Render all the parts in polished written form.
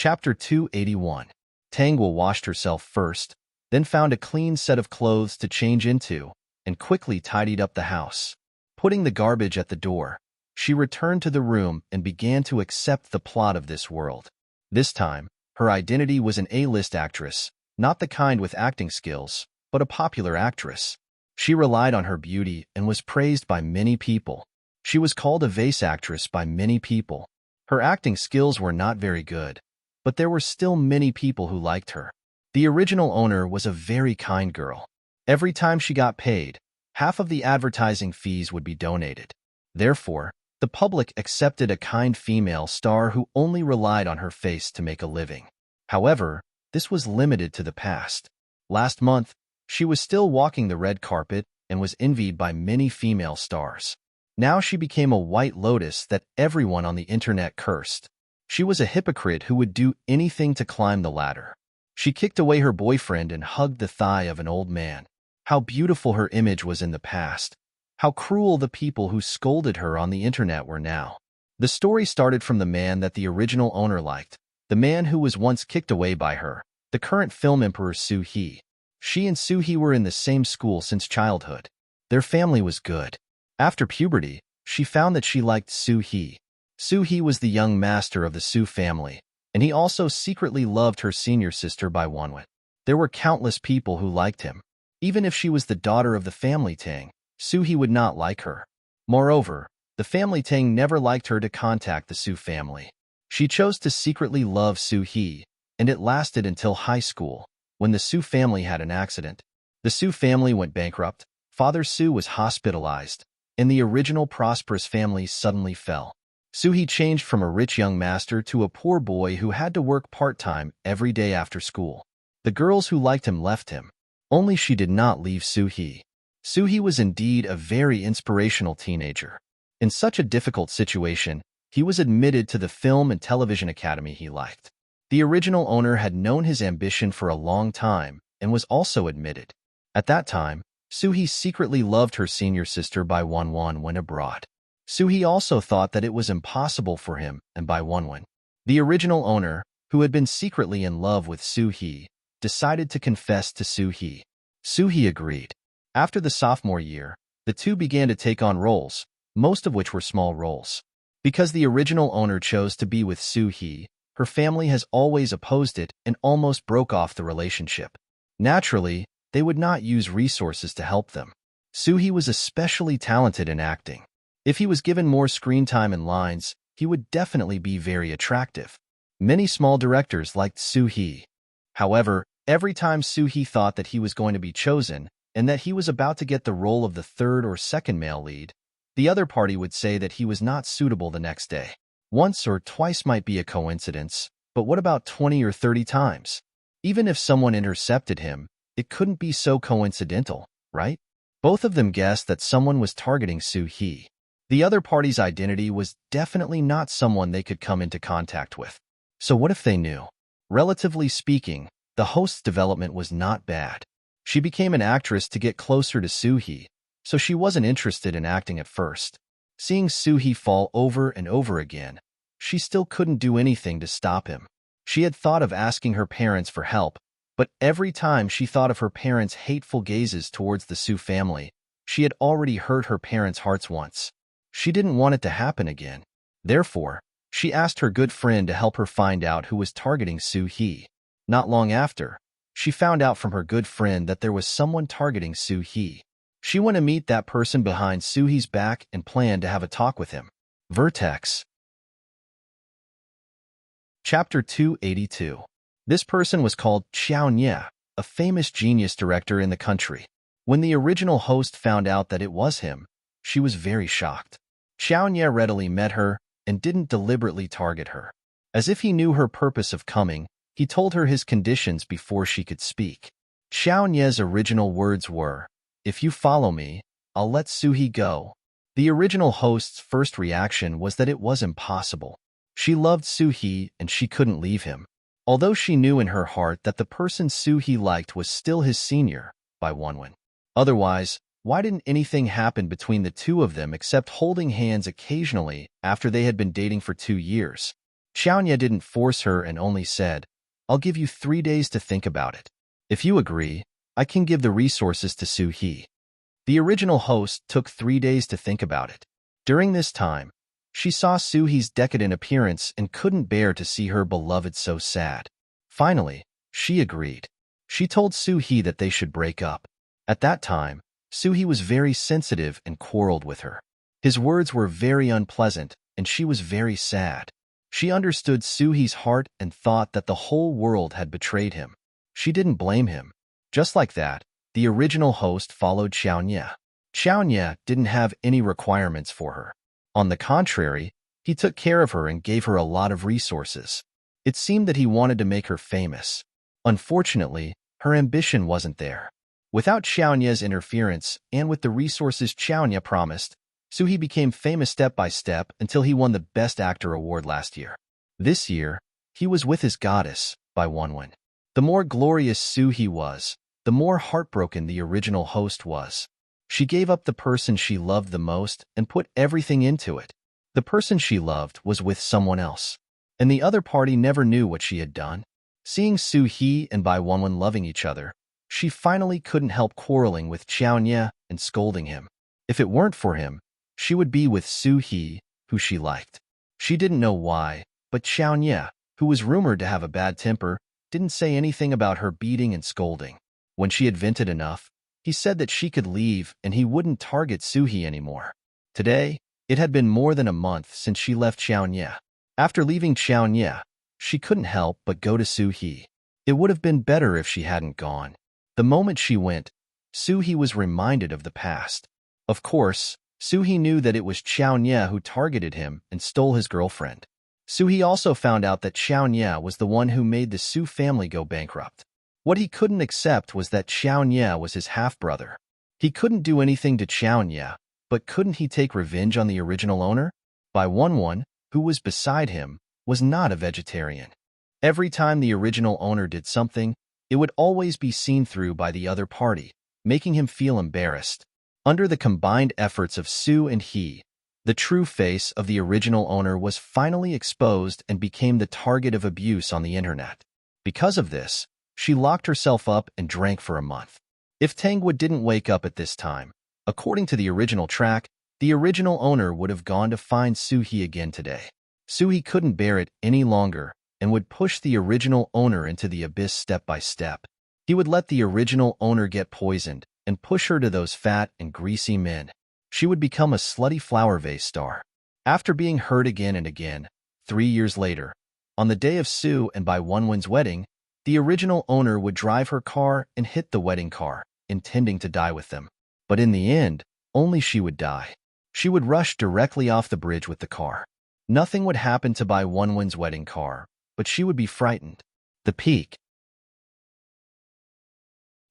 Chapter 281. Tangwa washed herself first, then found a clean set of clothes to change into, and quickly tidied up the house. Putting the garbage at the door, she returned to the room and began to accept the plot of this world. This time, her identity was an A-list actress, not the kind with acting skills, but a popular actress. She relied on her beauty and was praised by many people. She was called a vase actress by many people. Her acting skills were not very good, but there were still many people who liked her. The original owner was a very kind girl. Every time she got paid, half of the advertising fees would be donated. Therefore, the public accepted a kind female star who only relied on her face to make a living. However, this was limited to the past. Last month, she was still walking the red carpet and was envied by many female stars. Now she became a white lotus that everyone on the internet cursed. She was a hypocrite who would do anything to climb the ladder. She kicked away her boyfriend and hugged the thigh of an old man. How beautiful her image was in the past. How cruel the people who scolded her on the internet were now. The story started from the man that the original owner liked, the man who was once kicked away by her, the current film emperor Soo-hee. She and Soo-hee were in the same school since childhood. Their family was good. After puberty, she found that she liked Soo-hee. Soo-hee was the young master of the Soo family, and he also secretly loved her senior sister by Wonwon. There were countless people who liked him. Even if she was the daughter of the family Tang, Soo-hee would not like her. Moreover, the family Tang never liked her to contact the Soo family. She chose to secretly love Soo-hee, and it lasted until high school, when the Soo family had an accident. The Soo family went bankrupt, Father Soo was hospitalized, and the original prosperous family suddenly fell. Soo-hee changed from a rich young master to a poor boy who had to work part-time every day after school. The girls who liked him left him. Only she did not leave Soo-hee. Soo-hee was indeed a very inspirational teenager. In such a difficult situation, he was admitted to the Film and Television Academy he liked. The original owner had known his ambition for a long time and was also admitted. At that time, Soo-hee secretly loved her senior sister Bai Wonwon when abroad. Soo-hee also thought that it was impossible for him and Bai Wonwon. The original owner, who had been secretly in love with Soo-hee, decided to confess to Soo-hee. Soo-hee agreed. After the sophomore year, the two began to take on roles, most of which were small roles. Because the original owner chose to be with Soo-hee, her family has always opposed it and almost broke off the relationship. Naturally, they would not use resources to help them. Soo-hee was especially talented in acting. If he was given more screen time and lines, he would definitely be very attractive. Many small directors liked Soo-hee. However, every time Soo-hee thought that he was going to be chosen and that he was about to get the role of the third or second male lead, the other party would say that he was not suitable the next day. Once or twice might be a coincidence, but what about 20 or 30 times? Even if someone intercepted him, it couldn't be so coincidental, right? Both of them guessed that someone was targeting Soo-hee. The other party's identity was definitely not someone they could come into contact with. So what if they knew? Relatively speaking, the host's development was not bad. She became an actress to get closer to Soo-hee, so she wasn't interested in acting at first. Seeing Soo-hee fall over and over again, she still couldn't do anything to stop him. She had thought of asking her parents for help, but every time she thought of her parents' hateful gazes towards the Soo family, she had already hurt her parents' hearts once. She didn't want it to happen again. Therefore, she asked her good friend to help her find out who was targeting Soo-hee. Not long after, she found out from her good friend that there was someone targeting Soo-hee. She went to meet that person behind Soo-hee's back and planned to have a talk with him. Vertex. Chapter 282. This person was called Xiao Nye, a famous genius director in the country. When the original host found out that it was him, she was very shocked. Xiao Nye readily met her and didn't deliberately target her. As if he knew her purpose of coming, he told her his conditions before she could speak. Xiao Nye's original words were, "If you follow me, I'll let Soo-hee go." The original host's first reaction was that it was impossible. She loved Soo-hee and she couldn't leave him. Although she knew in her heart that the person Soo-hee liked was still his senior, Bai Wonwon. Otherwise, why didn't anything happen between the two of them except holding hands occasionally after they had been dating for 2 years? Xiaonya didn't force her and only said, "I'll give you 3 days to think about it. If you agree, I can give the resources to Su He." The original host took 3 days to think about it. During this time, she saw Su He's decadent appearance and couldn't bear to see her beloved so sad. Finally, she agreed. She told Su He that they should break up. At that time, Su He was very sensitive and quarreled with her. His words were very unpleasant, and she was very sad. She understood Su He's heart and thought that the whole world had betrayed him. She didn't blame him. Just like that, the original host followed Xiaonya. Xiaonya didn't have any requirements for her. On the contrary, he took care of her and gave her a lot of resources. It seemed that he wanted to make her famous. Unfortunately, her ambition wasn't there. Without Xiaonya's interference and with the resources Xiaonya promised, Su He became famous step by step until he won the Best Actor award last year. This year, he was with his goddess, Bai Wenwen. The more glorious Su He was, the more heartbroken the original host was. She gave up the person she loved the most and put everything into it. The person she loved was with someone else, and the other party never knew what she had done. Seeing Su He and Bai Wenwen loving each other, she finally couldn't help quarreling with Xiaonya and scolding him. If it weren't for him, she would be with Su He, who she liked. She didn't know why, but Xiaonya, who was rumored to have a bad temper, didn't say anything about her beating and scolding. When she had vented enough, he said that she could leave and he wouldn't target Su He anymore. Today, it had been more than a month since she left Xiaonya. After leaving Xiaonya, she couldn't help but go to Su He. It would have been better if she hadn't gone. The moment she went, Su He was reminded of the past. Of course, Su He knew that it was Xiaonya who targeted him and stole his girlfriend. Su He also found out that Xiaonya was the one who made the Su family go bankrupt. What he couldn't accept was that Xiaonya was his half-brother. He couldn't do anything to Xiaonya, but couldn't he take revenge on the original owner? Bai Wenwen, who was beside him, was not a vegetarian. Every time the original owner did something, it would always be seen through by the other party, making him feel embarrassed. Under the combined efforts of Su and He, the true face of the original owner was finally exposed and became the target of abuse on the internet. Because of this, she locked herself up and drank for a month. If Tangwa didn't wake up at this time, according to the original track, the original owner would have gone to find Su He again today. Su He couldn't bear it any longer and would push the original owner into the abyss step by step. He would let the original owner get poisoned and push her to those fat and greasy men. She would become a slutty flower vase star. After being hurt again and again, 3 years later, on the day of Su and Bai Wenwen's wedding, the original owner would drive her car and hit the wedding car, intending to die with them. But in the end, only she would die. She would rush directly off the bridge with the car. Nothing would happen to Bai Wenwen's wedding car, but she would be frightened. The Peak.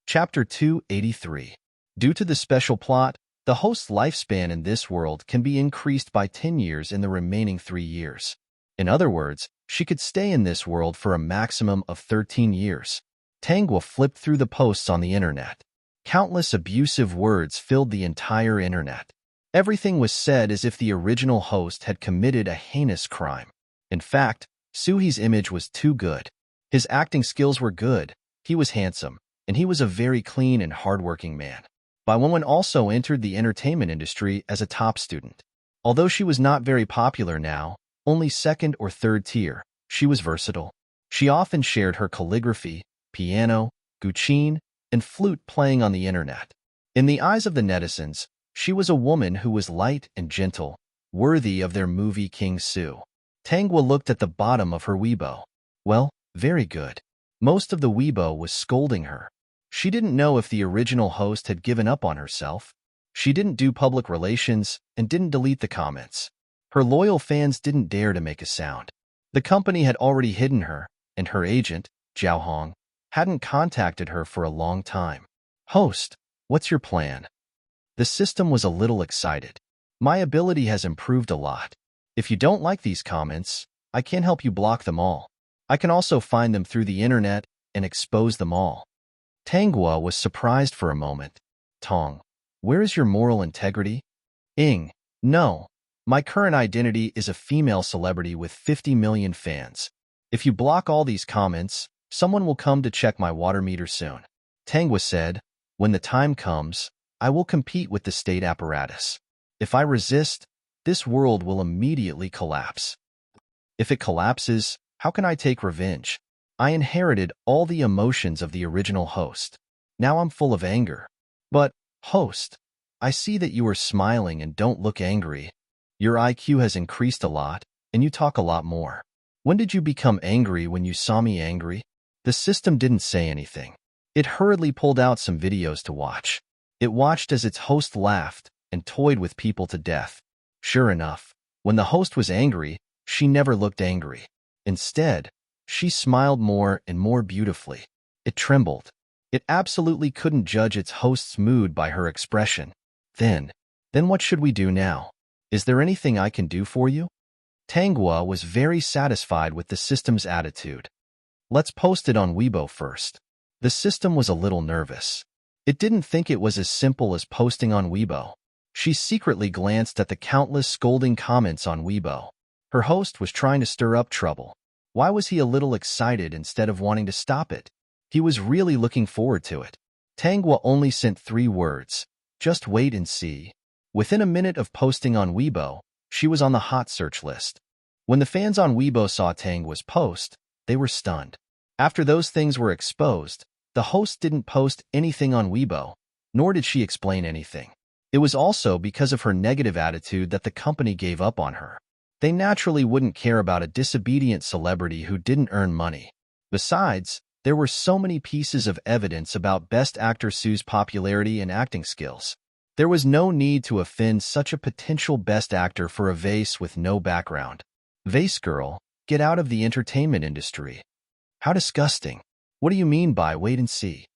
Chapter 283. Due to the special plot, the host's lifespan in this world can be increased by 10 years in the remaining 3 years. In other words, she could stay in this world for a maximum of 13 years. Tangwa flipped through the posts on the internet. Countless abusive words filled the entire internet. Everything was said as if the original host had committed a heinous crime. In fact, Su He's image was too good. His acting skills were good, he was handsome, and he was a very clean and hardworking man. Bai Wenwen also entered the entertainment industry as a top student. Although she was not very popular now, only second or third tier, she was versatile. She often shared her calligraphy, piano, guqin, and flute playing on the internet. In the eyes of the netizens, she was a woman who was light and gentle, worthy of their movie King Su. Tangwa looked at the bottom of her Weibo. Well, very good. Most of the Weibo was scolding her. She didn't know if the original host had given up on herself. She didn't do public relations and didn't delete the comments. Her loyal fans didn't dare to make a sound. The company had already hidden her, and her agent, Zhao Hong, hadn't contacted her for a long time. Host, what's your plan? The system was a little excited. My ability has improved a lot. If you don't like these comments, I can help you block them all. I can also find them through the internet and expose them all. Tangwa was surprised for a moment. Tong, where is your moral integrity? Ing, no. My current identity is a female celebrity with 50 million fans. If you block all these comments, someone will come to check my water meter soon. Tangwa said, when the time comes, I will compete with the state apparatus. If I resist, this world will immediately collapse. If it collapses, how can I take revenge? I inherited all the emotions of the original host. Now I'm full of anger. But, host, I see that you are smiling and don't look angry. Your IQ has increased a lot, and you talk a lot more. When did you become angry when you saw me angry? The system didn't say anything. It hurriedly pulled out some videos to watch. It watched as its host laughed and toyed with people to death. Sure enough, when the host was angry, she never looked angry. Instead, she smiled more and more beautifully. It trembled. It absolutely couldn't judge its host's mood by her expression. Then what should we do now? Is there anything I can do for you? Tangwa was very satisfied with the system's attitude. Let's post it on Weibo first. The system was a little nervous. It didn't think it was as simple as posting on Weibo. She secretly glanced at the countless scolding comments on Weibo. Her host was trying to stir up trouble. Why was he a little excited instead of wanting to stop it? He was really looking forward to it. Tangwa only sent 3 words. Just wait and see. Within a minute of posting on Weibo, she was on the hot search list. When the fans on Weibo saw Tangwa's post, they were stunned. After those things were exposed, the host didn't post anything on Weibo, nor did she explain anything. It was also because of her negative attitude that the company gave up on her. They naturally wouldn't care about a disobedient celebrity who didn't earn money. Besides, there were so many pieces of evidence about Best Actor Sue's popularity and acting skills. There was no need to offend such a potential best actor for a vase with no background. Vase girl, get out of the entertainment industry. How disgusting. What do you mean by wait and see?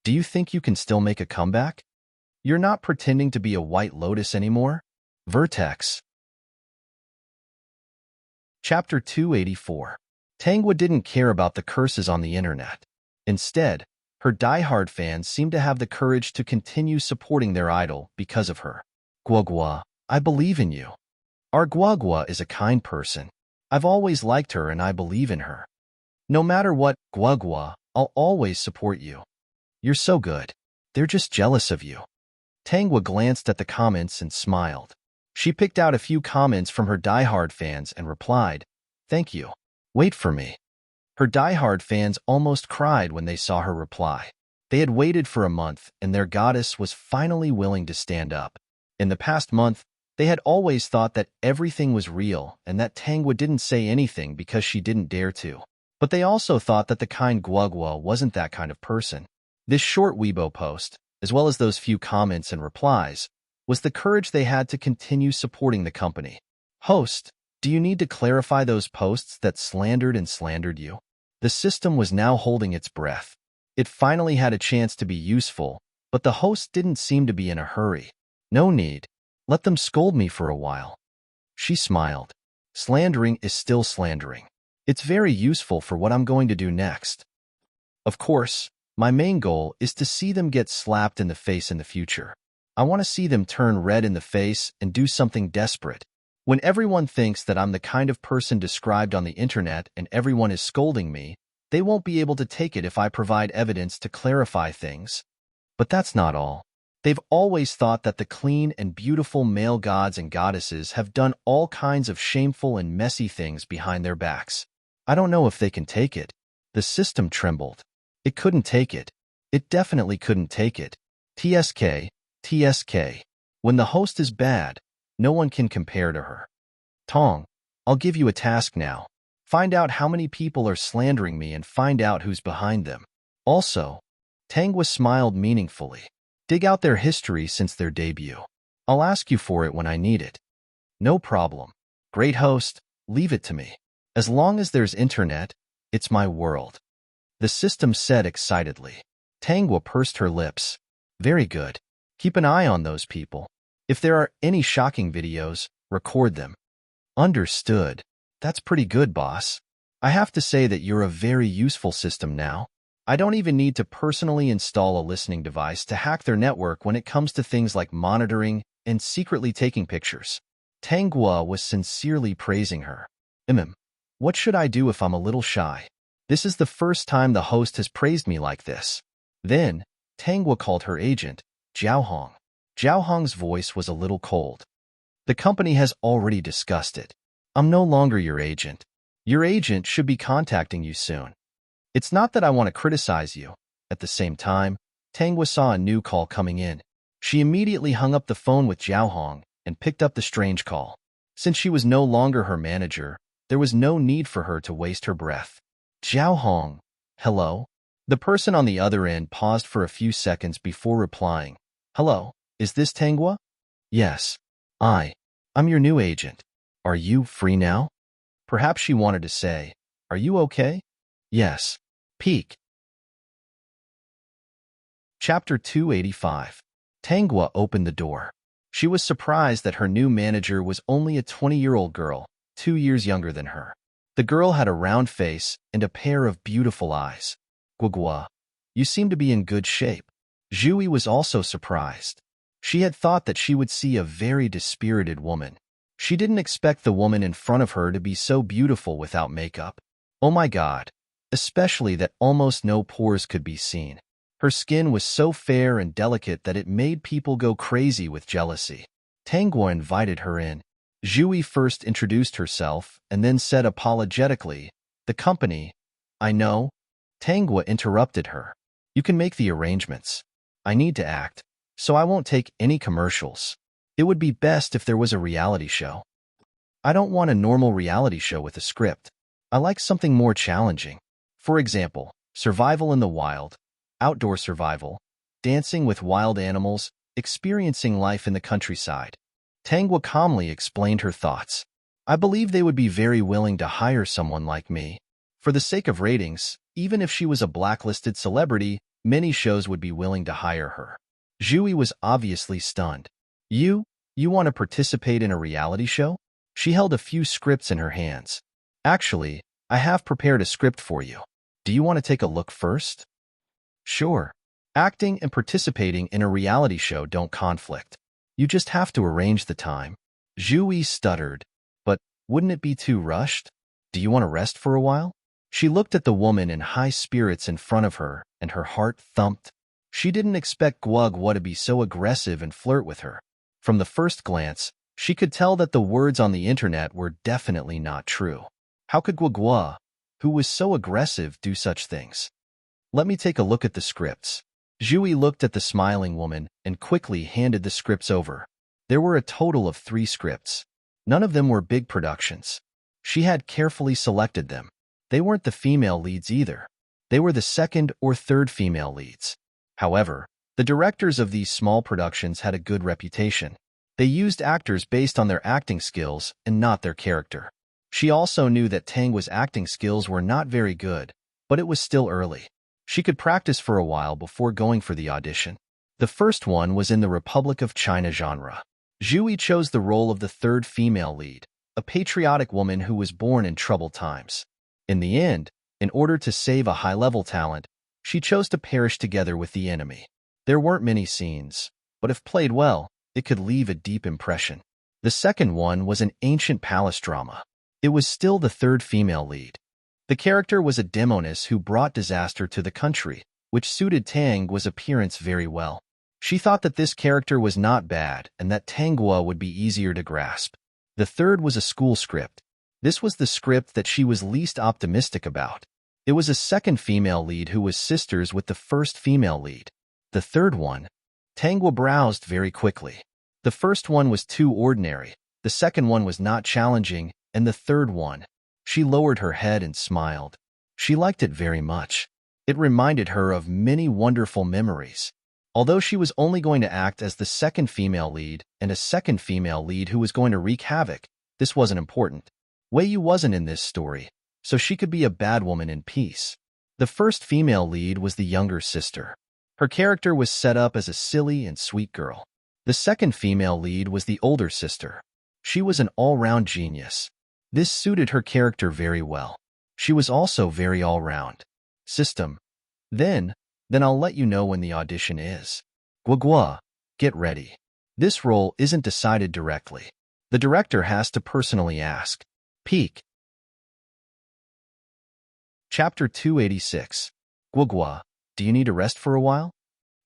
Do you think you can still make a comeback? You're not pretending to be a White Lotus anymore? Vertex. Chapter 284. Tangwa didn't care about the curses on the internet. Instead, her die-hard fans seemed to have the courage to continue supporting their idol because of her. Guagua, I believe in you. Our Guagua is a kind person. I've always liked her and I believe in her. No matter what, Guagua, I'll always support you. You're so good. They're just jealous of you. Tangwa glanced at the comments and smiled. She picked out a few comments from her die-hard fans and replied, "Thank you. Wait for me." Her die-hard fans almost cried when they saw her reply. They had waited for a month, and their goddess was finally willing to stand up. In the past month, they had always thought that everything was real and that Tangwa didn't say anything because she didn't dare to. But they also thought that the kind Guagua wasn't that kind of person. This short Weibo post, as well as those few comments and replies, was the courage they had to continue supporting the company. Host, do you need to clarify those posts that slandered you? The system was now holding its breath. It finally had a chance to be useful, but the host didn't seem to be in a hurry. No need. Let them scold me for a while. She smiled. Slandering is still slandering. It's very useful for what I'm going to do next. Of course, my main goal is to see them get slapped in the face in the future. I want to see them turn red in the face and do something desperate. When everyone thinks that I'm the kind of person described on the internet and everyone is scolding me, they won't be able to take it if I provide evidence to clarify things. But that's not all. They've always thought that the clean and beautiful male gods and goddesses have done all kinds of shameful and messy things behind their backs. I don't know if they can take it. The system trembled. It couldn't take it. It definitely couldn't take it. TSK. When the host is bad, no one can compare to her. Tong, I'll give you a task now. Find out how many people are slandering me and find out who's behind them. Also, Tangwa smiled meaningfully. Dig out their history since their debut. I'll ask you for it when I need it. No problem. Great host, leave it to me. As long as there's internet, it's my world. The system said excitedly. Tangwa pursed her lips. Very good. Keep an eye on those people. If there are any shocking videos, record them. Understood. That's pretty good, boss. I have to say that you're a very useful system now. I don't even need to personally install a listening device to hack their network when it comes to things like monitoring and secretly taking pictures. Tanghua was sincerely praising her. What should I do if I'm a little shy? This is the first time the host has praised me like this. Then, Tanghua called her agent, Jiao Hong. Jiao Hong's voice was a little cold. The company has already discussed it. I'm no longer your agent. Your agent should be contacting you soon. It's not that I want to criticize you. At the same time, Tanghua saw a new call coming in. She immediately hung up the phone with Jiao Hong and picked up the strange call. Since she was no longer her manager, there was no need for her to waste her breath. Jiao Hong, hello? The person on the other end paused for a few seconds before replying. Hello, is this Tanghua? Yes. I'm your new agent. Are you free now? Perhaps she wanted to say, are you okay? Yes. Peek. Chapter 285. Tanghua opened the door. She was surprised that her new manager was only a 20-year-old girl, 2 years younger than her. The girl had a round face and a pair of beautiful eyes. Guogua, you seem to be in good shape. Zhui was also surprised. She had thought that she would see a very dispirited woman. She didn't expect the woman in front of her to be so beautiful without makeup. Oh my God, especially that almost no pores could be seen. Her skin was so fair and delicate that it made people go crazy with jealousy. Tanghua invited her in. Zhui first introduced herself and then said apologetically, the company. I know. Tanghua interrupted her. You can make the arrangements. I need to act, so I won't take any commercials. It would be best if there was a reality show. I don't want a normal reality show with a script. I like something more challenging. For example, survival in the wild, outdoor survival, dancing with wild animals, experiencing life in the countryside. Tanghua calmly explained her thoughts. I believe they would be very willing to hire someone like me. For the sake of ratings, even if she was a blacklisted celebrity, many shows would be willing to hire her. Zhui was obviously stunned. You want to participate in a reality show? She held a few scripts in her hands. Actually, I have prepared a script for you. Do you want to take a look first? Sure. Acting and participating in a reality show don't conflict. You just have to arrange the time. Zhui stuttered. But wouldn't it be too rushed? Do you want to rest for a while? She looked at the woman in high spirits in front of her, and her heart thumped. She didn't expect Guogua to be so aggressive and flirt with her. From the first glance, she could tell that the words on the internet were definitely not true. How could Guogua, who was so aggressive, do such things? Let me take a look at the scripts. Zhui looked at the smiling woman and quickly handed the scripts over. There were a total of 3 scripts. None of them were big productions. She had carefully selected them. They weren't the female leads either. They were the second or third female leads. However, the directors of these small productions had a good reputation. They used actors based on their acting skills and not their character. She also knew that Tanghua's acting skills were not very good, but it was still early. She could practice for a while before going for the audition. The first one was in the Republic of China genre. Zhui chose the role of the third female lead, a patriotic woman who was born in troubled times. In the end, in order to save a high-level talent, she chose to perish together with the enemy. There weren't many scenes, but if played well, it could leave a deep impression. The second one was an ancient palace drama. It was still the third female lead. The character was a demoness who brought disaster to the country, which suited Tanghua's appearance very well. She thought that this character was not bad and that Tanghua would be easier to grasp. The third was a school script. This was the script that she was least optimistic about. It was a second female lead who was sisters with the first female lead. The third one, Tanghua browsed very quickly. The first one was too ordinary, the second one was not challenging, and the third one. She lowered her head and smiled. She liked it very much. It reminded her of many wonderful memories. Although she was only going to act as the second female lead and a second female lead who was going to wreak havoc, this wasn't important. Wei Yu wasn't in this story, so she could be a bad woman in peace. The first female lead was the younger sister. Her character was set up as a silly and sweet girl. The second female lead was the older sister. She was an all-round genius. This suited her character very well. She was also very all-round. System. Then I'll let you know when the audition is. Guogua, get ready. This role isn't decided directly. The director has to personally ask. Peak. Chapter 286. Guogua, do you need a rest for a while?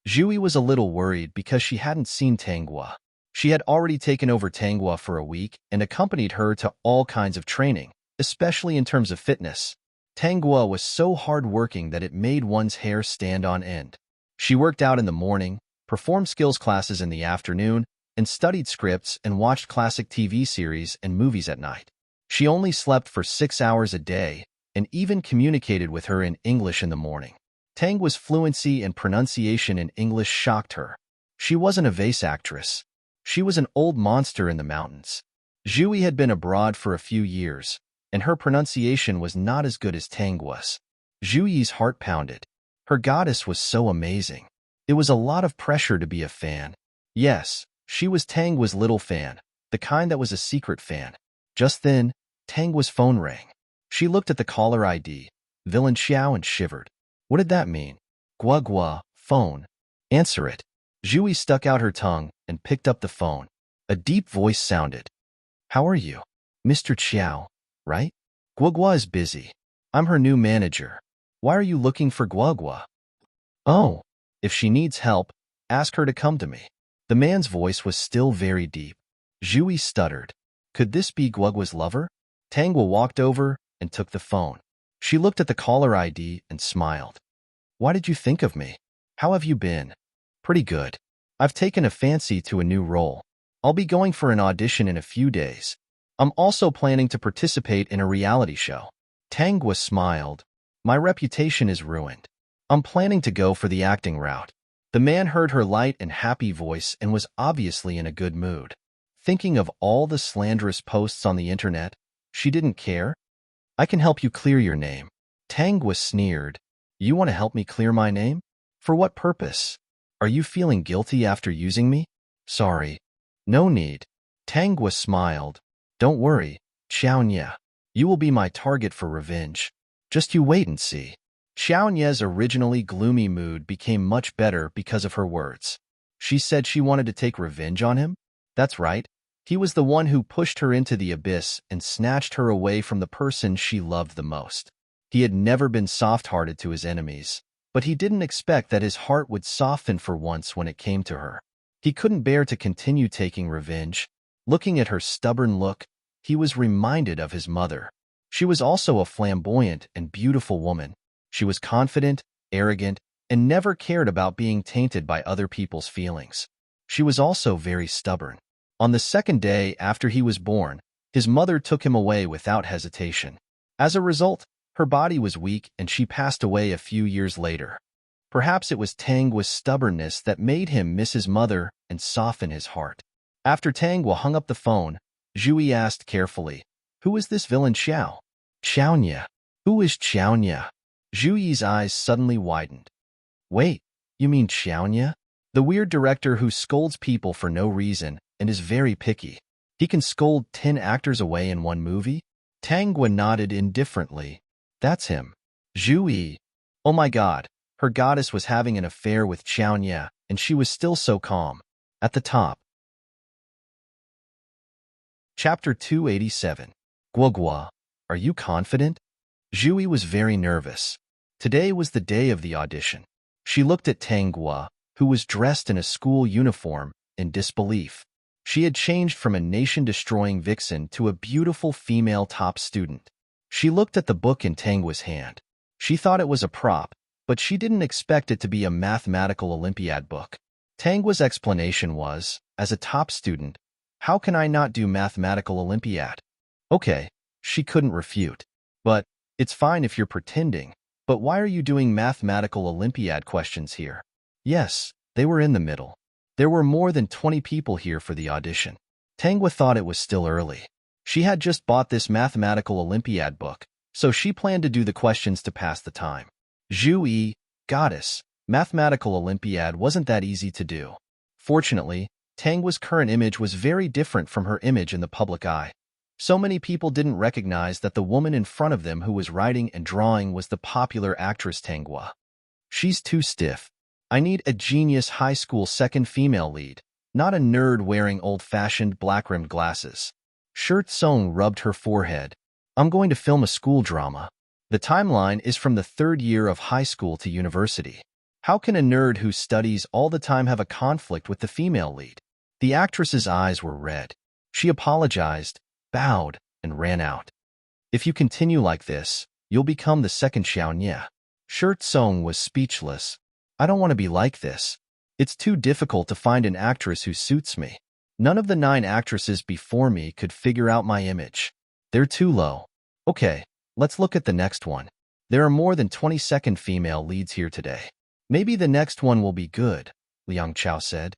Jui was a little worried because she hadn't seen Tanghua. She had already taken over Tanghua for a week and accompanied her to all kinds of training, especially in terms of fitness. Tanghua was so hard-working that it made one's hair stand on end. She worked out in the morning, performed skills classes in the afternoon, and studied scripts and watched classic TV series and movies at night. She only slept for 6 hours a day and even communicated with her in English in the morning. Tanghua's fluency and pronunciation in English shocked her. She wasn't a vase actress. She was an old monster in the mountains. Jui had been abroad for a few years, and her pronunciation was not as good as Tanghua's. Juyi's heart pounded. Her goddess was so amazing. It was a lot of pressure to be a fan. Yes, she was Tanghua's little fan, the kind that was a secret fan. Just then, Tanghua's phone rang. She looked at the caller ID, Villain Xiao, and shivered. What did that mean? Guogua, phone. Answer it. Jui stuck out her tongue and picked up the phone. A deep voice sounded. How are you? Mr. Xiao, right? Guogua is busy. I'm her new manager. Why are you looking for Guogua? Oh, if she needs help, ask her to come to me. The man's voice was still very deep. Jui stuttered. Could this be Guogua's lover? Tanghua walked over and took the phone. She looked at the caller ID and smiled. Why did you think of me? How have you been? Pretty good. I've taken a fancy to a new role. I'll be going for an audition in a few days. I'm also planning to participate in a reality show. Tanghua smiled. My reputation is ruined. I'm planning to go for the acting route. The man heard her light and happy voice and was obviously in a good mood. Thinking of all the slanderous posts on the internet, she didn't care. I can help you clear your name. Tanghua sneered. You want to help me clear my name? For what purpose? Are you feeling guilty after using me? Sorry. No need. Tanghua smiled. Don't worry, Xiaonya. You will be my target for revenge. Just you wait and see. Xiaonya's originally gloomy mood became much better because of her words. She said she wanted to take revenge on him? That's right. He was the one who pushed her into the abyss and snatched her away from the person she loved the most. He had never been soft-hearted to his enemies, but he didn't expect that his heart would soften for once when it came to her. He couldn't bear to continue taking revenge. Looking at her stubborn look, he was reminded of his mother. She was also a flamboyant and beautiful woman. She was confident, arrogant, and never cared about being tainted by other people's feelings. She was also very stubborn. On the second day after he was born, his mother took him away without hesitation. As a result, her body was weak and she passed away a few years later. Perhaps it was Tanghua's stubbornness that made him miss his mother and soften his heart. After Tanghua hung up the phone, Jui asked carefully, Who is this villain Xiao? Xiaonya. Who is Xiaonya? Juyi's eyes suddenly widened. Wait, you mean Xiaonya? The weird director who scolds people for no reason and is very picky. He can scold 10 actors away in one movie? Tanghua nodded indifferently. That's him. Jui. Oh my god, her goddess was having an affair with Xiaonya, and she was still so calm. At the top. Chapter 287. Guogua, are you confident? Jui was very nervous. Today was the day of the audition. She looked at Tanghua, who was dressed in a school uniform, in disbelief. She had changed from a nation-destroying vixen to a beautiful female top student. She looked at the book in Tanghua's hand. She thought it was a prop, but she didn't expect it to be a mathematical Olympiad book. Tanghua's explanation was, as a top student, how can I not do mathematical Olympiad? Okay, she couldn't refute. But, it's fine if you're pretending, but why are you doing mathematical Olympiad questions here? Yes, they were in the middle. There were more than 20 people here for the audition. Tanghua thought it was still early. She had just bought this mathematical Olympiad book, so she planned to do the questions to pass the time. Jui, goddess, mathematical Olympiad wasn't that easy to do. Fortunately, Tanghua's current image was very different from her image in the public eye. So many people didn't recognize that the woman in front of them who was writing and drawing was the popular actress Tanghua. She's too stiff. I need a genius high school second female lead. not a nerd wearing old-fashioned black-rimmed glasses. Shirt Song rubbed her forehead. I'm going to film a school drama. The timeline is from the third year of high school to university. How can a nerd who studies all the time have a conflict with the female lead? The actress's eyes were red. She apologized, bowed, and ran out. If you continue like this, you'll become the second Xiao Nye. Shirt Song was speechless. I don't want to be like this. It's too difficult to find an actress who suits me. None of the 9 actresses before me could figure out my image. They're too low. Okay, let's look at the next one. There are more than 22nd female leads here today. Maybe the next one will be good, Liang Chao said.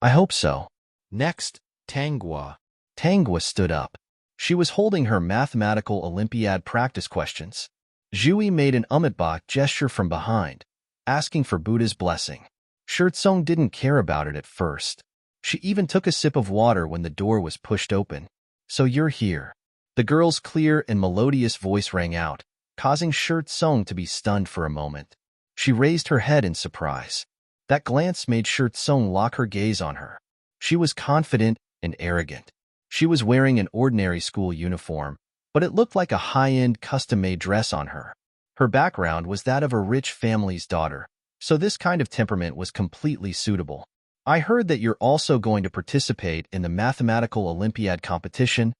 I hope so. Next, Tanghua. Tanghua stood up. She was holding her mathematical Olympiad practice questions. Zhui made an umitbach gesture from behind, asking for Buddha's blessing. Shirt Song didn't care about it at first. She even took a sip of water when the door was pushed open. So you're here. The girl's clear and melodious voice rang out, causing Shirt Song to be stunned for a moment. She raised her head in surprise. That glance made Shirt Song lock her gaze on her. She was confident and arrogant. She was wearing an ordinary school uniform, but it looked like a high-end custom-made dress on her. Her background was that of a rich family's daughter, so this kind of temperament was completely suitable. I heard that you're also going to participate in the mathematical Olympiad competition.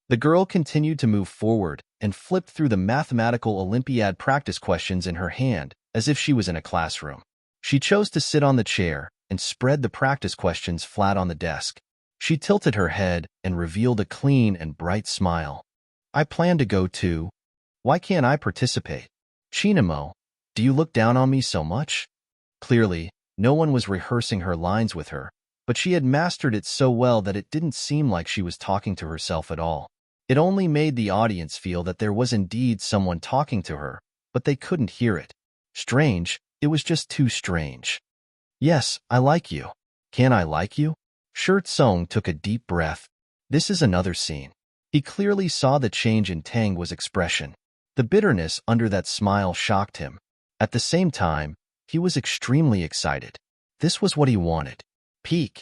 The girl continued to move forward and flipped through the mathematical Olympiad practice questions in her hand as if she was in a classroom. She chose to sit on the chair and spread the practice questions flat on the desk. She tilted her head and revealed a clean and bright smile. I plan to go too. Why can't I participate? Chinamo, do you look down on me so much? Clearly, no one was rehearsing her lines with her, but she had mastered it so well that it didn't seem like she was talking to herself at all. It only made the audience feel that there was indeed someone talking to her, but they couldn't hear it. Strange, it was just too strange. Yes, I like you. Can I like you? Shirt Song took a deep breath. This is another scene. He clearly saw the change in Tanghua's expression. The bitterness under that smile shocked him. At the same time, he was extremely excited. This was what he wanted. Peak.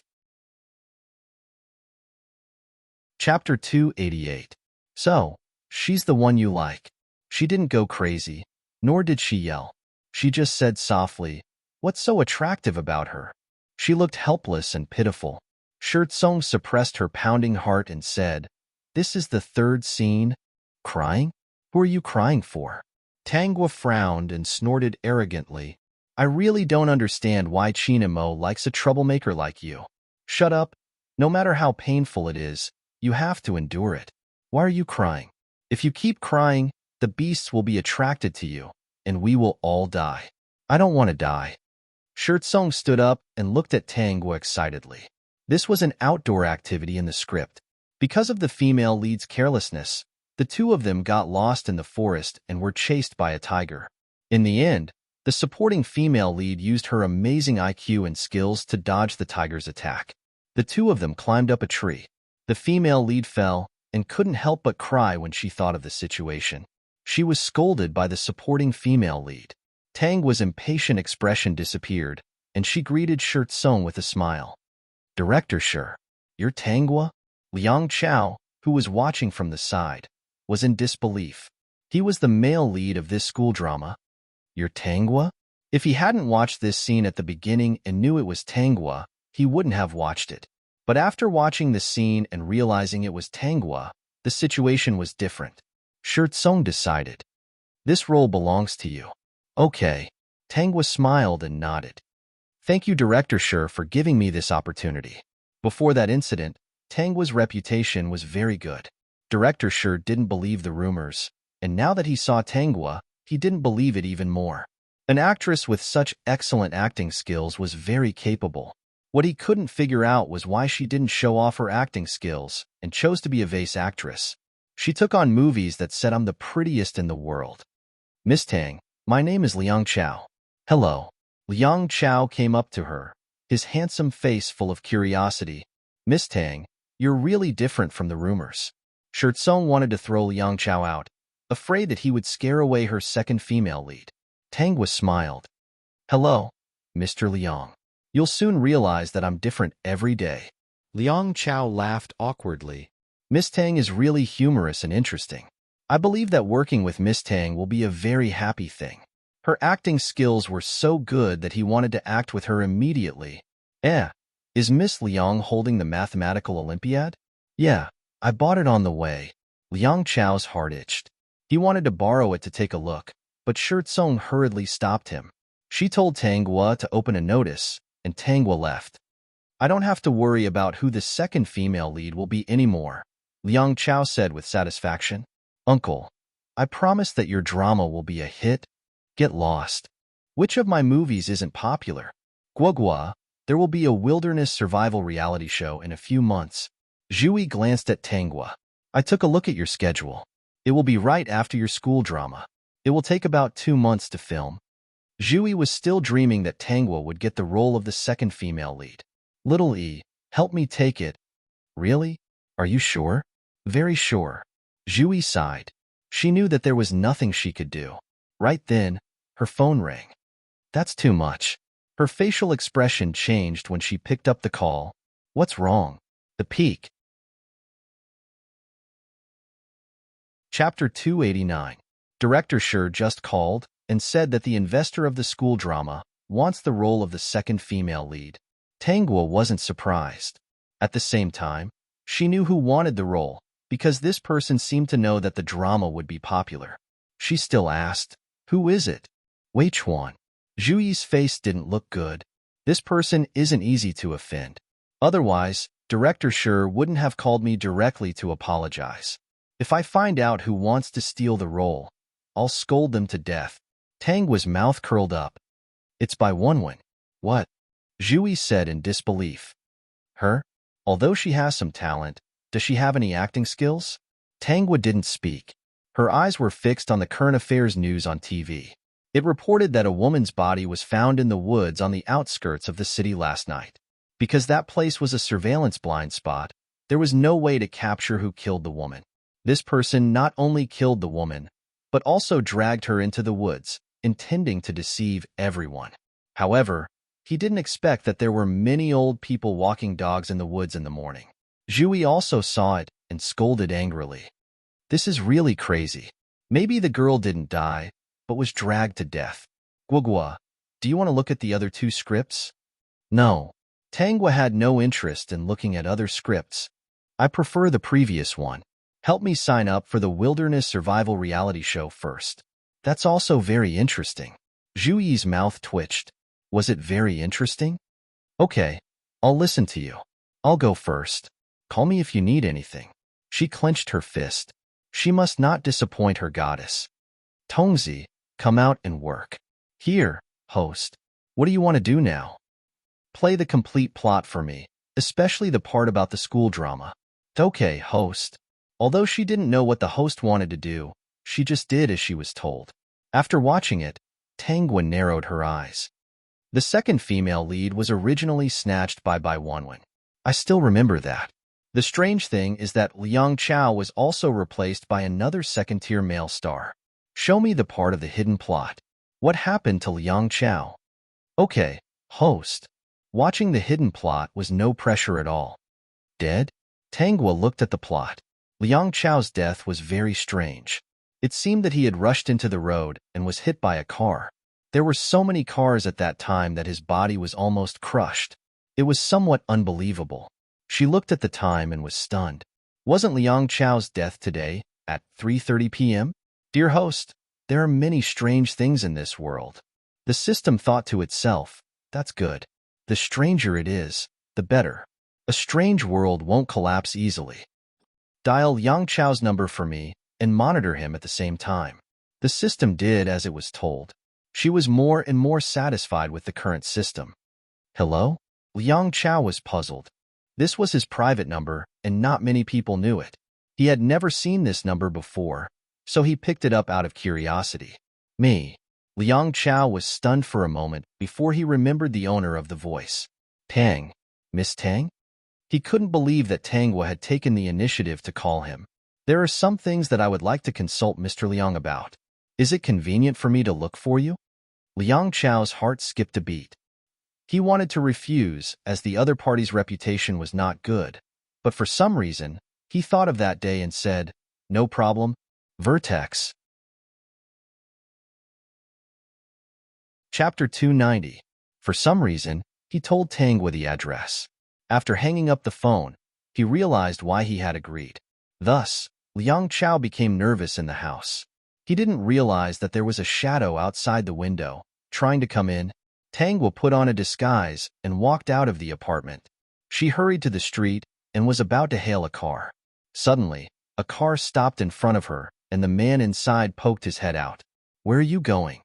Chapter 288. So, she's the one you like. She didn't go crazy, nor did she yell. She just said softly, what's so attractive about her? She looked helpless and pitiful. Shirt Song suppressed her pounding heart and said, this is the third scene? Crying? Who are you crying for? Tanghua frowned and snorted arrogantly. I really don't understand why Chinamo likes a troublemaker like you. Shut up. No matter how painful it is, you have to endure it. Why are you crying? If you keep crying, the beasts will be attracted to you, and we will all die. I don't want to die. Shirt Song stood up and looked at Tanghua excitedly. This was an outdoor activity in the script. Because of the female lead's carelessness, the two of them got lost in the forest and were chased by a tiger. In the end, the supporting female lead used her amazing IQ and skills to dodge the tiger's attack. The two of them climbed up a tree. The female lead fell and couldn't help but cry when she thought of the situation. She was scolded by the supporting female lead. Tanghua's impatient expression disappeared, and she greeted Shirt Song with a smile. Director Shi, you're Tanghua? Liang Chao, who was watching from the side, was in disbelief. He was the male lead of this school drama. You're Tanghua? If he hadn't watched this scene at the beginning and knew it was Tanghua, he wouldn't have watched it. But after watching the scene and realizing it was Tanghua, the situation was different. Shirt Song decided. This role belongs to you. Okay. Tanghua smiled and nodded. Thank you, Director Shi, for giving me this opportunity. Before that incident, Tanghua's reputation was very good. Director Shi didn't believe the rumors, and now that he saw Tanghua, he didn't believe it even more. An actress with such excellent acting skills was very capable. What he couldn't figure out was why she didn't show off her acting skills and chose to be a vase actress. She took on movies that said I'm the prettiest in the world. Miss Tang, my name is Liang Chao. Hello. Liang Chao came up to her, his handsome face full of curiosity. Miss Tang, you're really different from the rumors. Shirt Song wanted to throw Liang Chao out, afraid that he would scare away her second female lead. Tanghua smiled. Hello, Mr. Liang. You'll soon realize that I'm different every day. Liang Chao laughed awkwardly. Miss Tang is really humorous and interesting. I believe that working with Miss Tang will be a very happy thing. Her acting skills were so good that he wanted to act with her immediately. Is Miss Liang holding the mathematical Olympiad? Yeah, I bought it on the way. Liang Chao's heart itched. He wanted to borrow it to take a look, but Shirtsong hurriedly stopped him. She told Tanghua to open a notice, and Tanghua left. I don't have to worry about who the second female lead will be anymore, Liang Chao said with satisfaction. Uncle, I promise that your drama will be a hit. Get lost. Which of my movies isn't popular? Guogua, there will be a wilderness survival reality show in a few months. Zhui glanced at Tanghua. I took a look at your schedule. It will be right after your school drama. It will take about 2 months to film. Zhui was still dreaming that Tanghua would get the role of the second female lead. Little E, help me take it. Really? Are you sure? Very sure. Zhui sighed. She knew that there was nothing she could do. Right then, her phone rang. That's too much. Her facial expression changed when she picked up the call. What's wrong? The peak. Chapter 289. Director Shi just called and said that the investor of the school drama wants the role of the second female lead. Tanghua wasn't surprised. At the same time, she knew who wanted the role because this person seemed to know that the drama would be popular. She still asked, who is it? Wei Chuan. Zhuyi's face didn't look good. This person isn't easy to offend. Otherwise, Director Shi wouldn't have called me directly to apologize. If I find out who wants to steal the role, I'll scold them to death. Tanghua's mouth curled up. It's by Wenwen. What? Zhui said in disbelief. Her? Although she has some talent, does she have any acting skills? Tanghua didn't speak. Her eyes were fixed on the current affairs news on TV. It reported that a woman's body was found in the woods on the outskirts of the city last night. Because that place was a surveillance blind spot, there was no way to capture who killed the woman. This person not only killed the woman, but also dragged her into the woods, intending to deceive everyone. However, he didn't expect that there were many old people walking dogs in the woods in the morning. Zhui also saw it and scolded angrily. This is really crazy. Maybe the girl didn't die, but was dragged to death. Guogua, do you want to look at the other 2 scripts? No. Tanghua had no interest in looking at other scripts. I prefer the previous one. Help me sign up for the wilderness survival reality show first. That's also very interesting. Zhuyi's mouth twitched. Was it very interesting? Okay, I'll listen to you. I'll go first. Call me if you need anything. She clenched her fist. She must not disappoint her goddess. Tongzi, come out and work. Here, host. What do you want to do now? Play the complete plot for me, especially the part about the school drama. Okay, host. Although she didn't know what the host wanted to do, she just did as she was told. After watching it, Tanghua narrowed her eyes. The second female lead was originally snatched by Bai Wanwen. I still remember that. The strange thing is that Liang Chao was also replaced by another second-tier male star. Show me the part of the hidden plot. What happened to Liang Chao? Okay, host. Watching the hidden plot was no pressure at all. Dead? Tanghua looked at the plot. Liang Chao's death was very strange. It seemed that he had rushed into the road and was hit by a car. There were so many cars at that time that his body was almost crushed. It was somewhat unbelievable. She looked at the time and was stunned. Wasn't Liang Chao's death today, at 3:30 p.m.? Dear host, there are many strange things in this world. The system thought to itself, that's good. The stranger it is, the better. A strange world won't collapse easily. Dial Liang Chao's number for me and monitor him at the same time. The system did as it was told. She was more and more satisfied with the current system. Hello? Liang Chao was puzzled. This was his private number, and not many people knew it. He had never seen this number before, so he picked it up out of curiosity. Me. Liang Chao was stunned for a moment before he remembered the owner of the voice. Tang. Miss Tang? He couldn't believe that Tanghua had taken the initiative to call him. There are some things that I would like to consult Mr. Liang about. Is it convenient for me to look for you? Liang Chao's heart skipped a beat. He wanted to refuse, as the other party's reputation was not good, but for some reason, he thought of that day and said, "No problem, Vertex." Chapter 290. For some reason, he told Tangwa the address. After hanging up the phone, he realized why he had agreed. Thus, Liang Chao became nervous in the house. He didn't realize that there was a shadow outside the window, trying to come in. Tangwa put on a disguise and walked out of the apartment. She hurried to the street and was about to hail a car. Suddenly, a car stopped in front of her, and the man inside poked his head out. "Where are you going?"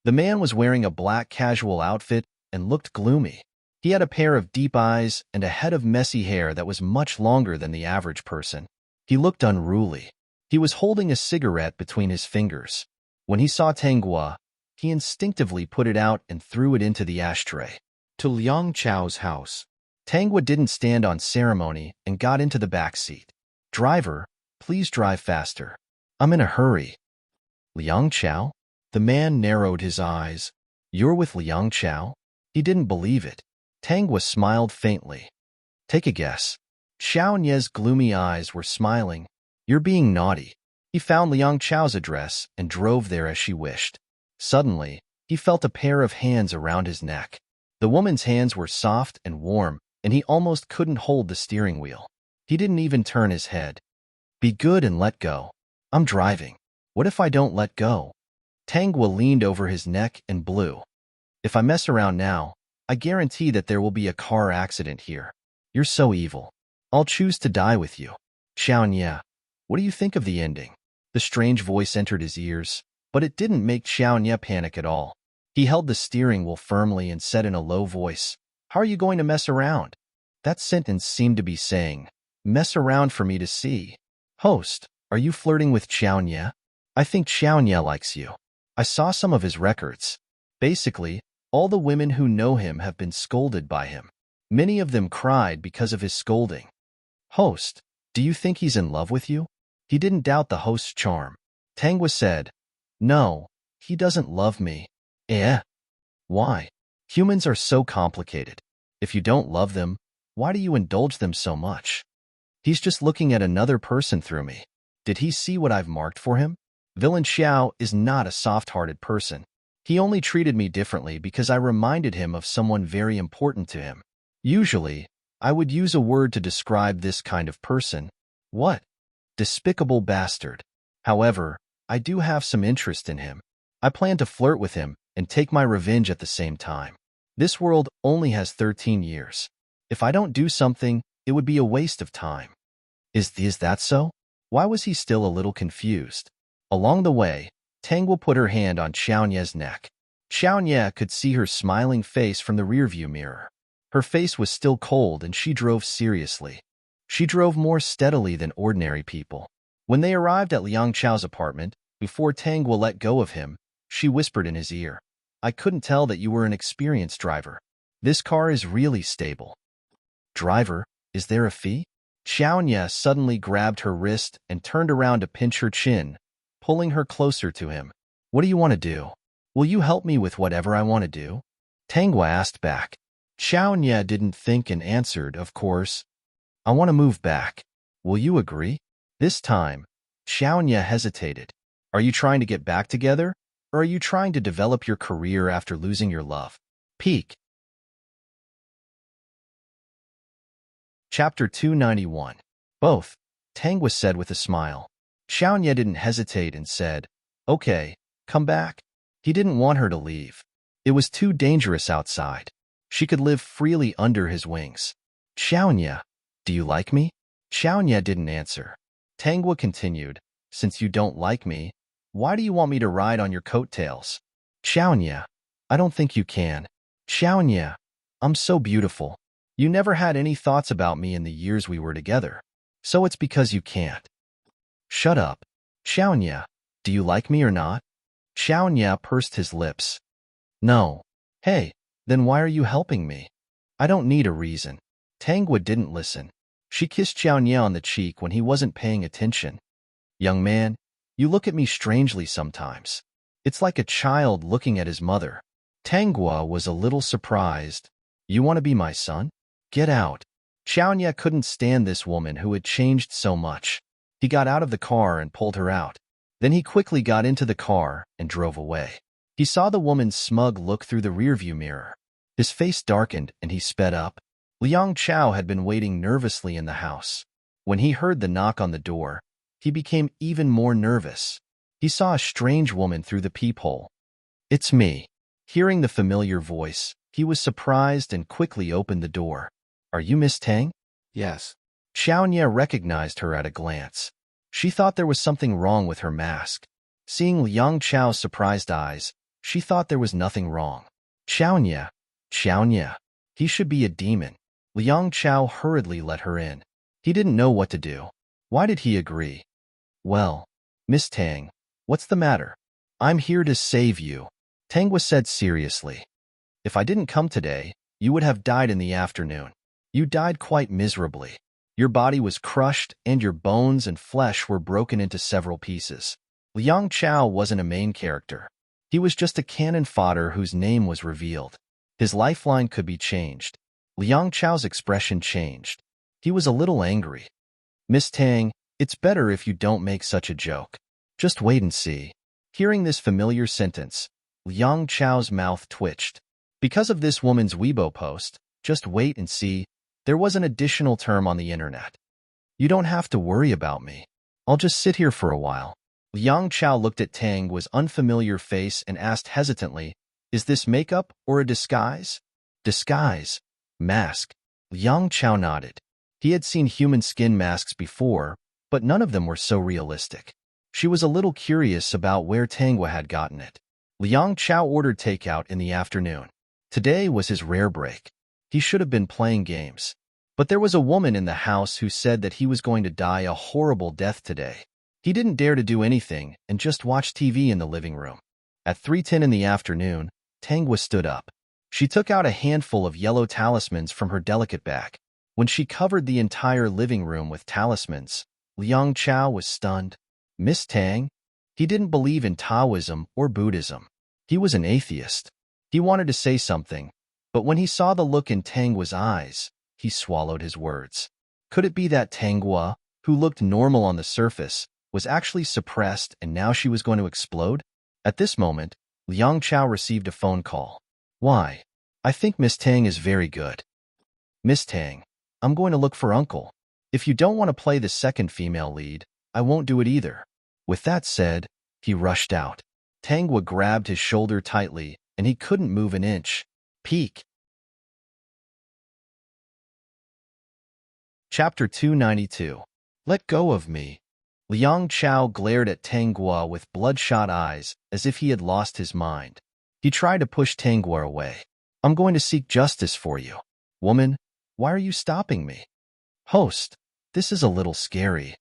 The man was wearing a black casual outfit and looked gloomy. He had a pair of deep eyes and a head of messy hair that was much longer than the average person. He looked unruly. He was holding a cigarette between his fingers. When he saw Tangwa, he instinctively put it out and threw it into the ashtray. To Liang Chao's house. Tangwa didn't stand on ceremony and got into the back seat. "Driver, please drive faster. I'm in a hurry." "Liang Chao?" The man narrowed his eyes. "You're with Liang Chao?" He didn't believe it. Tangwa smiled faintly. "Take a guess." Xiao Nie's gloomy eyes were smiling. "You're being naughty." He found Liang Chao's address and drove there as she wished. Suddenly, he felt a pair of hands around his neck. The woman's hands were soft and warm, and he almost couldn't hold the steering wheel. He didn't even turn his head. "Be good and let go. I'm driving. What if I don't let go?" Tangwa leaned over his neck and blew. "If I mess around now, I guarantee that there will be a car accident here. You're so evil. I'll choose to die with you." "Xiao Nie, what do you think of the ending?" The strange voice entered his ears, but it didn't make Xiao Nie panic at all. He held the steering wheel firmly and said in a low voice, "How are you going to mess around?" That sentence seemed to be saying, "Mess around for me to see." "Host, are you flirting with Xiao Nie?" "I think Xiao Nie likes you. I saw some of his records. Basically, all the women who know him have been scolded by him. Many of them cried because of his scolding." "Host, do you think he's in love with you?" He didn't doubt the host's charm. Tangwa said, "No, he doesn't love me." "Eh? Why? Humans are so complicated. If you don't love them, why do you indulge them so much?" "He's just looking at another person through me. Did he see what I've marked for him?" Villain Xiao is not a soft-hearted person. He only treated me differently because I reminded him of someone very important to him. Usually, I would use a word to describe this kind of person. What? Despicable bastard. However, I do have some interest in him. I plan to flirt with him and take my revenge at the same time. This world only has 13 years. If I don't do something, it would be a waste of time. Is that so? Why was he still a little confused? Along the way, Tangwa put her hand on Xiao Nie's neck. Xiao Nie could see her smiling face from the rearview mirror. Her face was still cold and she drove seriously. She drove more steadily than ordinary people. When they arrived at Liang Chao's apartment, before Tangwa let go of him, she whispered in his ear, "I couldn't tell that you were an experienced driver. This car is really stable." "Driver, is there a fee?" Xiao Nie suddenly grabbed her wrist and turned around to pinch her chin, pulling her closer to him. "What do you want to do? Will you help me with whatever I want to do?" Tangwa asked back. Xiao Nie didn't think and answered, "Of course. I want to move back. Will you agree?" This time, Xiao Nie hesitated. "Are you trying to get back together, or are you trying to develop your career after losing your love?" Peak. Chapter 291. Both, Tangwa said with a smile. Xiao Nie didn't hesitate and said, "Okay, come back." He didn't want her to leave. It was too dangerous outside. She could live freely under his wings. "Xiao Nie, do you like me?" Xiao Nie didn't answer. Tangwa continued, "Since you don't like me, why do you want me to ride on your coattails?" "Xiao Nie, I don't think you can." "Xiao Nie, I'm so beautiful. You never had any thoughts about me in the years we were together. So it's because you can't." "Shut up. Xiao Nie, do you like me or not?" Xiao Nie pursed his lips. "No." "Hey, then why are you helping me?" "I don't need a reason." Tangwa didn't listen. She kissed Xiao Nie on the cheek when he wasn't paying attention. "Young man, you look at me strangely sometimes. It's like a child looking at his mother." Tangwa was a little surprised. You want to be my son? Get out. Xiaonya couldn't stand this woman who had changed so much. He got out of the car and pulled her out. Then he quickly got into the car and drove away. He saw the woman's smug look through the rearview mirror. His face darkened and he sped up. Liang Chao had been waiting nervously in the house. When he heard the knock on the door, he became even more nervous. He saw a strange woman through the peephole. It's me. Hearing the familiar voice, he was surprised and quickly opened the door. Are you Miss Tang? Yes. Xiaonya recognized her at a glance. She thought there was something wrong with her mask. Seeing Liang Chao's surprised eyes, she thought there was nothing wrong. Xiaonya. He should be a demon. Liang Chao hurriedly let her in. He didn't know what to do. Why did he agree? Well, Miss Tang, what's the matter? I'm here to save you, Tangwa said seriously. If I didn't come today, you would have died in the afternoon. You died quite miserably. Your body was crushed and your bones and flesh were broken into several pieces. Liang Chao wasn't a main character. He was just a cannon fodder whose name was revealed. His lifeline could be changed. Liang Chao's expression changed. He was a little angry. Miss Tang, it's better if you don't make such a joke. Just wait and see. Hearing this familiar sentence, Liang Chao's mouth twitched. Because of this woman's Weibo post, just wait and see, there was an additional term on the internet. You don't have to worry about me. I'll just sit here for a while. Liang Chao looked at Tang's unfamiliar face and asked hesitantly, is this makeup or a disguise? Disguise. Mask. Liang Chao nodded. He had seen human skin masks before, but none of them were so realistic. She was a little curious about where Tangwa had gotten it. Liang Chao ordered takeout in the afternoon. Today was his rare break. He should have been playing games. But there was a woman in the house who said that he was going to die a horrible death today. He didn't dare to do anything and just watch TV in the living room. At 3:10 in the afternoon, Tangwa stood up. She took out a handful of yellow talismans from her delicate bag. When she covered the entire living room with talismans, Liang Chao was stunned. Miss Tang? He didn't believe in Taoism or Buddhism. He was an atheist. He wanted to say something, but when he saw the look in Tangwa's eyes, he swallowed his words. Could it be that Tangwa, who looked normal on the surface, was actually suppressed and now she was going to explode? At this moment, Liang Chao received a phone call. Why? I think Miss Tang is very good. Miss Tang, I'm going to look for Uncle. If you don't want to play the second female lead, I won't do it either. With that said, he rushed out. Tangwa grabbed his shoulder tightly, and he couldn't move an inch. Peek. Chapter 292. Let go of me. Liang Chao glared at Tangwa with bloodshot eyes, as if he had lost his mind. He tried to push Tangwa away. I'm going to seek justice for you. Woman, why are you stopping me? Host, this is a little scary.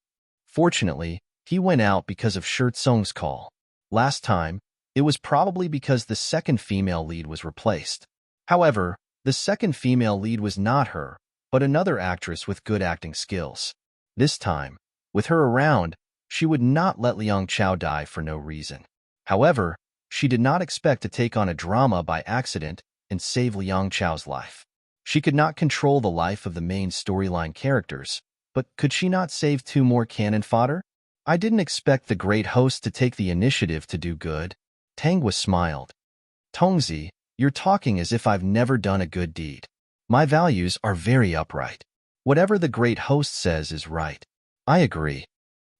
Fortunately, he went out because of Shi Tsung's call. Last time, it was probably because the second female lead was replaced. However, the second female lead was not her, but another actress with good acting skills. This time, with her around, she would not let Liang Chao die for no reason. However, she did not expect to take on a drama by accident and save Liang Chao's life. She could not control the life of the main storyline characters, but could she not save 2 more cannon fodder? I didn't expect the great host to take the initiative to do good. Tangwa smiled. Tongzi, you're talking as if I've never done a good deed. My values are very upright. Whatever the great host says is right. I agree.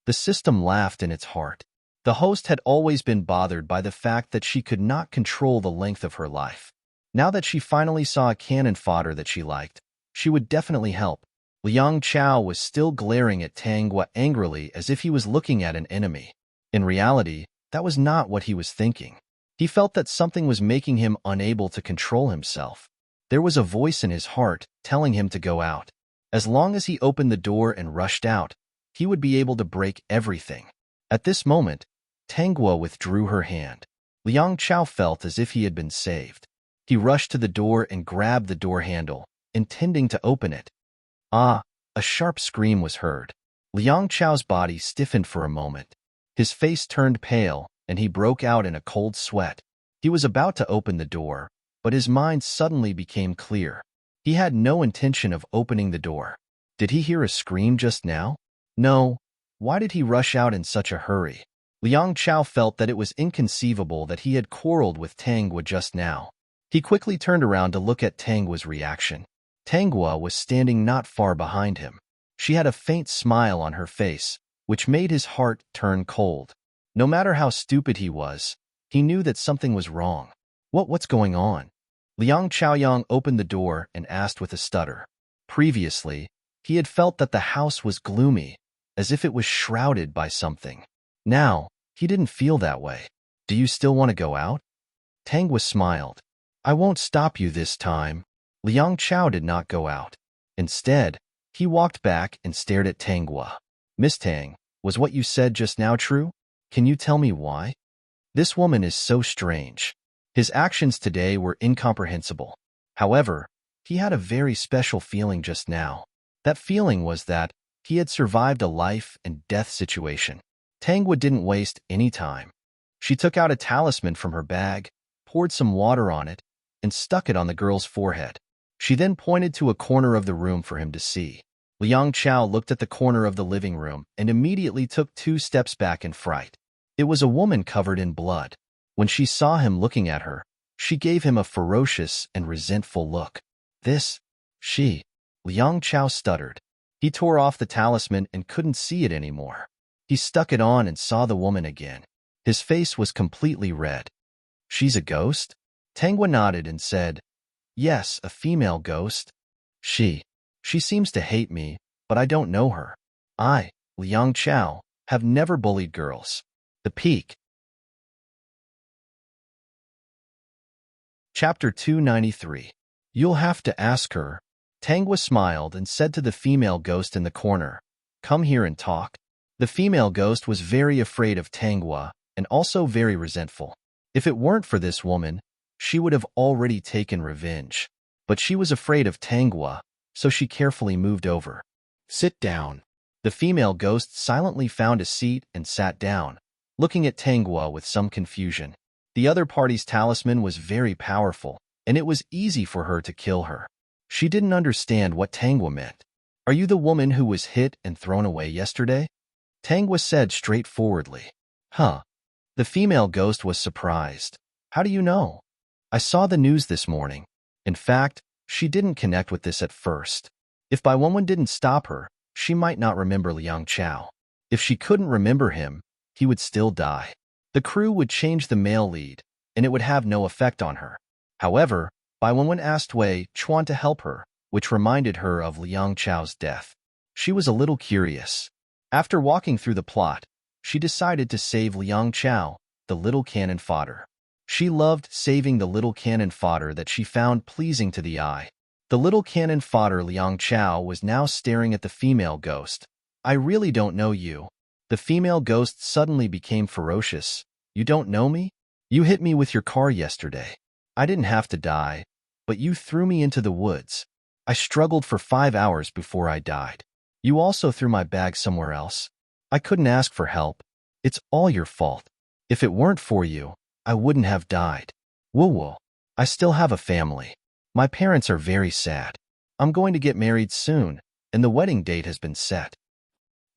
The system laughed in its heart. The host had always been bothered by the fact that she could not control the length of her life. Now that she finally saw a cannon fodder that she liked, she would definitely help. Liang Chao was still glaring at Tangwa angrily as if he was looking at an enemy. In reality, that was not what he was thinking. He felt that something was making him unable to control himself. There was a voice in his heart telling him to go out. As long as he opened the door and rushed out, he would be able to break everything. At this moment, Tangwa withdrew her hand. Liang Chao felt as if he had been saved. He rushed to the door and grabbed the door handle, intending to open it. Ah, a sharp scream was heard. Liang Chao's body stiffened for a moment. His face turned pale, and he broke out in a cold sweat. He was about to open the door, but his mind suddenly became clear. He had no intention of opening the door. Did he hear a scream just now? No. Why did he rush out in such a hurry? Liang Chao felt that it was inconceivable that he had quarreled with Tanghua just now. He quickly turned around to look at Tanghua's reaction. Tanghua was standing not far behind him. She had a faint smile on her face, which made his heart turn cold. No matter how stupid he was, he knew that something was wrong. What's going on? Liang Chaoyang opened the door and asked with a stutter. Previously, he had felt that the house was gloomy, as if it was shrouded by something. Now, he didn't feel that way. Do you still want to go out? Tanghua smiled. I won't stop you this time. Liang Chao did not go out. Instead, he walked back and stared at Tanghua. Miss Tang, was what you said just now true? Can you tell me why? This woman is so strange. His actions today were incomprehensible. However, he had a very special feeling just now. That feeling was that he had survived a life and death situation. Tanghua didn't waste any time. She took out a talisman from her bag, poured some water on it, and stuck it on the girl's forehead. She then pointed to a corner of the room for him to see. Liang Chao looked at the corner of the living room and immediately took 2 steps back in fright. It was a woman covered in blood. When she saw him looking at her, she gave him a ferocious and resentful look. She. Liang Chao stuttered. He tore off the talisman and couldn't see it anymore. He stuck it on and saw the woman again. His face was completely red. She's a ghost? Tanghua nodded and said, Yes, a female ghost. She seems to hate me, but I don't know her. I, Liang Chao, have never bullied girls. The Peak. Chapter 293. You'll have to ask her. Tanghua smiled and said to the female ghost in the corner, Come here and talk. The female ghost was very afraid of Tanghua and also very resentful. If it weren't for this woman, she would have already taken revenge. But she was afraid of Tanghua, so she carefully moved over. Sit down. The female ghost silently found a seat and sat down, looking at Tanghua with some confusion. The other party's talisman was very powerful, and it was easy for her to kill her. She didn't understand what Tanghua meant. Are you the woman who was hit and thrown away yesterday? Tanghua said straightforwardly. Huh. The female ghost was surprised. How do you know? I saw the news this morning. In fact, she didn't connect with this at first. If Bai Wenwen didn't stop her, she might not remember Liang Chao. If she couldn't remember him, he would still die. The crew would change the male lead, and it would have no effect on her. However, Bai Wenwen asked Wei Chuan to help her, which reminded her of Liang Chao's death. She was a little curious. After walking through the plot, she decided to save Liang Chao, the little cannon fodder. She loved saving the little cannon fodder that she found pleasing to the eye. The little cannon fodder Liang Chao was now staring at the female ghost. I really don't know you. The female ghost suddenly became ferocious. You don't know me? You hit me with your car yesterday. I didn't have to die, but you threw me into the woods. I struggled for 5 hours before I died. You also threw my bag somewhere else. I couldn't ask for help. It's all your fault. If it weren't for you, I wouldn't have died. Woo-woo. I still have a family. My parents are very sad. I'm going to get married soon, and the wedding date has been set.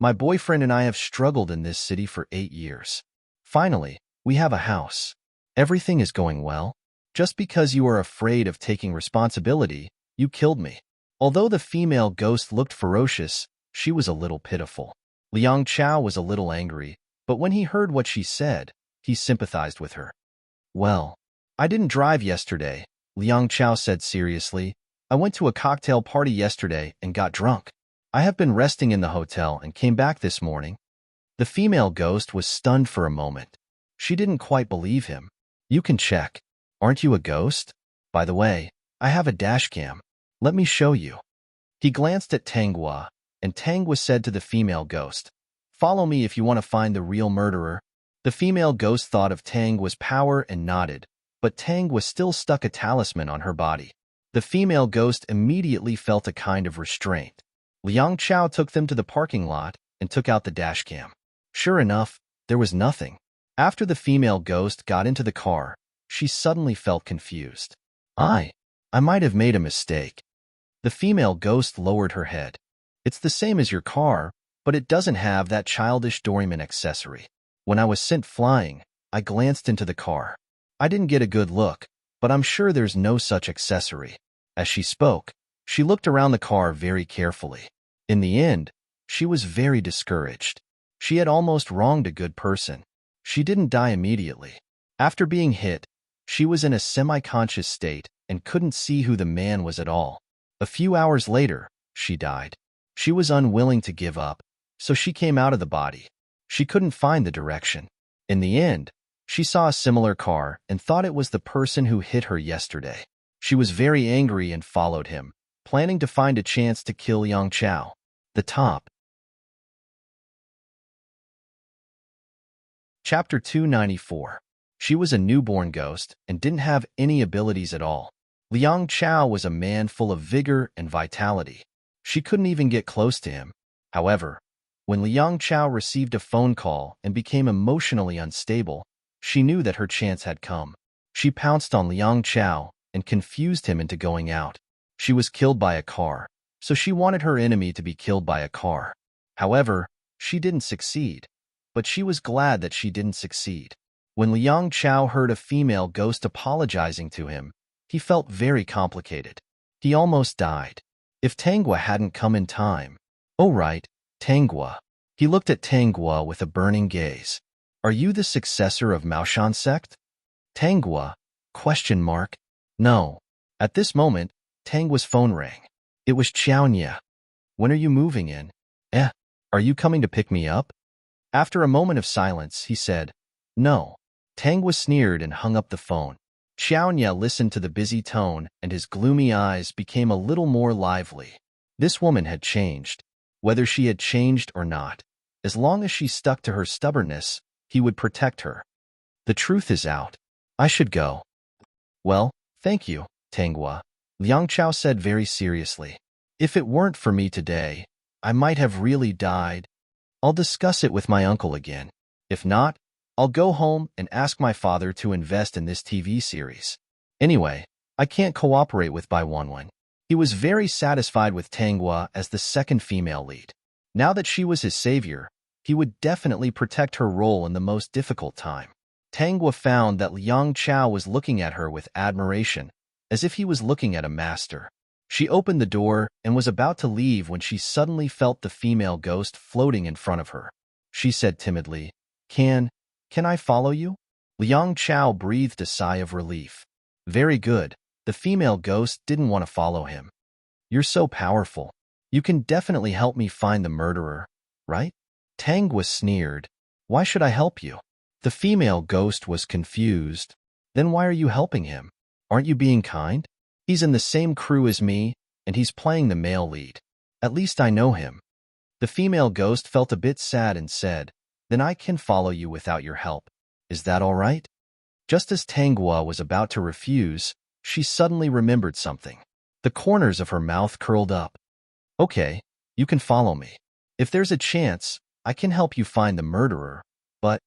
My boyfriend and I have struggled in this city for 8 years. Finally, we have a house. Everything is going well. Just because you are afraid of taking responsibility, you killed me. Although the female ghost looked ferocious, she was a little pitiful. Liang Chao was a little angry, but when he heard what she said, he sympathized with her. Well, I didn't drive yesterday, Liang Chao said seriously. I went to a cocktail party yesterday and got drunk. I have been resting in the hotel and came back this morning. The female ghost was stunned for a moment. She didn't quite believe him. You can check. Aren't you a ghost? By the way, I have a dashcam. Let me show you. He glanced at Tanghua, and Tanghua said to the female ghost, Follow me if you want to find the real murderer. The female ghost thought of Tanghua's power and nodded, but Tanghua still stuck a talisman on her body. The female ghost immediately felt a kind of restraint. Liang Chao took them to the parking lot and took out the dashcam. Sure enough, there was nothing. After the female ghost got into the car, she suddenly felt confused. I might have made a mistake. The female ghost lowered her head. It's the same as your car, but it doesn't have that childish Doryman accessory. When I was sent flying, I glanced into the car. I didn't get a good look, but I'm sure there's no such accessory. As she spoke, she looked around the car very carefully. In the end, she was very discouraged. She had almost wronged a good person. She didn't die immediately. After being hit, she was in a semi-conscious state and couldn't see who the man was at all. A few hours later, she died. She was unwilling to give up, so she came out of the body. She couldn't find the direction. In the end, she saw a similar car and thought it was the person who hit her yesterday. She was very angry and followed him, planning to find a chance to kill Yang Chao. The top. Chapter 294. She was a newborn ghost and didn't have any abilities at all. Liang Chao was a man full of vigor and vitality. She couldn't even get close to him. However, when Liang Chao received a phone call and became emotionally unstable, she knew that her chance had come. She pounced on Liang Chao and confused him into going out. She was killed by a car, so she wanted her enemy to be killed by a car. However, she didn't succeed, but she was glad that she didn't succeed. When Liang Chao heard a female ghost apologizing to him, he felt very complicated. He almost died. If Tanghua hadn't come in time. Oh right, Tanghua. He looked at Tanghua with a burning gaze. Are you the successor of Maoshan sect? Tanghua? ? No. At this moment, Tanghua's phone rang. It was Xiaonia. When are you moving in? Are you coming to pick me up? After a moment of silence, he said, No. Tanghua sneered and hung up the phone. Xiaonia listened to the busy tone and his gloomy eyes became a little more lively. This woman had changed. Whether she had changed or not, as long as she stuck to her stubbornness, he would protect her. The truth is out. I should go. Well, thank you, Tanghua, Liang Chao said very seriously. If it weren't for me today, I might have really died. I'll discuss it with my uncle again. If not, I'll go home and ask my father to invest in this TV series. Anyway, I can't cooperate with Bai Wanwen. He was very satisfied with Tanghua as the second female lead. Now that she was his savior, he would definitely protect her role in the most difficult time. Tanghua found that Liang Chao was looking at her with admiration, as if he was looking at a master. She opened the door and was about to leave when she suddenly felt the female ghost floating in front of her. She said timidly, Can I follow you? Liang Chao breathed a sigh of relief. Very good. The female ghost didn't want to follow him. You're so powerful. You can definitely help me find the murderer, right? Tanghua sneered. Why should I help you? The female ghost was confused. Then why are you helping him? Aren't you being kind? He's in the same crew as me, and he's playing the male lead. At least I know him. The female ghost felt a bit sad and said, Then I can follow you without your help. Is that all right? Just as Tanghua was about to refuse, she suddenly remembered something. The corners of her mouth curled up. Okay, you can follow me. If there's a chance, I can help you find the murderer, but...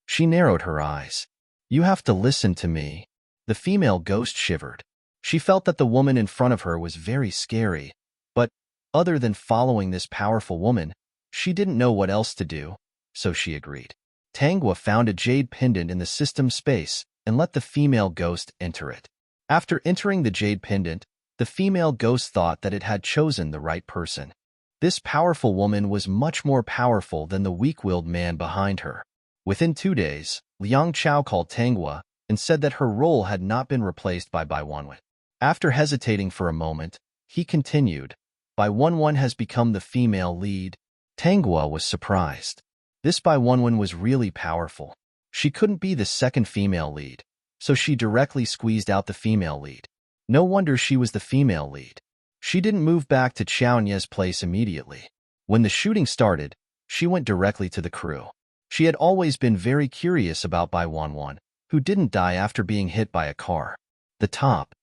She narrowed her eyes. You have to listen to me. The female ghost shivered. She felt that the woman in front of her was very scary, but other than following this powerful woman, she didn't know what else to do, so she agreed. Tanghua found a jade pendant in the system space and let the female ghost enter it. After entering the jade pendant, the female ghost thought that it had chosen the right person. This powerful woman was much more powerful than the weak-willed man behind her. Within 2 days, Liang Chao called Tanghua and said that her role had not been replaced by Bai Wanwen. After hesitating for a moment, he continued, Bai Wanwen has become the female lead. Tanghua was surprised. This Bai Wanwen was really powerful. She couldn't be the second female lead, so she directly squeezed out the female lead. No wonder she was the female lead. She didn't move back to Xiaonia's place immediately. When the shooting started, she went directly to the crew. She had always been very curious about Bai Wanwen, who didn't die after being hit by a car. The top.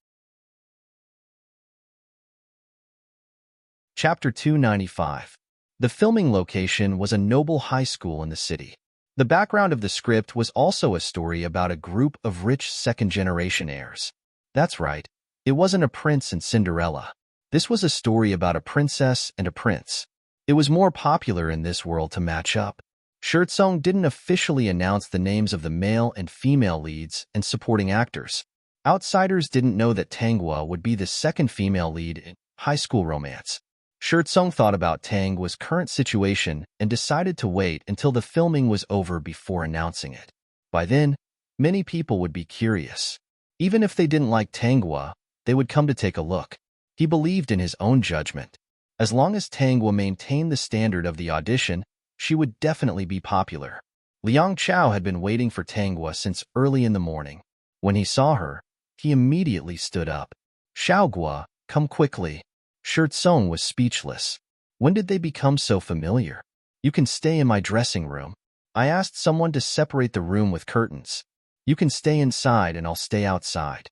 Chapter 295. The filming location was a noble high school in the city. The background of the script was also a story about a group of rich second-generation heirs. That's right, it wasn't a prince and Cinderella. This was a story about a princess and a prince. It was more popular in this world to match up. Shirtsong didn't officially announce the names of the male and female leads and supporting actors. Outsiders didn't know that Tanghua would be the second female lead in High School Romance. Shirtsong thought about Tanghua's current situation and decided to wait until the filming was over before announcing it. By then, many people would be curious. Even if they didn't like Tanghua, they would come to take a look. He believed in his own judgment. As long as Tanghua maintained the standard of the audition, she would definitely be popular. Liang Chao had been waiting for Tanghua since early in the morning. When he saw her, he immediately stood up. "Xiaogua, come quickly." Shirtsong was speechless. When did they become so familiar? "You can stay in my dressing room. I asked someone to separate the room with curtains. You can stay inside and I'll stay outside."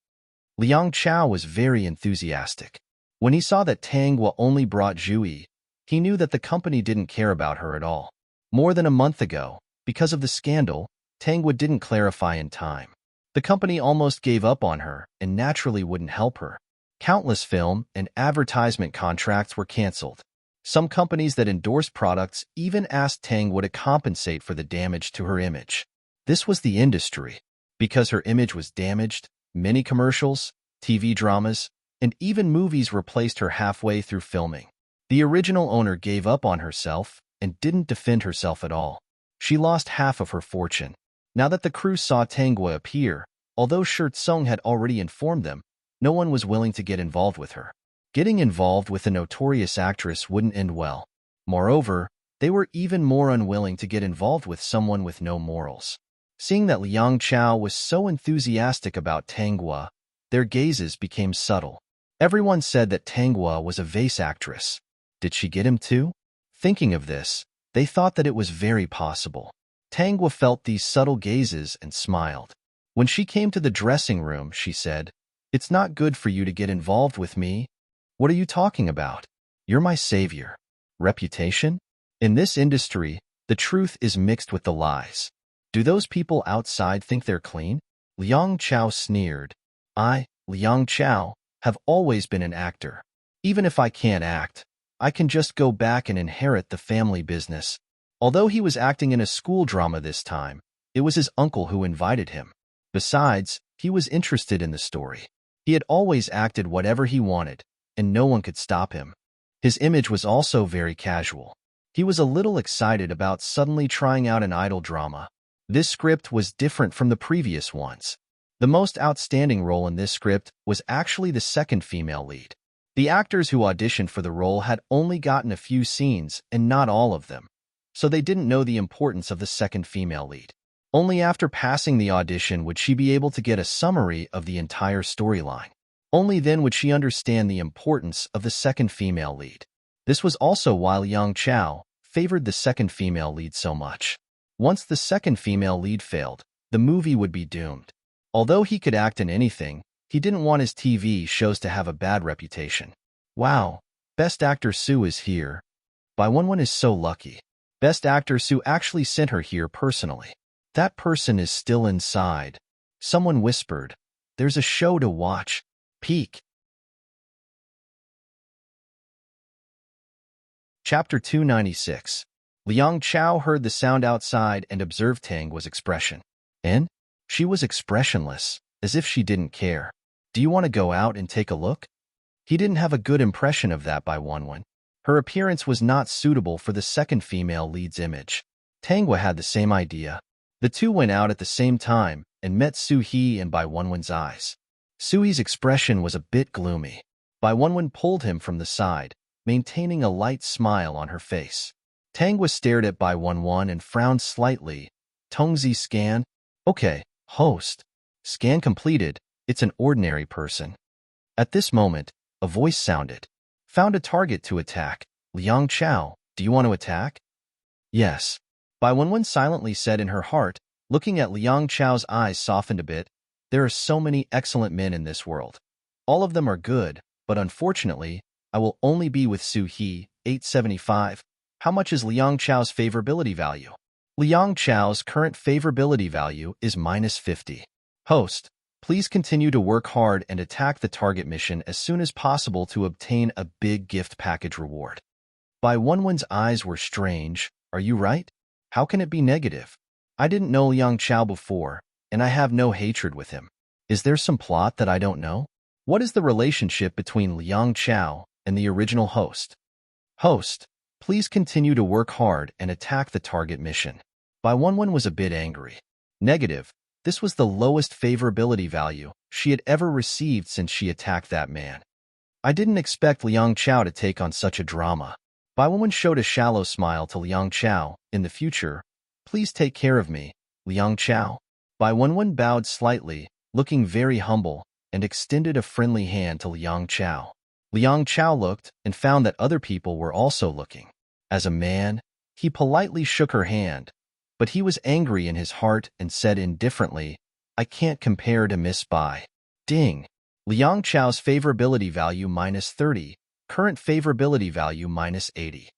Liang Chao was very enthusiastic. When he saw that Tanghua only brought Zhuyi, he knew that the company didn't care about her at all. More than a month ago, because of the scandal, Tanghua didn't clarify in time. The company almost gave up on her and naturally wouldn't help her. Countless film and advertisement contracts were canceled. Some companies that endorsed products even asked Tanghua to compensate for the damage to her image. This was the industry. Because her image was damaged, many commercials, TV dramas, and even movies replaced her halfway through filming. The original owner gave up on herself and didn't defend herself at all. She lost half of her fortune. Now that the crew saw Tanghua appear, although Shirtsong had already informed them, no one was willing to get involved with her. Getting involved with a notorious actress wouldn't end well. Moreover, they were even more unwilling to get involved with someone with no morals. Seeing that Liang Chao was so enthusiastic about Tanghua, their gazes became subtle. Everyone said that Tanghua was a vase actress. Did she get him too? Thinking of this, they thought that it was very possible. Tanghua felt these subtle gazes and smiled. When she came to the dressing room, she said, "It's not good for you to get involved with me." "What are you talking about? You're my savior." Reputation? In this industry, the truth is mixed with the lies. Do those people outside think they're clean? Liang Chao sneered. "I, Liang Chao, have always been an actor. Even if I can't act, I can just go back and inherit the family business." Although he was acting in a school drama this time, it was his uncle who invited him. Besides, he was interested in the story. He had always acted whatever he wanted, and no one could stop him. His image was also very casual. He was a little excited about suddenly trying out an idol drama. This script was different from the previous ones. The most outstanding role in this script was actually the second female lead. The actors who auditioned for the role had only gotten a few scenes and not all of them, so they didn't know the importance of the second female lead. Only after passing the audition would she be able to get a summary of the entire storyline. Only then would she understand the importance of the second female lead. This was also why Liang Chao favored the second female lead so much. Once the second female lead failed, the movie would be doomed. Although he could act in anything, he didn't want his TV shows to have a bad reputation. "Wow, Best Actor Sue is here. Bai Wenwen is so lucky. Best Actor Sue actually sent her here personally." "That person is still inside." Someone whispered, "There's a show to watch. Peek." Chapter 296. Liang Chao heard the sound outside and observed Tanghua's expression. And she was expressionless, as if she didn't care. "Do you want to go out and take a look?" He didn't have a good impression of that by Wenwen. Her appearance was not suitable for the second female lead's image. Tanghua had the same idea. The two went out at the same time and met Su-hee and Bai Wenwen's eyes. Su-hee's expression was a bit gloomy. Bai Wenwen pulled him from the side, maintaining a light smile on her face. Tanghua stared at Bai Wenwen and frowned slightly. "Tongzi scan?" "Okay, host." "Scan completed. It's an ordinary person." At this moment, a voice sounded. "Found a target to attack. Liang Chao, do you want to attack?" "Yes." Bai Wenwen silently said in her heart, looking at Liang Chao's eyes softened a bit. "There are so many excellent men in this world. All of them are good, but unfortunately, I will only be with Su-hee, 875. How much is Liang Chao's favorability value?" Liang Chao's current favorability value is -50. Host, Please continue to work hard and attack the target mission as soon as possible to obtain a big gift package reward. Bai Wenwen's eyes were strange. Are you right? How can it be negative? I didn't know Liang Chao before, and I have no hatred with him. Is there some plot that I don't know? What is the relationship between Liang Chao and the original host? Host, please continue to work hard and attack the target mission. Bai Wenwen was a bit angry. Negative. This was the lowest favorability value she had ever received since she attacked that man. I didn't expect Liang Chao to take on such a drama. Bai Wenwen showed a shallow smile to Liang Chao. In the future, please take care of me, Liang Chao. Bai Wenwen bowed slightly, looking very humble, and extended a friendly hand to Liang Chao. Liang Chao looked and found that other people were also looking. As a man, he politely shook her hand, but he was angry in his heart and said indifferently, I can't compare to Miss Bai. Ding. Liang Chao's favorability value -30, current favorability value -80.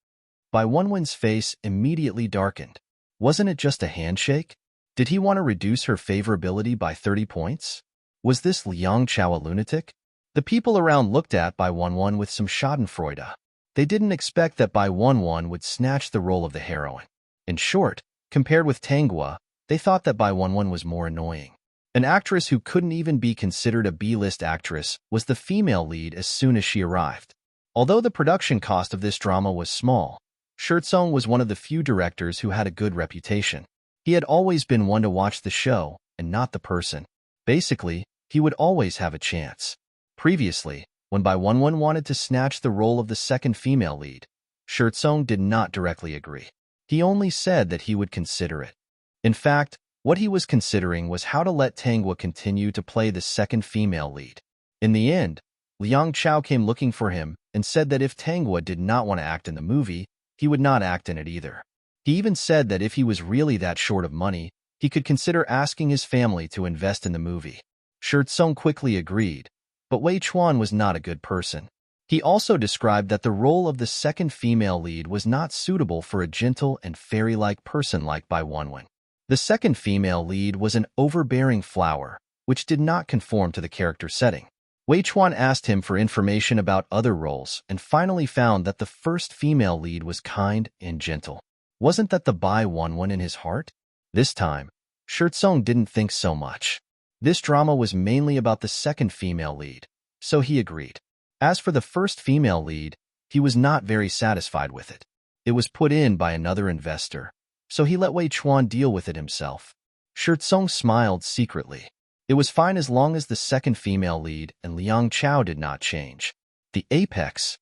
Bai Wenwen's face immediately darkened. Wasn't it just a handshake? Did he want to reduce her favorability by 30 points? Was this Liang Chao a lunatic? The people around looked at Bai Wenwen with some schadenfreude. They didn't expect that Bai Wenwen would snatch the role of the heroine. In short, compared with Tanghua, they thought that Bai Wenwen was more annoying. An actress who couldn't even be considered a B-list actress was the female lead as soon as she arrived. Although the production cost of this drama was small, Shirtsong was one of the few directors who had a good reputation. He had always been one to watch the show and not the person. Basically, he would always have a chance. Previously, when Bai Wenwen wanted to snatch the role of the second female lead, Shirtsong did not directly agree. He only said that he would consider it. In fact, what he was considering was how to let Tanghua continue to play the second female lead. In the end, Liang Chao came looking for him and said that if Tanghua did not want to act in the movie, he would not act in it either. He even said that if he was really that short of money, he could consider asking his family to invest in the movie. Shirtsong quickly agreed, but Wei Chuan was not a good person. He also described that the role of the second female lead was not suitable for a gentle and fairy-like person like Bai Wenwen. The second female lead was an overbearing flower, which did not conform to the character setting. Wei Chuan asked him for information about other roles and finally found that the first female lead was kind and gentle. Wasn't that the Bai Wenwen in his heart? This time, Shirtsong didn't think so much. This drama was mainly about the second female lead, so he agreed. As for the first female lead, he was not very satisfied with it. It was put in by another investor, so he let Wei Chuan deal with it himself. Shirtsong smiled secretly. It was fine as long as the second female lead and Liang Chao did not change. The apex.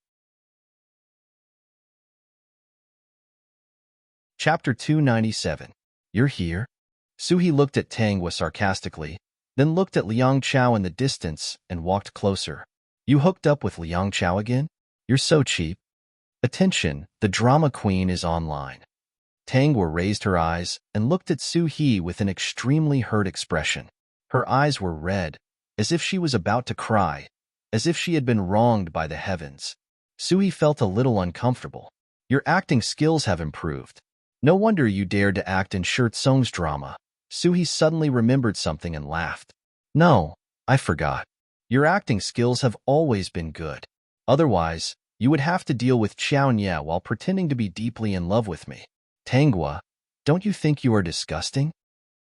Chapter 297. You're here? Suhi looked at Tanghua sarcastically, then looked at Liang Chao in the distance and walked closer. You hooked up with Liang Chao again? You're so cheap. Attention, the drama queen is online. Tanghua raised her eyes and looked at Suhi with an extremely hurt expression. Her eyes were red, as if she was about to cry, as if she had been wronged by the heavens. Suhi felt a little uncomfortable. Your acting skills have improved. No wonder you dared to act in Shirtsong's drama. Suhi suddenly remembered something and laughed. No, I forgot. Your acting skills have always been good. Otherwise, you would have to deal with Xiao Nye while pretending to be deeply in love with me. Tanghua, don't you think you are disgusting?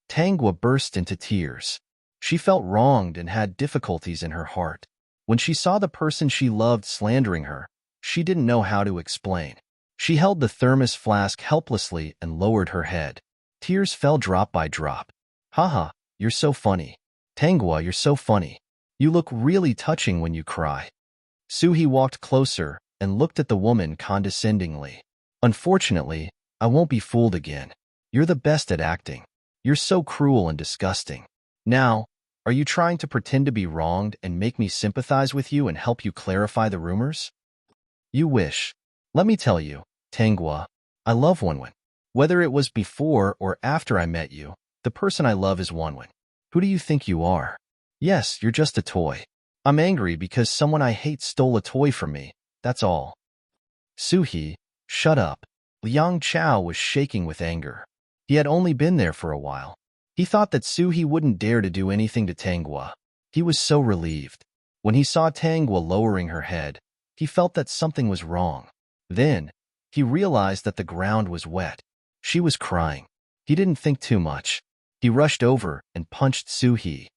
Tanghua burst into tears. She felt wronged and had difficulties in her heart. When she saw the person she loved slandering her, she didn't know how to explain. She held the thermos flask helplessly and lowered her head. Tears fell drop by drop. Haha, you're so funny. Tanghua, you're so funny. You look really touching when you cry. Suhi walked closer and looked at the woman condescendingly. Unfortunately, I won't be fooled again. You're the best at acting. You're so cruel and disgusting. Now, are you trying to pretend to be wronged and make me sympathize with you and help you clarify the rumors? You wish. Let me tell you, Tanghua, I love Wenwen. Whether it was before or after I met you, the person I love is Wenwen. Who do you think you are? Yes, you're just a toy. I'm angry because someone I hate stole a toy from me, that's all. Suhi, shut up. Liang Chao was shaking with anger. He had only been there for a while. He thought that Suhi wouldn't dare to do anything to Tanghua. He was so relieved. When he saw Tangwa lowering her head, he felt that something was wrong. Then, he realized that the ground was wet. She was crying. He didn't think too much. He rushed over and punched Suhee.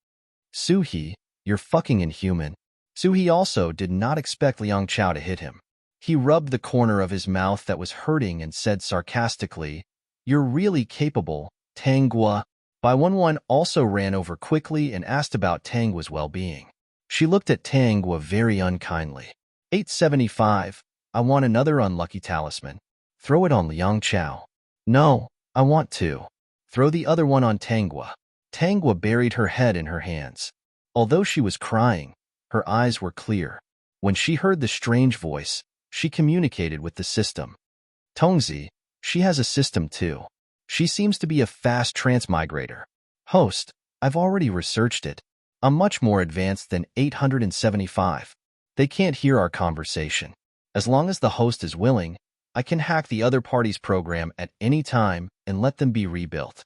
Suhee, you're fucking inhuman. Suhee also did not expect Liang Chao to hit him. He rubbed the corner of his mouth that was hurting and said sarcastically, "You're really capable, Tangwa." Bai Wenwen also ran over quickly and asked about Tangwa's well-being. She looked at Tangwa very unkindly. 875, I want another unlucky talisman. Throw it on Liang Chao. No, I want to. Throw the other one on Tangwa. Tangwa buried her head in her hands. Although she was crying, her eyes were clear. When she heard the strange voice, she communicated with the system. Tongzi, she has a system too. She seems to be a fast transmigrator. Host, I've already researched it. I'm much more advanced than 875. They can't hear our conversation. As long as the host is willing, I can hack the other party's program at any time and let them be rebuilt.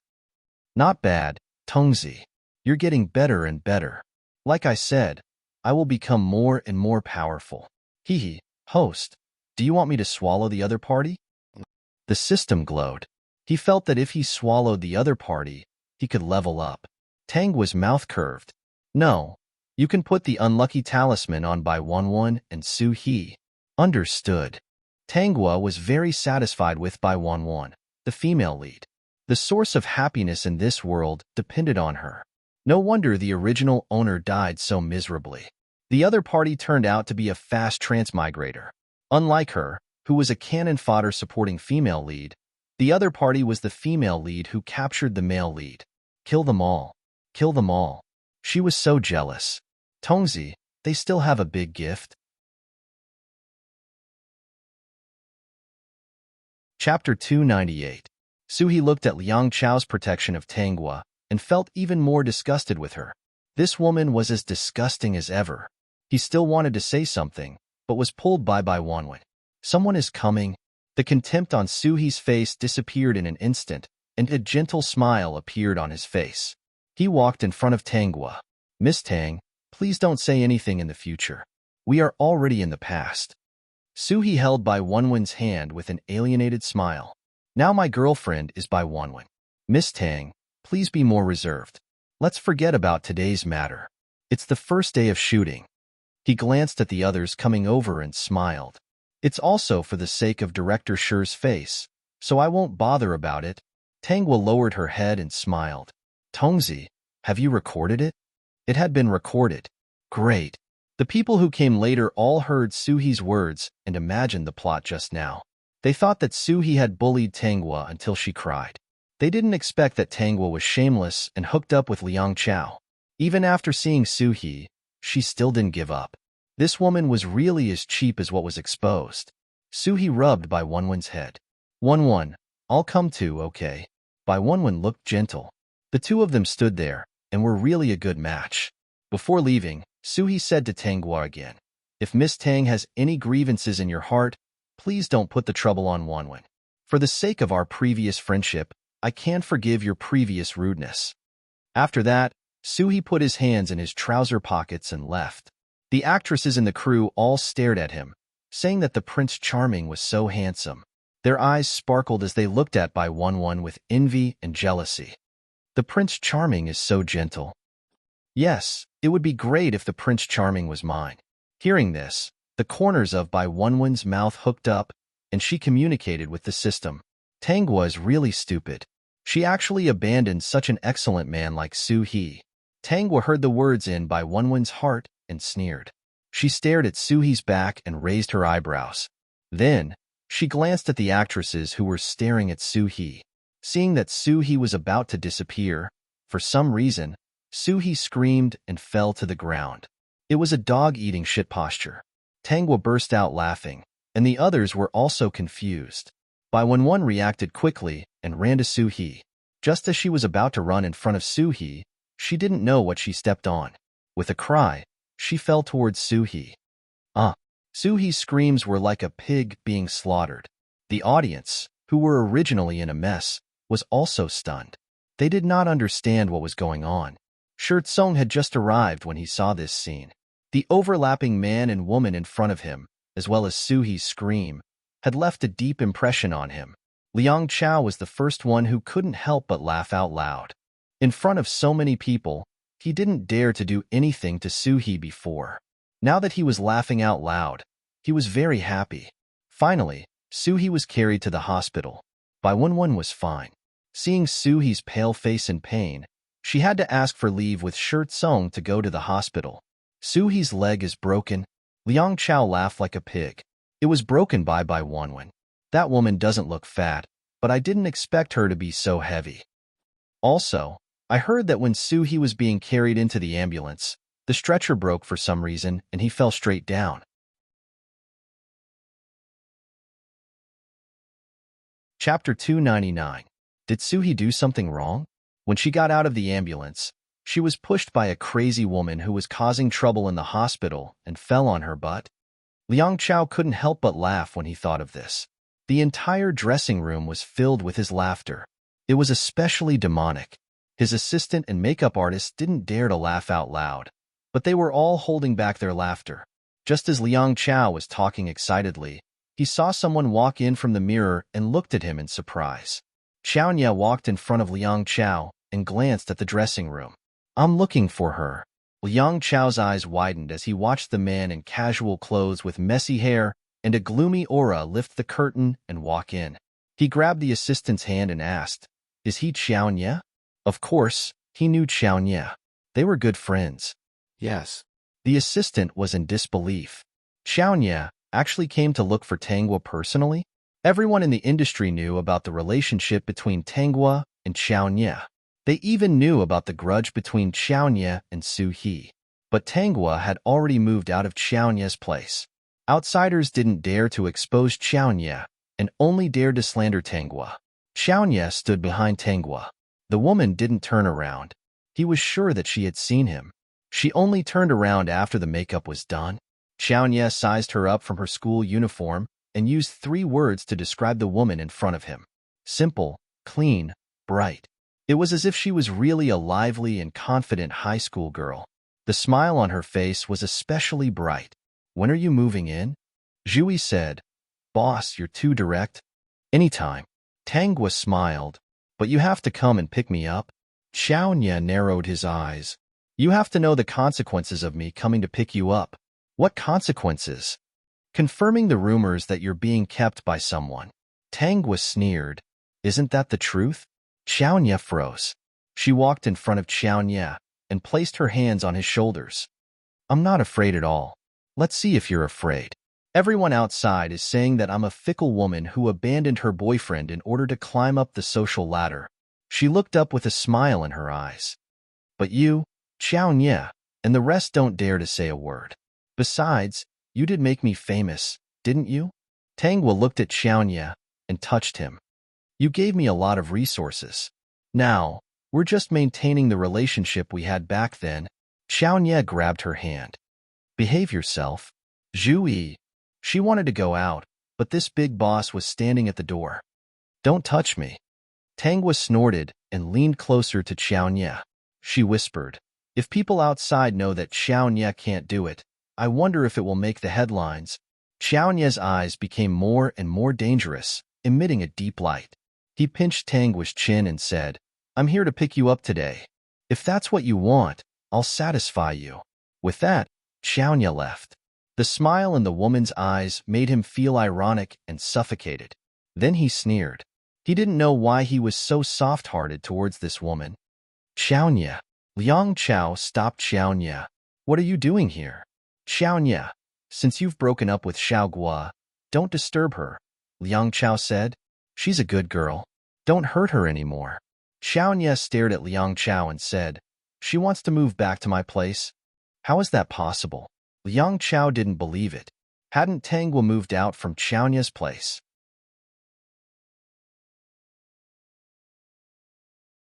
Not bad, Tongzi. You're getting better and better. Like I said, I will become more and more powerful. Hehe, host, do you want me to swallow the other party? The system glowed. He felt that if he swallowed the other party, he could level up. Tangwa's mouth curved. No, you can put the unlucky talisman on Bai Wenwen and Suhee. Understood. Tangwa was very satisfied with Bai Wenwen, the female lead. The source of happiness in this world depended on her. No wonder the original owner died so miserably. The other party turned out to be a fast transmigrator. Unlike her, who was a cannon fodder supporting female lead, the other party was the female lead who captured the male lead. Kill them all. Kill them all. She was so jealous. Tongzi, they still have a big gift. Chapter 298. Suhee looked at Liang Chao's protection of Tangwa and felt even more disgusted with her. This woman was as disgusting as ever. He still wanted to say something, but was pulled by Bai Wenwen. Someone is coming. The contempt on Suhee's face disappeared in an instant, and a gentle smile appeared on his face. He walked in front of Tangwa. Miss Tang, please don't say anything in the future. We are already in the past. Suhee held Bai Wenwen's hand with an alienated smile. Now my girlfriend is Bai Wenwen. Miss Tang, please be more reserved. Let's forget about today's matter. It's the first day of shooting. He glanced at the others coming over and smiled. It's also for the sake of Director Shi's face, so I won't bother about it. Tangwa lowered her head and smiled. Tongzi, have you recorded it? It had been recorded. Great. The people who came later all heard Suhee's words and imagined the plot just now. They thought that Suhee had bullied Tangwa until she cried. They didn't expect that Tangwa was shameless and hooked up with Liang Chao. Even after seeing Suhee, she still didn't give up. This woman was really as cheap as what was exposed. Suhee rubbed Bai Wenwen's head. Wenwen, I'll come too, okay? Bai Wenwen looked gentle. The two of them stood there and were really a good match. Before leaving, Suhee said to Tangwa again, if Miss Tang has any grievances in your heart, please don't put the trouble on Wenwen. For the sake of our previous friendship, I can't forgive your previous rudeness. After that, Suhee put his hands in his trouser pockets and left. The actresses in the crew all stared at him, saying that the Prince Charming was so handsome. Their eyes sparkled as they looked at Bai Wenwen with envy and jealousy. The Prince Charming is so gentle. Yes, it would be great if the Prince Charming was mine. Hearing this, the corners of Bai Wenwen's mouth hooked up, and she communicated with the system. Tangwa is really stupid. She actually abandoned such an excellent man like Suhee. Tangwa heard the words in Bai Wenwen's heart and sneered. She stared at Suhee's back and raised her eyebrows. Then, she glanced at the actresses who were staring at Suhee. Seeing that Suhee was about to disappear, for some reason, Suhee screamed and fell to the ground. It was a dog-eating shit posture. Tangwa burst out laughing, and the others were also confused. Bai Wenwen reacted quickly and ran to Suhee. Just as she was about to run in front of Suhee, she didn't know what she stepped on. With a cry, she fell towards Suhee. Suhee's screams were like a pig being slaughtered. The audience, who were originally in a mess, was also stunned. They did not understand what was going on. Song had just arrived when he saw this scene. The overlapping man and woman in front of him, as well as Suhi's scream, had left a deep impression on him. Liang Chao was the first one who couldn't help but laugh out loud. In front of so many people, he didn't dare to do anything to Suhi before. Now that he was laughing out loud, he was very happy. Finally, Suhi was carried to the hospital. Bai Wenwen was fine. Seeing Suhi's pale face in pain, she had to ask for leave with Song to go to the hospital. Suhi's leg is broken. Liang Chao laughed like a pig. It was broken by Bai Wenwen. That woman doesn't look fat, but I didn't expect her to be so heavy. Also, I heard that when Suhi was being carried into the ambulance, the stretcher broke for some reason and he fell straight down. Chapter 299. Did Suhi do something wrong? When she got out of the ambulance, she was pushed by a crazy woman who was causing trouble in the hospital and fell on her butt. Liang Chao couldn't help but laugh when he thought of this. The entire dressing room was filled with his laughter. It was especially demonic. His assistant and makeup artist didn't dare to laugh out loud, but they were all holding back their laughter. Just as Liang Chao was talking excitedly, he saw someone walk in from the mirror and looked at him in surprise. Xiaonya walked in front of Liang Chao and glanced at the dressing room. "I'm looking for her." Liang Chao's eyes widened as he watched the man in casual clothes with messy hair and a gloomy aura lift the curtain and walk in. He grabbed the assistant's hand and asked, "Is he Xiaonya?" Of course, he knew Xiaonya. They were good friends. Yes. The assistant was in disbelief. Xiaonya actually came to look for Tanghua personally? Everyone in the industry knew about the relationship between Tanghua and Xiaonya. They even knew about the grudge between Xiaonya and Suhi. But Tanghua had already moved out of Xiaonya's place. Outsiders didn't dare to expose Xiaonya and only dared to slander Tanghua. Xiaonya stood behind Tanghua. The woman didn't turn around. He was sure that she had seen him. She only turned around after the makeup was done. Xiaonya sized her up from her school uniform and used 3 words to describe the woman in front of him. Simple, clean, bright. It was as if she was really a lively and confident high school girl. The smile on her face was especially bright. "When are you moving in?" Zhui said. "Boss, you're too direct." "Anytime." Tanghua smiled. "But you have to come and pick me up." Xiaonya narrowed his eyes. "You have to know the consequences of me coming to pick you up." "What consequences?" "Confirming the rumors that you're being kept by someone." Tanghua sneered. "Isn't that the truth?" Xiaonya froze. She walked in front of Xiaonya and placed her hands on his shoulders. "I'm not afraid at all. Let's see if you're afraid. Everyone outside is saying that I'm a fickle woman who abandoned her boyfriend in order to climb up the social ladder." She looked up with a smile in her eyes. "But you, Xiaonya, and the rest don't dare to say a word. Besides, you did make me famous, didn't you?" Tanghua looked at Xiaonya and touched him. "You gave me a lot of resources. Now, we're just maintaining the relationship we had back then." Xiaonya grabbed her hand. "Behave yourself." Zhui. She wanted to go out, but this big boss was standing at the door. "Don't touch me." Tanghua snorted and leaned closer to Xiaonya. She whispered, "If people outside know that Xiaonya can't do it, I wonder if it will make the headlines." Xiaonya's eyes became more and more dangerous, emitting a deep light. He pinched Tanghua's chin and said, "I'm here to pick you up today. If that's what you want, I'll satisfy you." With that, Xiaonya left. The smile in the woman's eyes made him feel ironic and suffocated. Then he sneered. He didn't know why he was so soft-hearted towards this woman. "Xiaonya." Liang Chao stopped Xiaonya. "What are you doing here?" "Xiaonya, since you've broken up with Xiaoguo, don't disturb her," Liang Chao said. "She's a good girl. Don't hurt her anymore." Xiaonya stared at Liang Chao and said, "She wants to move back to my place? How is that possible?" Liang Chao didn't believe it. Hadn't Tanghua moved out from Xiaonya's place?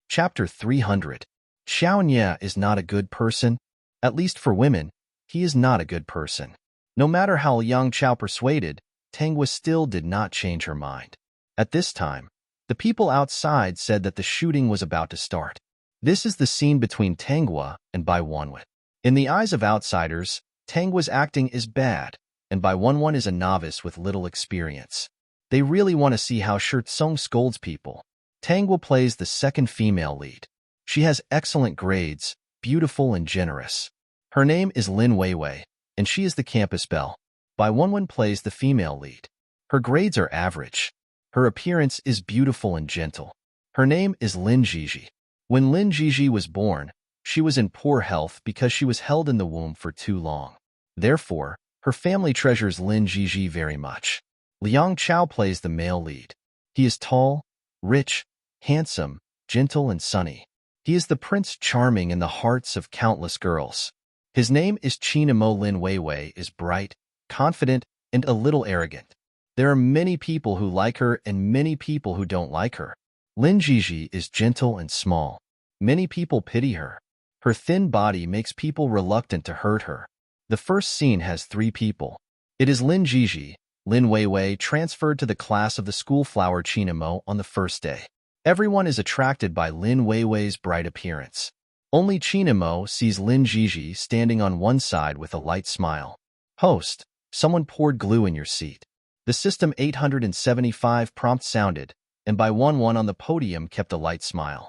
Chapter 300. Xiaonya is not a good person. At least for women, he is not a good person. No matter how Liang Chao persuaded, Tanghua still did not change her mind. At this time, the people outside said that the shooting was about to start. This is the scene between Tanghua and Bai Wanwen. In the eyes of outsiders, Tanghua's acting is bad, and Bai Wanwen is a novice with little experience. They really want to see how Shirtsong scolds people. Tanghua plays the second female lead. She has excellent grades, beautiful and generous. Her name is Lin Weiwei, and she is the campus belle. Bai Wanwen plays the female lead. Her grades are average. Her appearance is beautiful and gentle. Her name is Lin Jiji. When Lin Jiji was born, she was in poor health because she was held in the womb for too long. Therefore, her family treasures Lin Jiji very much. Liang Chao plays the male lead. He is tall, rich, handsome, gentle, and sunny. He is the Prince Charming in the hearts of countless girls. His name is Chinamo. Lin Weiwei is bright, confident, and a little arrogant. There are many people who like her and many people who don't like her. Lin Jiji is gentle and small. Many people pity her. Her thin body makes people reluctant to hurt her. The first scene has 3 people. It is Lin Jiji. Lin Weiwei transferred to the class of the school flower Chinamo on the first day. Everyone is attracted by Lin Weiwei's bright appearance. Only Chinamo sees Lin Jiji standing on one side with a light smile. Host, someone poured glue in your seat. The system 875 prompt sounded, and Bai Wanwen on the podium kept a light smile.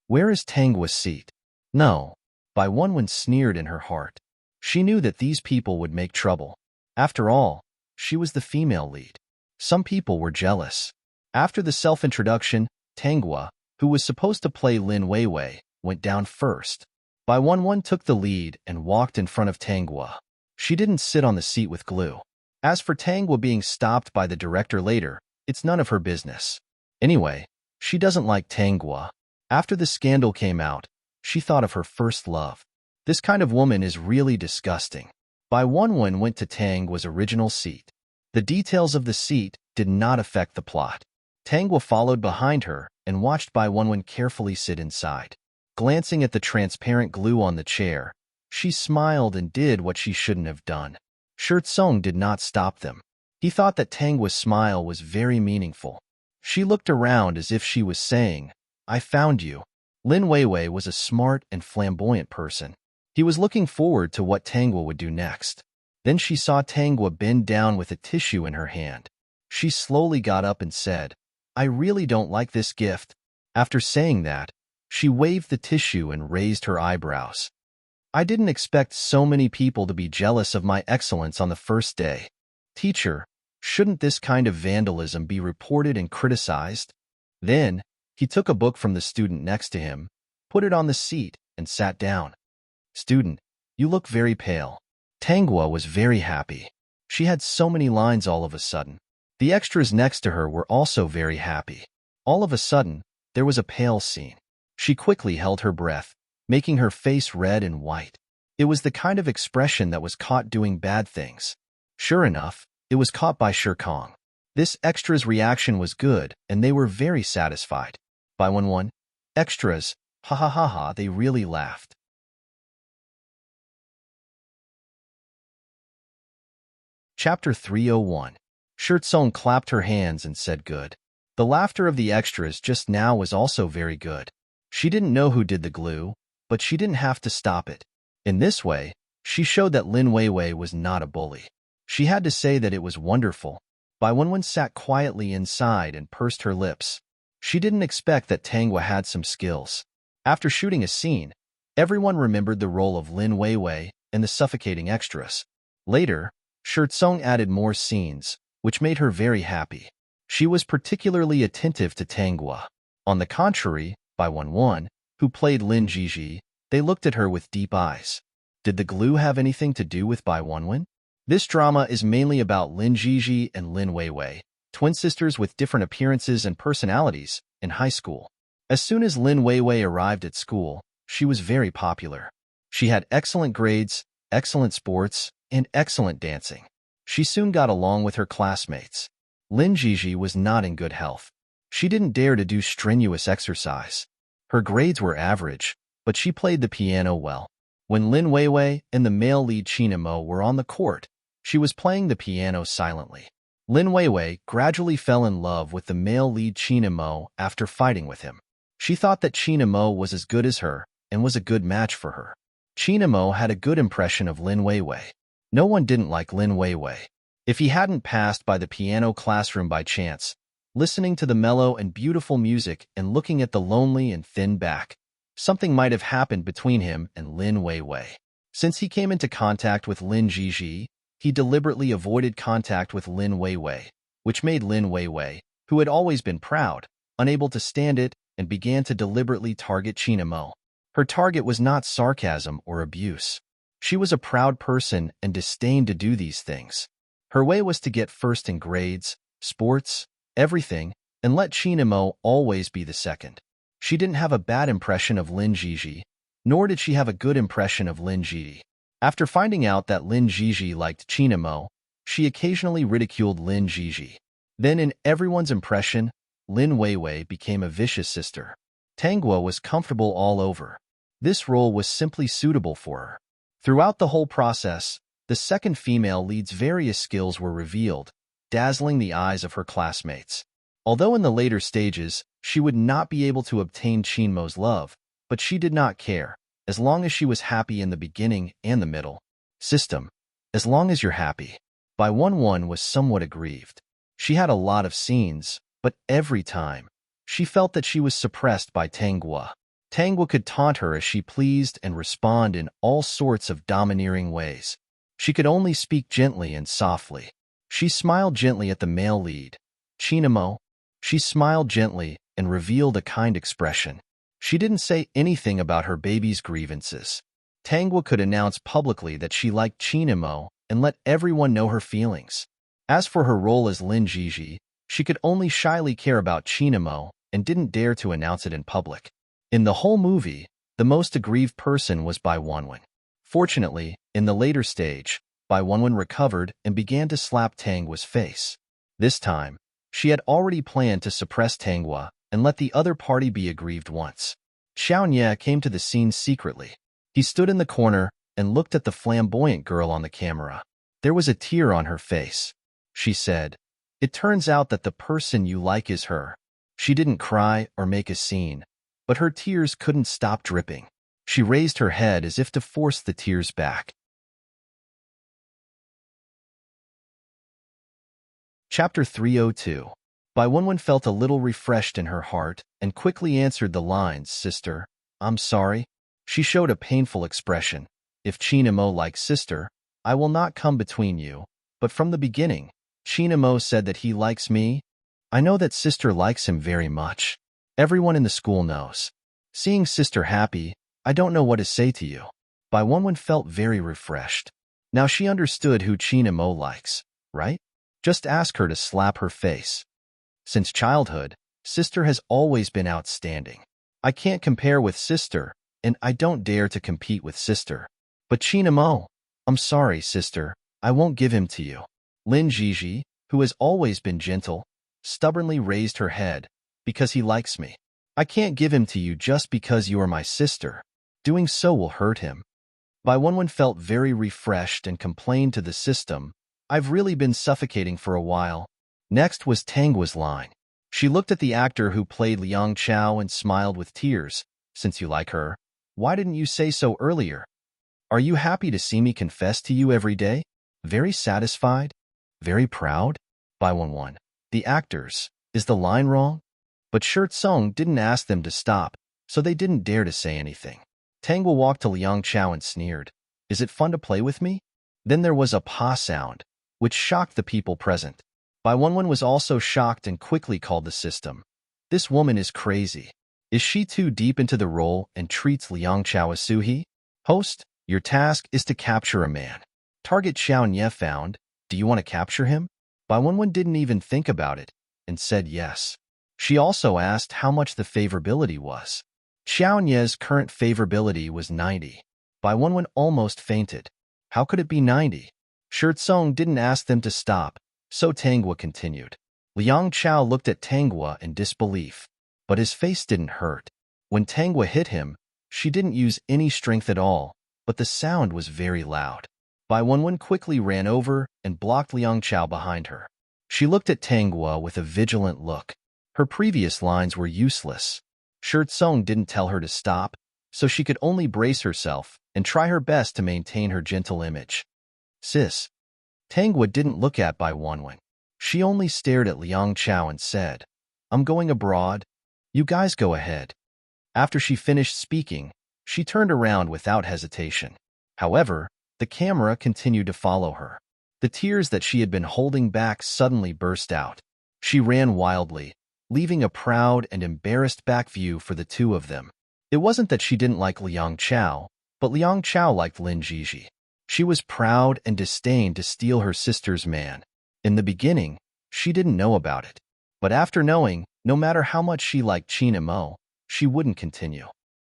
Where is Tanghua's seat? No. Bai Wanwen sneered in her heart. She knew that these people would make trouble. After all, she was the female lead. Some people were jealous. After the self-introduction, Tanghua, who was supposed to play Lin Weiwei, went down first. Bai Wanwen took the lead and walked in front of Tanghua. She didn't sit on the seat with glue. As for Tanghua being stopped by the director later, it's none of her business. Anyway, she doesn't like Tanghua. After the scandal came out, she thought of her first love. This kind of woman is really disgusting. Bai Wanwen went to Tanghua's original seat. The details of the seat did not affect the plot. Tanghua followed behind her and watched Bai Wanwen carefully sit inside. Glancing at the transparent glue on the chair, she smiled and did what she shouldn't have done. Shirtsong did not stop them. He thought that Tanghua's smile was very meaningful. She looked around as if she was saying, I found you. Lin Weiwei was a smart and flamboyant person. He was looking forward to what Tanghua would do next. Then she saw Tanghua bend down with a tissue in her hand. She slowly got up and said, I really don't like this gift. After saying that, she waved the tissue and raised her eyebrows. I didn't expect so many people to be jealous of my excellence on the first day. Teacher, shouldn't this kind of vandalism be reported and criticized? Then, he took a book from the student next to him, put it on the seat, and sat down. Student, you look very pale. Tanghua was very happy. She had so many lines all of a sudden. The extras next to her were also very happy. All of a sudden, there was a pale scene. She quickly held her breath, making her face red and white. It was the kind of expression that was caught doing bad things. Sure enough, it was caught by Shirkong. This extra's reaction was good, and they were very satisfied. Bai Wanwen, extras, ha ha ha ha, they really laughed. Chapter 301. Shirtsong clapped her hands and said good. The laughter of the extras just now was also very good. She didn't know who did the glue, but she didn't have to stop it. In this way, she showed that Lin Weiwei was not a bully. She had to say that it was wonderful. Bai Wanwen sat quietly inside and pursed her lips. She didn't expect that Tanghua had some skills. After shooting a scene, everyone remembered the role of Lin Weiwei and the suffocating extras. Later, Shirtsong added more scenes, which made her very happy. She was particularly attentive to Tanghua. On the contrary, Bai Wanwen, who played Lin Jiji, they looked at her with deep eyes. Did the glue have anything to do with Bai Wanwen? This drama is mainly about Lin Jiji and Lin Weiwei, twin sisters with different appearances and personalities, in high school. As soon as Lin Weiwei arrived at school, she was very popular. She had excellent grades, excellent sports, and excellent dancing. She soon got along with her classmates. Lin Jiji was not in good health. She didn't dare to do strenuous exercise. Her grades were average, but she played the piano well. When Lin Weiwei and the male lead Chinamo were on the court, she was playing the piano silently. Lin Weiwei gradually fell in love with the male lead Chinamo after fighting with him. She thought that China Mo was as good as her and was a good match for her. China Mo had a good impression of Lin Weiwei. No one didn't like Lin Weiwei. If he hadn't passed by the piano classroom by chance, listening to the mellow and beautiful music and looking at the lonely and thin back, something might have happened between him and Lin Weiwei. Since he came into contact with Lin Jiji, he deliberately avoided contact with Lin Weiwei, which made Lin Weiwei, who had always been proud, unable to stand it and began to deliberately target China Mo. Her target was not sarcasm or abuse. She was a proud person and disdained to do these things. Her way was to get first in grades, sports, everything, and let China Mo always be the second. She didn't have a bad impression of Lin Jiji, nor did she have a good impression of Lin Jiji. After finding out that Lin Jiji liked China Mo, she occasionally ridiculed Lin Jiji. Then in everyone's impression, Lin Weiwei became a vicious sister. Tangguo was comfortable all over. This role was simply suitable for her. Throughout the whole process, the second female lead's various skills were revealed, dazzling the eyes of her classmates. Although in the later stages, she would not be able to obtain China Mo's love, but she did not care, as long as she was happy in the beginning and the middle. System. As long as you're happy. Bai Wenwen was somewhat aggrieved. She had a lot of scenes, but every time, she felt that she was suppressed by Tangguo. Tangguo could taunt her as she pleased and respond in all sorts of domineering ways. She could only speak gently and softly. She smiled gently at the male lead, China Mo. She smiled gently and revealed a kind expression. She didn't say anything about her baby's grievances. Tangguo could announce publicly that she liked China Mo and let everyone know her feelings. As for her role as Lin Jiji, she could only shyly care about China Mo and didn't dare to announce it in public. In the whole movie, the most aggrieved person was Bai Wenwen. Fortunately, in the later stage, Bai Wenwen recovered and began to slap Tangguo's face. This time, she had already planned to suppress Tangguo and let the other party be aggrieved once. Xiao Nye came to the scene secretly. He stood in the corner and looked at the flamboyant girl on the camera. There was a tear on her face. She said, "It turns out that the person you like is her." She didn't cry or make a scene, but her tears couldn't stop dripping. She raised her head as if to force the tears back. Chapter 302. Bai Wenwen felt a little refreshed in her heart and quickly answered the lines, "Sister, I'm sorry." She showed a painful expression. "If China Mo likes sister, I will not come between you. But from the beginning, China Mo said that he likes me. I know that sister likes him very much. Everyone in the school knows. Seeing sister happy, I don't know what to say to you." Bai Wenwen felt very refreshed. Now she understood who China Mo likes, right? Just ask her to slap her face. Since childhood, sister has always been outstanding. I can't compare with sister, and I don't dare to compete with sister. But China Mo, I'm sorry, sister, I won't give him to you. Lin Jiji, who has always been gentle, stubbornly raised her head, "Because he likes me. I can't give him to you just because you are my sister. Doing so will hurt him." Bai Wenwen felt very refreshed and complained to the system, "I've really been suffocating for a while." Next was Tangguo's line. She looked at the actor who played Liang Chao and smiled with tears. "Since you like her, why didn't you say so earlier? Are you happy to see me confess to you every day? Very satisfied? Very proud?" Bai Wenwen. The actors. Is the line wrong? But Shirt Song didn't ask them to stop, so they didn't dare to say anything. Tangguo walked to Liang Chao and sneered, "Is it fun to play with me?" Then there was a pa sound, which shocked the people present. Bai Wenwen was also shocked and quickly called the system. "This woman is crazy. Is she too deep into the role and treats Liang Chao as Suhi? Host, your task is to capture a man. Target Xiao Nye found. Do you want to capture him?" Bai Wenwen didn't even think about it and said yes. She also asked how much the favorability was. Xiao Nye's current favorability was 90. Bai Wenwen almost fainted. How could it be 90? Shirt Song didn't ask them to stop, so Tangguo continued. Liang Chao looked at Tangguo in disbelief, but his face didn't hurt. When Tangguo hit him, she didn't use any strength at all, but the sound was very loud. Bai Wenwen quickly ran over and blocked Liang Chao behind her. She looked at Tangguo with a vigilant look. Her previous lines were useless. Song didn't tell her to stop, so she could only brace herself and try her best to maintain her gentle image. Sis. Tangwa didn't look at Bai Wanwen. She only stared at Liang Chao and said, I'm going abroad. You guys go ahead. After she finished speaking, she turned around without hesitation. However, the camera continued to follow her. The tears that she had been holding back suddenly burst out. She ran wildly, leaving a proud and embarrassed back view for the two of them. It wasn't that she didn't like Liang Chao, but Liang Chao liked Lin Jiji. She was proud and disdained to steal her sister's man. In the beginning, she didn't know about it. But after knowing, no matter how much she liked Qin Mo, she wouldn't continue.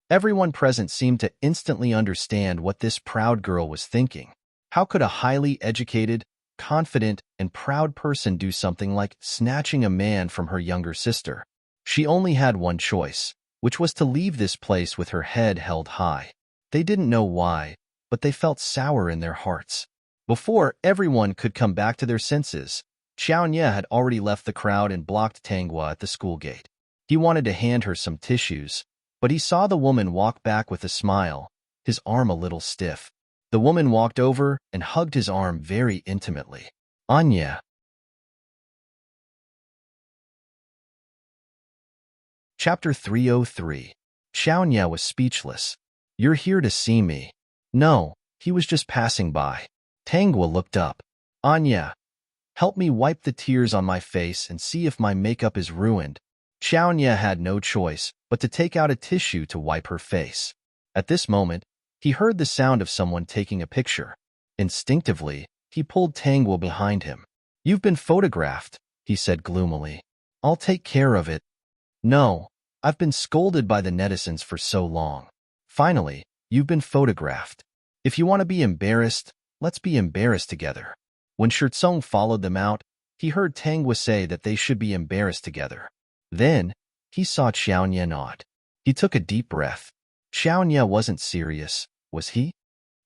Everyone present seemed to instantly understand what this proud girl was thinking. How could a highly educated, confident, and proud person do something like snatching a man from her younger sister? She only had one choice, which was to leave this place with her head held high. They didn't know why, but they felt sour in their hearts. Before everyone could come back to their senses, Xiao Nye had already left the crowd and blocked Tangwa at the school gate. He wanted to hand her some tissues, but he saw the woman walk back with a smile, his arm a little stiff. The woman walked over and hugged his arm very intimately. Anya. Chapter 303. Xiao Nye was speechless. You're here to see me. No, he was just passing by. Tangwa looked up. Anya. Help me wipe the tears on my face and see if my makeup is ruined. Xiao Nye had no choice but to take out a tissue to wipe her face. At this moment, he heard the sound of someone taking a picture. Instinctively, he pulled Tangwa behind him. You've been photographed, he said gloomily. I'll take care of it. No, I've been scolded by the netizens for so long. Finally, you've been photographed. If you want to be embarrassed, let's be embarrassed together. When Song followed them out, he heard Tangwa say that they should be embarrassed together. Then, he saw Xiao Nye nod. He took a deep breath. Xiao Nye wasn't serious, was he?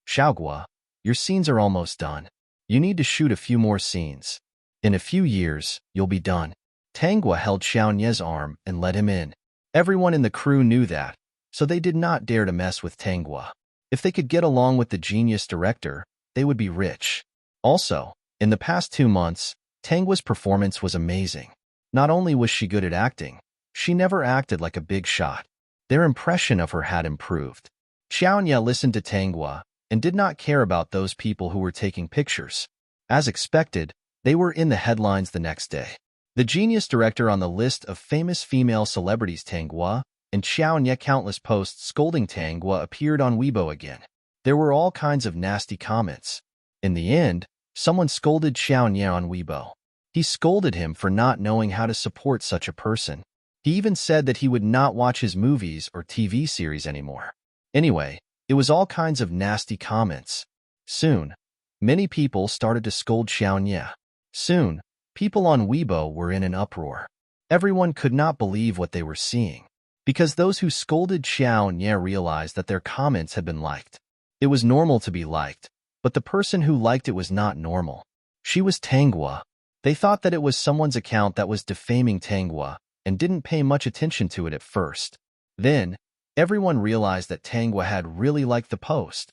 Xiaogua, your scenes are almost done. You need to shoot a few more scenes. In a few years, you'll be done. Tangwa held Xiao Nye's arm and let him in. Everyone in the crew knew that, so they did not dare to mess with Tangwa. If they could get along with the genius director, they would be rich. Also, in the past 2 months, Tangwa's performance was amazing. Not only was she good at acting, she never acted like a big shot. Their impression of her had improved. Xiao Nye listened to Tangwa and did not care about those people who were taking pictures. As expected, they were in the headlines the next day. The genius director on the list of famous female celebrities Tangwa and Xiao Nye countless posts scolding Tangwa appeared on Weibo again. There were all kinds of nasty comments. In the end, someone scolded Xiao Nye on Weibo. He scolded him for not knowing how to support such a person. He even said that he would not watch his movies or TV series anymore. Anyway, it was all kinds of nasty comments. Soon, many people started to scold Xiao Nye. Soon, people on Weibo were in an uproar. Everyone could not believe what they were seeing, because those who scolded Xiao Nye realized that their comments had been liked. It was normal to be liked, but the person who liked it was not normal. She was Tangwa. They thought that it was someone's account that was defaming Tangwa and didn't pay much attention to it at first. Then, everyone realized that Tangwa had really liked the post.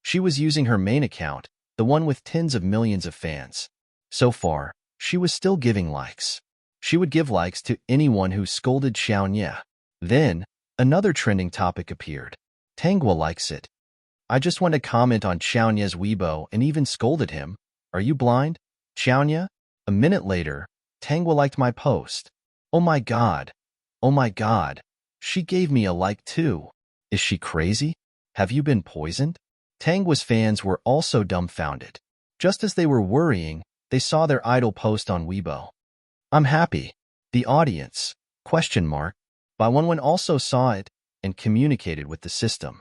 She was using her main account, the one with tens of millions of fans. So far, she was still giving likes. She would give likes to anyone who scolded Xiao Nye. Then, another trending topic appeared. Tangwa likes it. I just want to comment on Xiao Nye's Weibo and even scolded him. Are you blind? Xiao Nye? A minute later, Tangwa liked my post. Oh my god. Oh my god. She gave me a like too. Is she crazy? Have you been poisoned? Tangwa's fans were also dumbfounded. Just as they were worrying, they saw their idol post on Weibo. I'm happy. The audience, ? Bai Wenwen also saw it and communicated with the system.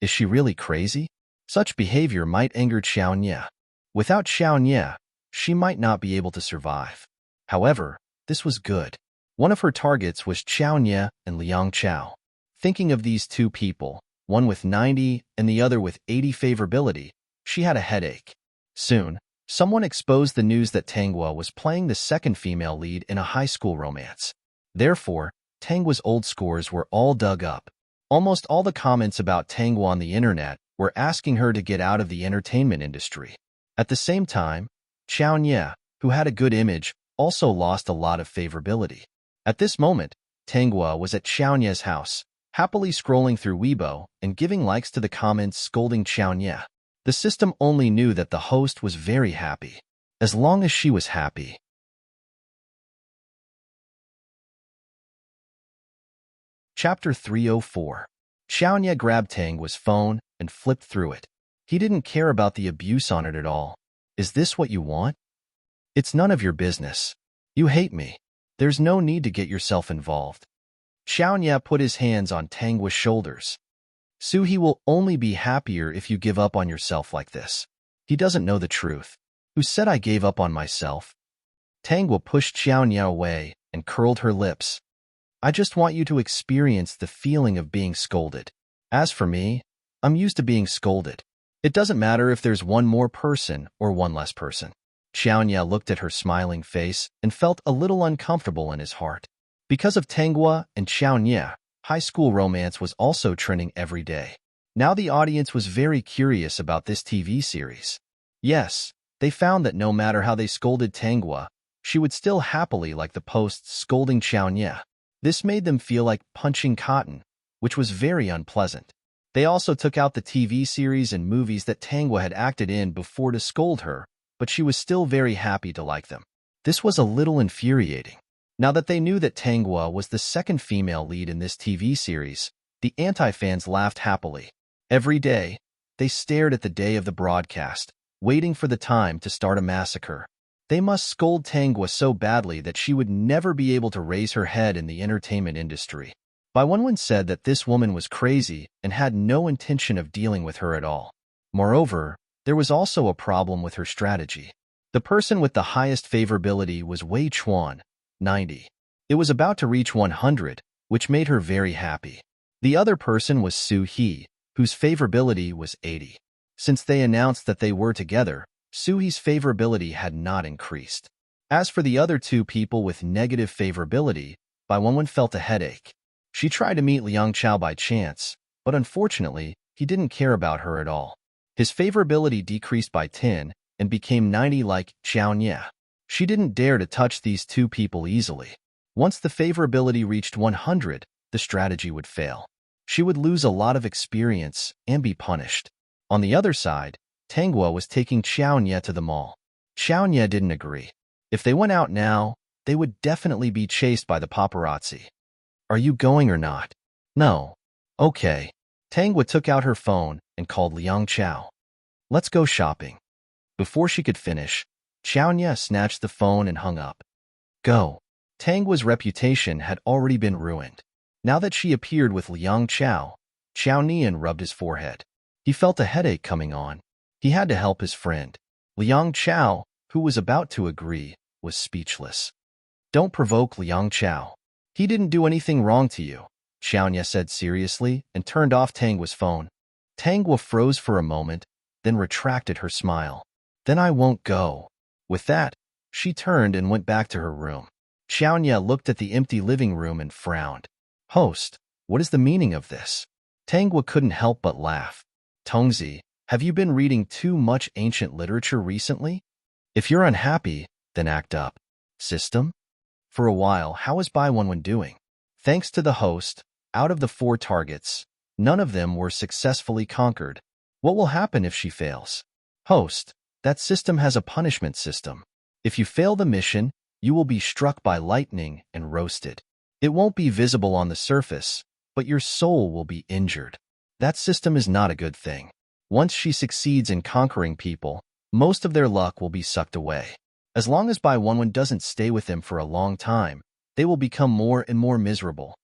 Is she really crazy? Such behavior might anger Xiao Nye. Without Xiao Nye, she might not be able to survive. However, this was good. One of her targets was Xiao Nye and Liang Chao. Thinking of these two people, one with 90 and the other with 80 favorability, she had a headache. Soon, someone exposed the news that Tangwa was playing the second female lead in a high school romance. Therefore, Tangua's old scores were all dug up. Almost all the comments about Tangua on the internet were asking her to get out of the entertainment industry. At the same time, Chao Nye, who had a good image, also lost a lot of favorability. At this moment, Tangua was at Chao Nye's house, happily scrolling through Weibo and giving likes to the comments scolding Chao Nye. The system only knew that the host was very happy. As long as she was happy. Chapter 304. Chao Nye grabbed Tangua's phone and flipped through it. He didn't care about the abuse on it at all. Is this what you want? It's none of your business. You hate me. There's no need to get yourself involved. Chao Nye put his hands on Tangua's shoulders. Suhi will only be happier if you give up on yourself like this. He doesn't know the truth. Who said I gave up on myself? Tangua pushed Chao Nye away and curled her lips. I just want you to experience the feeling of being scolded. As for me, I'm used to being scolded. It doesn't matter if there's one more person or one less person. Chao Nye looked at her smiling face and felt a little uncomfortable in his heart. Because of Tangua and Chao Nye, high school romance was also trending every day. Now the audience was very curious about this TV series. Yes, they found that no matter how they scolded Tangua, she would still happily like the posts scolding Chao Nye. This made them feel like punching cotton, which was very unpleasant. They also took out the TV series and movies that Tangua had acted in before to scold her, but she was still very happy to like them. This was a little infuriating. Now that they knew that Tangua was the second female lead in this TV series, the anti-fans laughed happily. Every day, they stared at the day of the broadcast, waiting for the time to start a massacre. They must scold Tangua so badly that she would never be able to raise her head in the entertainment industry. Bai Wenwen said that this woman was crazy and had no intention of dealing with her at all. Moreover, there was also a problem with her strategy. The person with the highest favorability was Wei Chuan, 90. It was about to reach 100, which made her very happy. The other person was Su He, whose favorability was 80. Since they announced that they were together, Suhi's favorability had not increased. As for the other two people with negative favorability, Bai Wenwen felt a headache. She tried to meet Liang Chao by chance, but unfortunately, he didn't care about her at all. His favorability decreased by 10 and became 90 like Chao Nye. She didn't dare to touch these two people easily. Once the favorability reached 100, the strategy would fail. She would lose a lot of experience and be punished. On the other side, Tangua was taking Chao Nye to the mall. Chao Nye didn't agree. If they went out now, they would definitely be chased by the paparazzi. Are you going or not? No. Okay. Tangua took out her phone and called Liang Chao. Let's go shopping. Before she could finish, Chao Nye snatched the phone and hung up. Go. Tangua's reputation had already been ruined. Now that she appeared with Liang Chao, Chao Nian rubbed his forehead. He felt a headache coming on. He had to help his friend. Liang Chao, who was about to agree, was speechless. Don't provoke Liang Chao. He didn't do anything wrong to you, Chao Nye said seriously and turned off Tangua's phone. Tangua froze for a moment, then retracted her smile. Then I won't go. With that, she turned and went back to her room. Chao Nye looked at the empty living room and frowned. Host, what is the meaning of this? Tangua couldn't help but laugh. Tongzi, have you been reading too much ancient literature recently? If you're unhappy, then act up. System? For a while, how is Bai Wenwen doing? Thanks to the host, out of the 4 targets, none of them were successfully conquered. What will happen if she fails? Host, that system has a punishment system. If you fail the mission, you will be struck by lightning and roasted. It won't be visible on the surface, but your soul will be injured. That system is not a good thing. Once she succeeds in conquering people, most of their luck will be sucked away. As long as Bai Wenwen doesn't stay with them for a long time, they will become more and more miserable.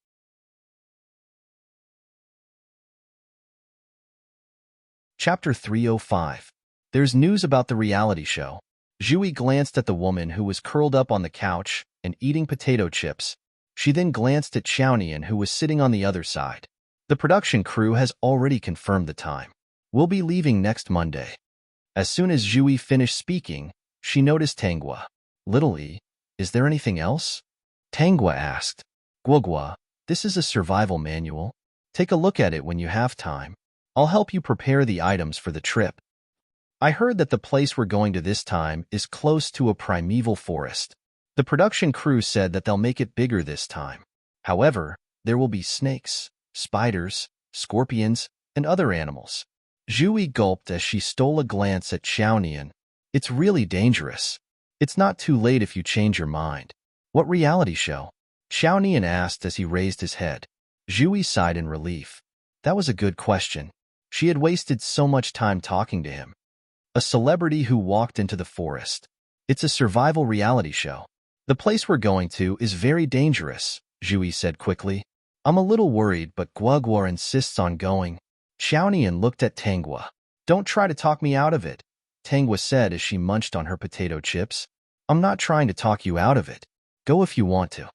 Chapter 305. There's news about the reality show. Zhui glanced at the woman who was curled up on the couch and eating potato chips. She then glanced at Chao Nian, who was sitting on the other side. The production crew has already confirmed the time. We'll be leaving next Monday. As soon as Zhui finished speaking, she noticed Tangua. Little E, is there anything else? Tangua asked. Guogua, This is a survival manual. Take a look at it when you have time. I'll help you prepare the items for the trip. I heard that the place we're going to this time is close to a primeval forest. The production crew said that they'll make it bigger this time. However, there will be snakes, spiders, scorpions, and other animals. Zhui gulped as she stole a glance at Xiaonian. It's really dangerous. It's not too late if you change your mind. What reality show? Xiaonian asked as he raised his head. Zhui sighed in relief. That was a good question. She had wasted so much time talking to him. A celebrity who walked into the forest. It's a survival reality show. The place we're going to is very dangerous, Zhui said quickly. I'm a little worried, but Guoguo insists on going. Xiaonian looked at Tanghua. Don't try to talk me out of it, Tanghua said as she munched on her potato chips. I'm not trying to talk you out of it. Go if you want to.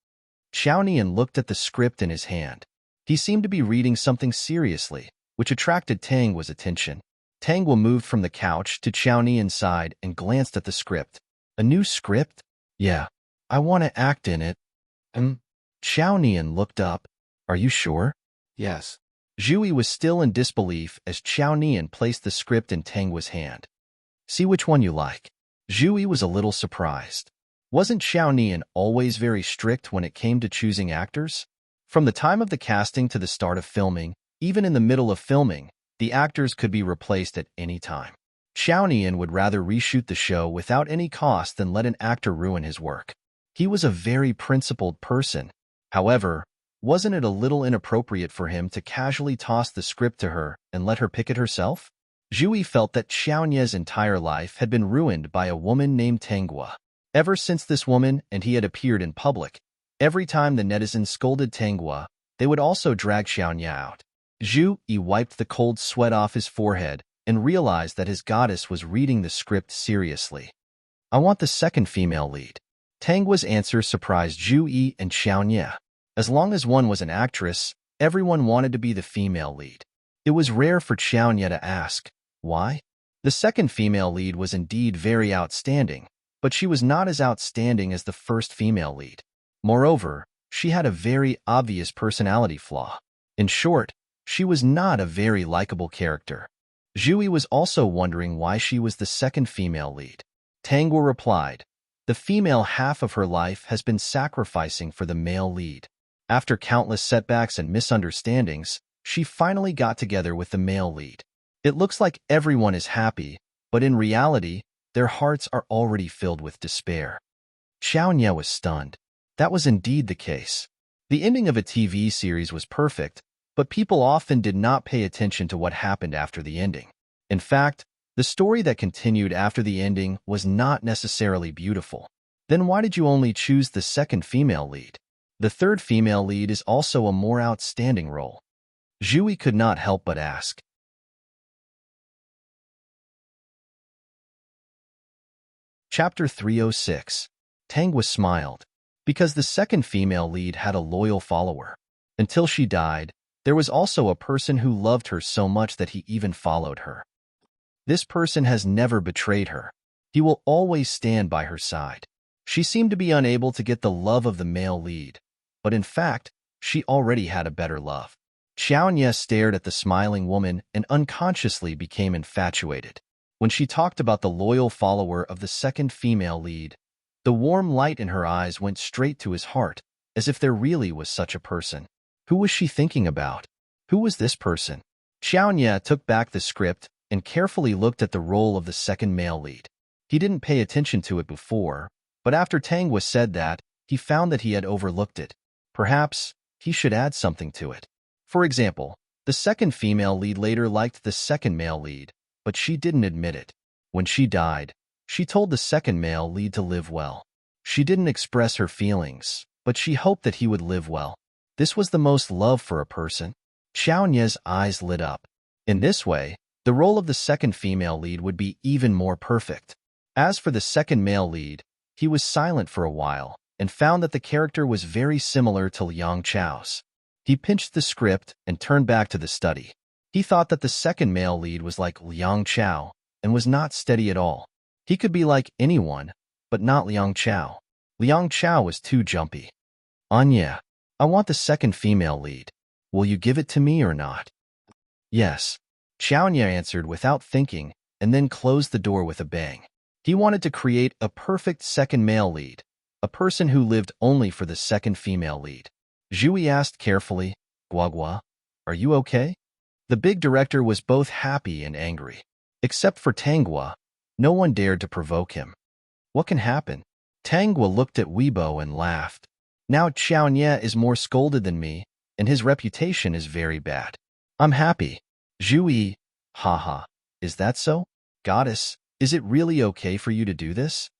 Xiaonian looked at the script in his hand. He seemed to be reading something seriously, which attracted Tanghua's attention. Tanghua moved from the couch to Xiaonian's side and glanced at the script. A new script? Yeah. I want to act in it. Xiaonian looked up. Are you sure? Yes. Zhui was still in disbelief as Xiaonian placed the script in Tanghua's hand. See which one you like. Zhui was a little surprised. Wasn't Xiaonian always very strict when it came to choosing actors? From the time of the casting to the start of filming, even in the middle of filming, the actors could be replaced at any time. Xiaonian would rather reshoot the show without any cost than let an actor ruin his work. He was a very principled person. However, wasn't it a little inappropriate for him to casually toss the script to her and let her pick it herself? Zhui felt that Xiaonian's entire life had been ruined by a woman named Tanghua. Ever since this woman and he had appeared in public, every time the netizens scolded Tanghua, they would also drag Xiaonian out. Zhui wiped the cold sweat off his forehead and realized that his goddess was reading the script seriously. I want the second female lead. Tanghua's answer surprised Zhui and Xiaonian. As long as one was an actress, everyone wanted to be the female lead. It was rare for Xiaonian to ask, why? The second female lead was indeed very outstanding, but she was not as outstanding as the first female lead. Moreover, she had a very obvious personality flaw. In short, she was not a very likable character. Zhui was also wondering why she was the second female lead. Tanghua replied, the female half of her life has been sacrificing for the male lead. After countless setbacks and misunderstandings, she finally got together with the male lead. It looks like everyone is happy, but in reality, their hearts are already filled with despair. Xiaonian was stunned. That was indeed the case. The ending of a TV series was perfect, but people often did not pay attention to what happened after the ending. In fact, the story that continued after the ending was not necessarily beautiful. Then why did you only choose the second female lead? The third female lead is also a more outstanding role. Zhui could not help but ask. Chapter 306. Tanghua smiled. Because the second female lead had a loyal follower. Until she died, there was also a person who loved her so much that he even followed her. This person has never betrayed her. He will always stand by her side. She seemed to be unable to get the love of the male lead, but in fact, she already had a better love. Xiaonian stared at the smiling woman and unconsciously became infatuated. When she talked about the loyal follower of the second female lead, the warm light in her eyes went straight to his heart, as if there really was such a person. Who was she thinking about? Who was this person? Xiaonian took back the script and carefully looked at the role of the second male lead. He didn't pay attention to it before, but after Tanghua said that, he found that he had overlooked it. Perhaps he should add something to it. For example, the second female lead later liked the second male lead, but she didn't admit it. When she died, she told the second male lead to live well. She didn't express her feelings, but she hoped that he would live well. This was the most love for a person. Xiaonian's eyes lit up. In this way, the role of the second female lead would be even more perfect. As for the second male lead, he was silent for a while and found that the character was very similar to Liang Chao's. He pinched the script and turned back to the study. He thought that the second male lead was like Liang Chao and was not steady at all. He could be like anyone, but not Liang Chao. Liang Chao was too jumpy. Anya, I want the second female lead. Will you give it to me or not? Yes. Xiaonya answered without thinking and then closed the door with a bang. He wanted to create a perfect second male lead, a person who lived only for the second female lead. Zhui asked carefully, Guagua, are you okay? The big director was both happy and angry. Except for Tanghua, no one dared to provoke him. What can happen? Tanghua looked at Weibo and laughed. Now Xiaonya is more scolded than me, and his reputation is very bad. I'm happy. Zhui, haha, is that so? Goddess, is it really okay for you to do this?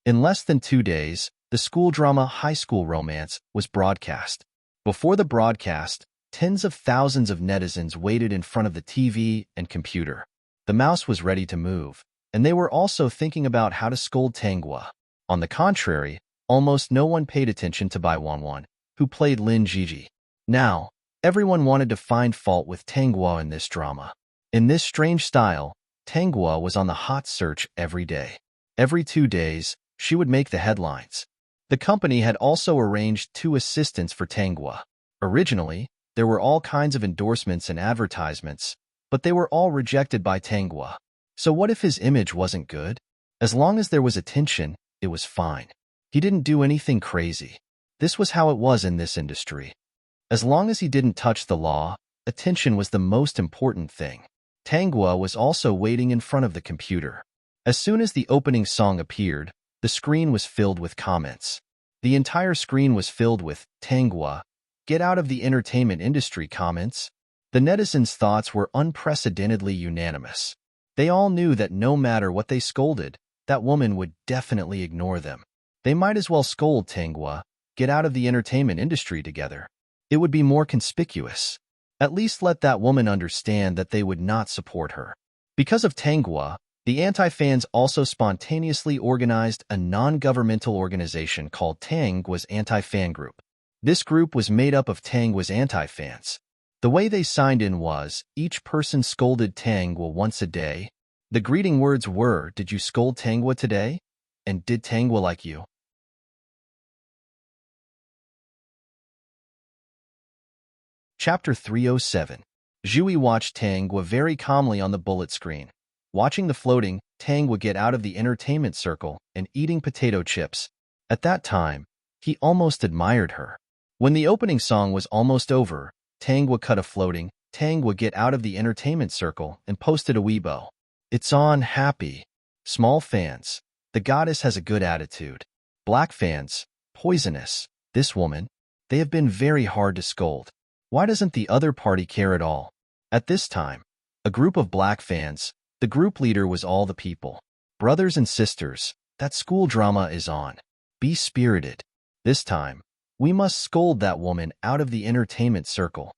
In less than 2 days, the school drama High School Romance was broadcast. Before the broadcast, tens of thousands of netizens waited in front of the TV and computer. The mouse was ready to move, and they were also thinking about how to scold Tanghua. On the contrary, almost no one paid attention to Bai Wanwan, who played Lin Jiji. Now, everyone wanted to find fault with Tanghua in this drama. In this strange style, Tanghua was on the hot search every day. Every 2 days, she would make the headlines. The company had also arranged 2 assistants for Tanghua. Originally, there were all kinds of endorsements and advertisements, but they were all rejected by Tanghua. So what if his image wasn't good? As long as there was attention, it was fine. He didn't do anything crazy. This was how it was in this industry. As long as he didn't touch the law, attention was the most important thing. Tanghua was also waiting in front of the computer. As soon as the opening song appeared, the screen was filled with comments. The entire screen was filled with, Tanghua, get out of the entertainment industry comments. The netizens' thoughts were unprecedentedly unanimous. They all knew that no matter what they scolded, that woman would definitely ignore them. They might as well scold Tanghua, get out of the entertainment industry together. It would be more conspicuous. At least let that woman understand that they would not support her. Because of Tanghua, the anti-fans also spontaneously organized a non-governmental organization called Tanghua's Anti-Fan Group. This group was made up of Tanghua's anti-fans. The way they signed in was, each person scolded Tanghua once a day. The greeting words were, did you scold Tanghua today? And did Tanghua like you? Chapter 307. Zhui watched Tanghua very calmly on the bullet screen. Watching the floating, Tanghua get out of the entertainment circle and eating potato chips. At that time, he almost admired her. When the opening song was almost over, Tanghua cut a floating, Tanghua get out of the entertainment circle and posted a Weibo. It's on, happy. Small fans. The goddess has a good attitude. Black fans. Poisonous. This woman. They have been very hard to scold. Why doesn't the other party care at all? At this time, a group of black fans, the group leader was all the people. Brothers and sisters, that school drama is on. Be spirited. This time, we must scold that woman out of the entertainment circle.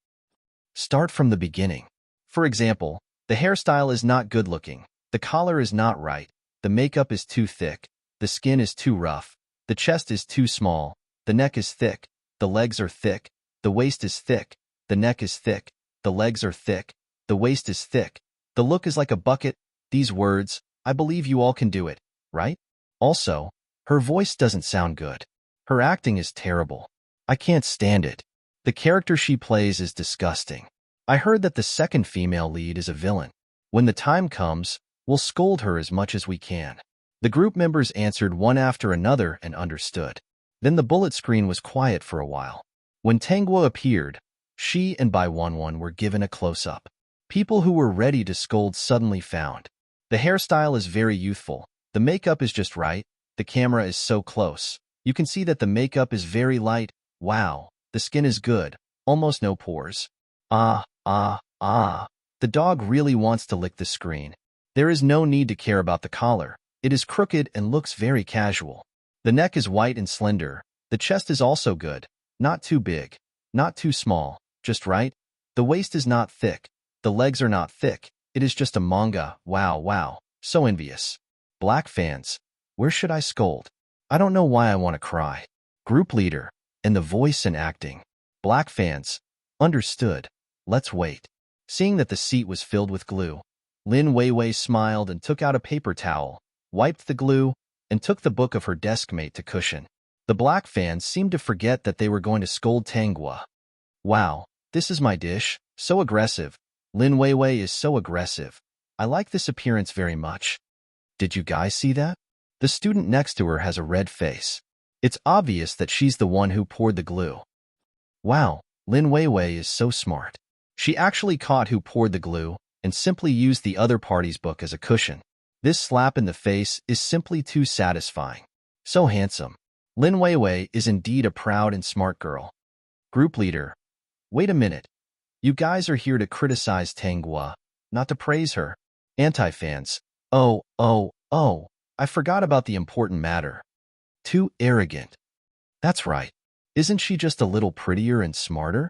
Start from the beginning. For example, the hairstyle is not good looking, the collar is not right, the makeup is too thick, the skin is too rough, the chest is too small, the neck is thick, the legs are thick, the waist is thick, the neck is thick, the legs are thick, the waist is thick, the look is like a bucket. These words, I believe you all can do it, right? Also, her voice doesn't sound good. Her acting is terrible. I can't stand it. The character she plays is disgusting. I heard that the second female lead is a villain. When the time comes, we'll scold her as much as we can. The group members answered one after another and understood. Then the bullet screen was quiet for a while. When Tanghua appeared, she and Bai Wanwan were given a close-up. People who were ready to scold suddenly found. The hairstyle is very youthful. The makeup is just right. The camera is so close. You can see that the makeup is very light. Wow, the skin is good. Almost no pores. Ah. The dog really wants to lick the screen. There is no need to care about the collar. It is crooked and looks very casual. The neck is white and slender. The chest is also good. Not too big. Not too small. Just right. The waist is not thick. The legs are not thick. It is just a manga. Wow. So envious. Black fans. Where should I scold? I don't know why I want to cry. Group leader. And the voice and acting. Black fans. Understood. Let's wait. Seeing that the seat was filled with glue, Lin Weiwei smiled and took out a paper towel, wiped the glue, and took the book of her desk mate to cushion. The black fans seemed to forget that they were going to scold Tanghua. Wow, this is my dish, so aggressive. Lin Weiwei is so aggressive. I like this appearance very much. Did you guys see that? The student next to her has a red face. It's obvious that she's the one who poured the glue. Wow, Lin Weiwei is so smart. She actually caught who poured the glue and simply used the other party's book as a cushion. This slap in the face is simply too satisfying. So handsome. Lin Weiwei is indeed a proud and smart girl. Group leader. Wait a minute. You guys are here to criticize Tanghua, not to praise her. Anti-fans. Oh, I forgot about the important matter. Too arrogant. That's right. Isn't she just a little prettier and smarter?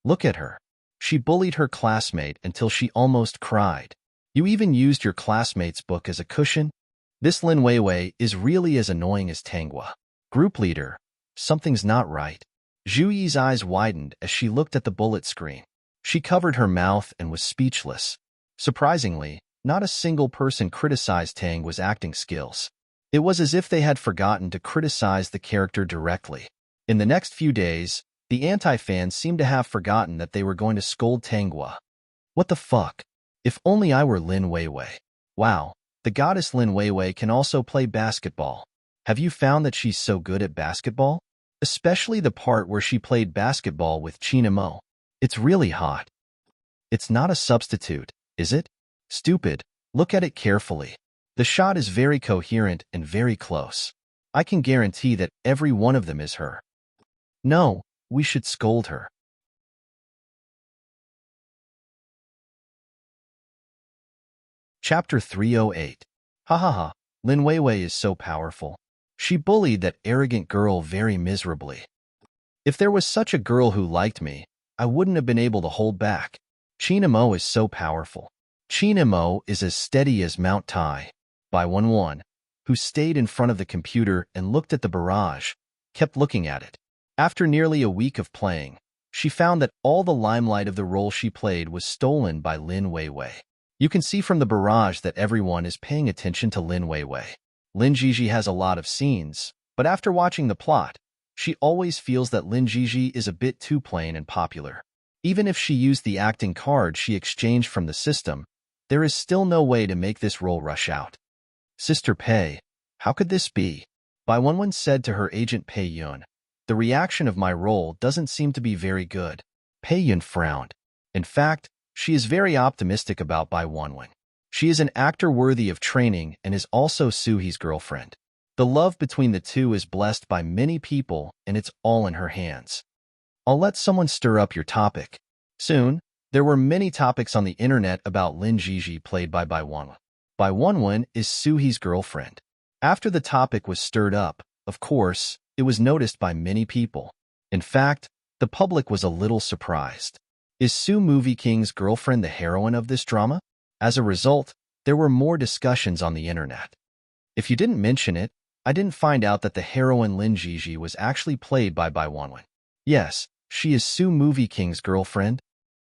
Look at her. She bullied her classmate until she almost cried. You even used your classmate's book as a cushion? This Lin Weiwei is really as annoying as Tanghua. Group leader. Something's not right. Zhu Yi's eyes widened as she looked at the bullet screen. She covered her mouth and was speechless. Surprisingly, not a single person criticized Tangua's acting skills. It was as if they had forgotten to criticize the character directly. In the next few days, the anti-fans seemed to have forgotten that they were going to scold Tanghua. What the fuck? If only I were Lin Weiwei. Wow, the goddess Lin Weiwei can also play basketball. Have you found that she's so good at basketball? Especially the part where she played basketball with Chinamo. It's really hot. It's not a substitute, is it? Stupid. Look at it carefully. The shot is very coherent and very close. I can guarantee that every one of them is her. No, we should scold her. Chapter 308. Ha ha ha. Lin Weiwei is so powerful. She bullied that arrogant girl very miserably. If there was such a girl who liked me, I wouldn't have been able to hold back. Chinamo is so powerful. Chinamo is as steady as Mount Tai. By 1-1, who stayed in front of the computer and looked at the barrage, kept looking at it. After nearly a week of playing, she found that all the limelight of the role she played was stolen by Lin Weiwei. You can see from the barrage that everyone is paying attention to Lin Weiwei. Lin Jiji has a lot of scenes, but after watching the plot, she always feels that Lin Jiji is a bit too plain and popular. Even if she used the acting card she exchanged from the system, there is still no way to make this role rush out. Sister Pei, how could this be? Bai Wenwen said to her agent Pei Yun. The reaction of my role doesn't seem to be very good. Pei Yun frowned. In fact, she is very optimistic about Bai Wenwen. She is an actor worthy of training and is also Suhi's girlfriend. The love between the two is blessed by many people and it's all in her hands. I'll let someone stir up your topic. Soon, there were many topics on the internet about Lin Jiji played by Bai Wenwen. Bai Wenwen is Suhi's girlfriend. After the topic was stirred up, of course, it was noticed by many people. In fact, the public was a little surprised. Is Su Movie King's girlfriend the heroine of this drama? As a result, there were more discussions on the internet. If you didn't mention it, I didn't find out that the heroine Lin Jiji was actually played by Bai Wenwen. Yes, she is Su Movie King's girlfriend.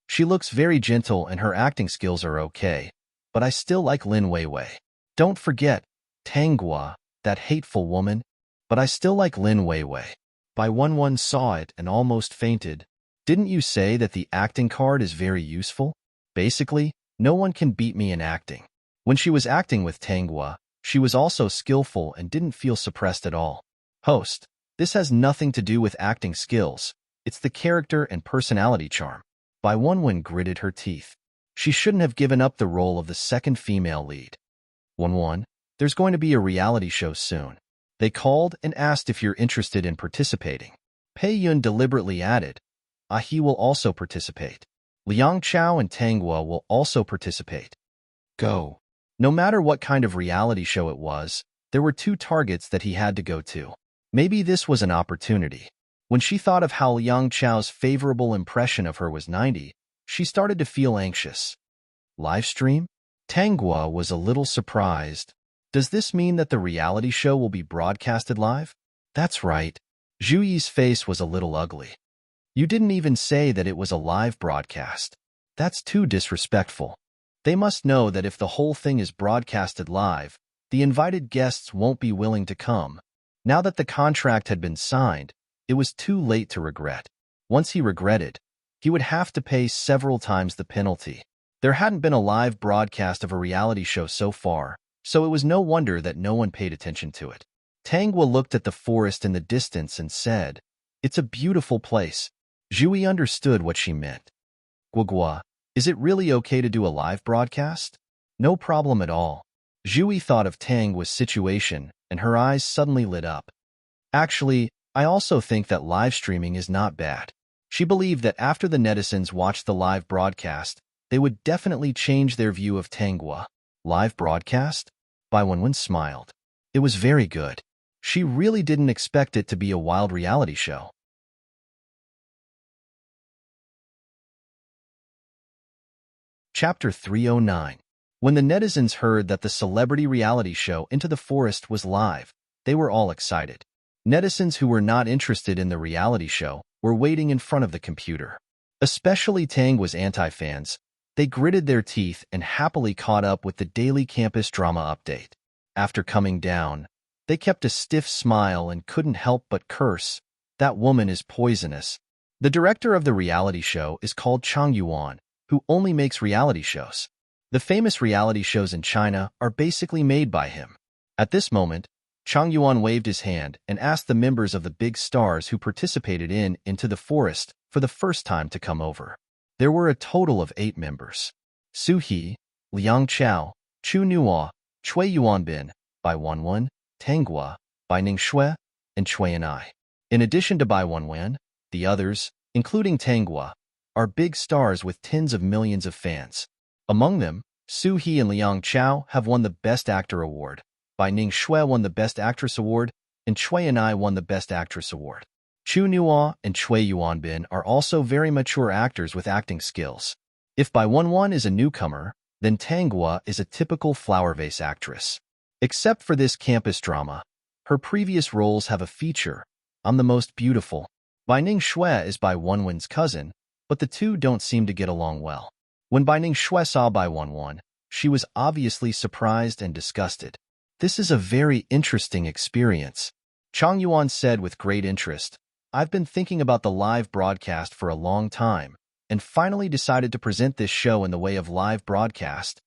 She looks very gentle and her acting skills are okay, but I still like Lin Weiwei. Don't forget, Tanghua, that hateful woman, but I still like Lin Weiwei. Bai Wenwen saw it and almost fainted. Didn't you say that the acting card is very useful? Basically, no one can beat me in acting. When she was acting with Tanghua, she was also skillful and didn't feel suppressed at all. Host, this has nothing to do with acting skills. It's the character and personality charm. Bai Wenwen gritted her teeth. She shouldn't have given up the role of the second female lead. 1-1, there's going to be a reality show soon. They called and asked if you're interested in participating. Pei Yun deliberately added, he will also participate. Liang Chao and Tanghua will also participate. Go. No matter what kind of reality show it was, there were 2 targets that he had to go to. Maybe this was an opportunity. When she thought of how Liang Chao's favorable impression of her was 90, she started to feel anxious. Livestream? Tanghua was a little surprised. Does this mean that the reality show will be broadcasted live? That's right. Zhu Yi's face was a little ugly. You didn't even say that it was a live broadcast. That's too disrespectful. They must know that if the whole thing is broadcasted live, the invited guests won't be willing to come. Now that the contract had been signed, it was too late to regret. Once he regretted, he would have to pay several times the penalty. There hadn't been a live broadcast of a reality show so far, so it was no wonder that no one paid attention to it. Tangwa looked at the forest in the distance and said, "It's a beautiful place." Jui understood what she meant. "Guagua, is it really okay to do a live broadcast?" "No problem at all." Jui thought of Tangwa's situation, and her eyes suddenly lit up. "Actually, I also think that live streaming is not bad." She believed that after the netizens watched the live broadcast, they would definitely change their view of Tangwa. Live broadcast? Bai Wenwen smiled. It was very good. She really didn't expect it to be a wild reality show. Chapter 309. When the netizens heard that the celebrity reality show Into the Forest was live, they were all excited. Netizens who were not interested in the reality show were waiting in front of the computer. Especially Tangwa's anti-fans, they gritted their teeth and happily caught up with the daily campus drama update. After coming down, they kept a stiff smile and couldn't help but curse. "That woman is poisonous." The director of the reality show is called Chang Yuan, who only makes reality shows. The famous reality shows in China are basically made by him. At this moment, Chang Yuan waved his hand and asked the members of the big stars who participated in Into the Forest for the first time to come over. There were a total of 8 members. Su He, Liang Chao, Chu Nuo, Chui Yuanbin, Bai Wenwen, Tangwa, Bai Ningxue, and Chui and I. In addition to Bai Wenwen, the others, including Tangwa, are big stars with tens of millions of fans. Among them, Su He and Liang Chao have won the Best Actor Award, Bai Ningxue won the Best Actress Award, and Chui and I won the Best Actress Award. Chu Nuo and Chui Yuanbin are also very mature actors with acting skills. If Bai Wenwen is a newcomer, then Tangwa is a typical flower vase actress. Except for this campus drama, her previous roles have a feature, "I'm the most beautiful." Bai Ningxue is Bai Wenwen's cousin, but the two don't seem to get along well. When Bai Ningxue saw Bai Wenwen, she was obviously surprised and disgusted. "This is a very interesting experience," Chang Yuan said with great interest. "I've been thinking about the live broadcast for a long time, and finally decided to present this show in the way of live broadcast.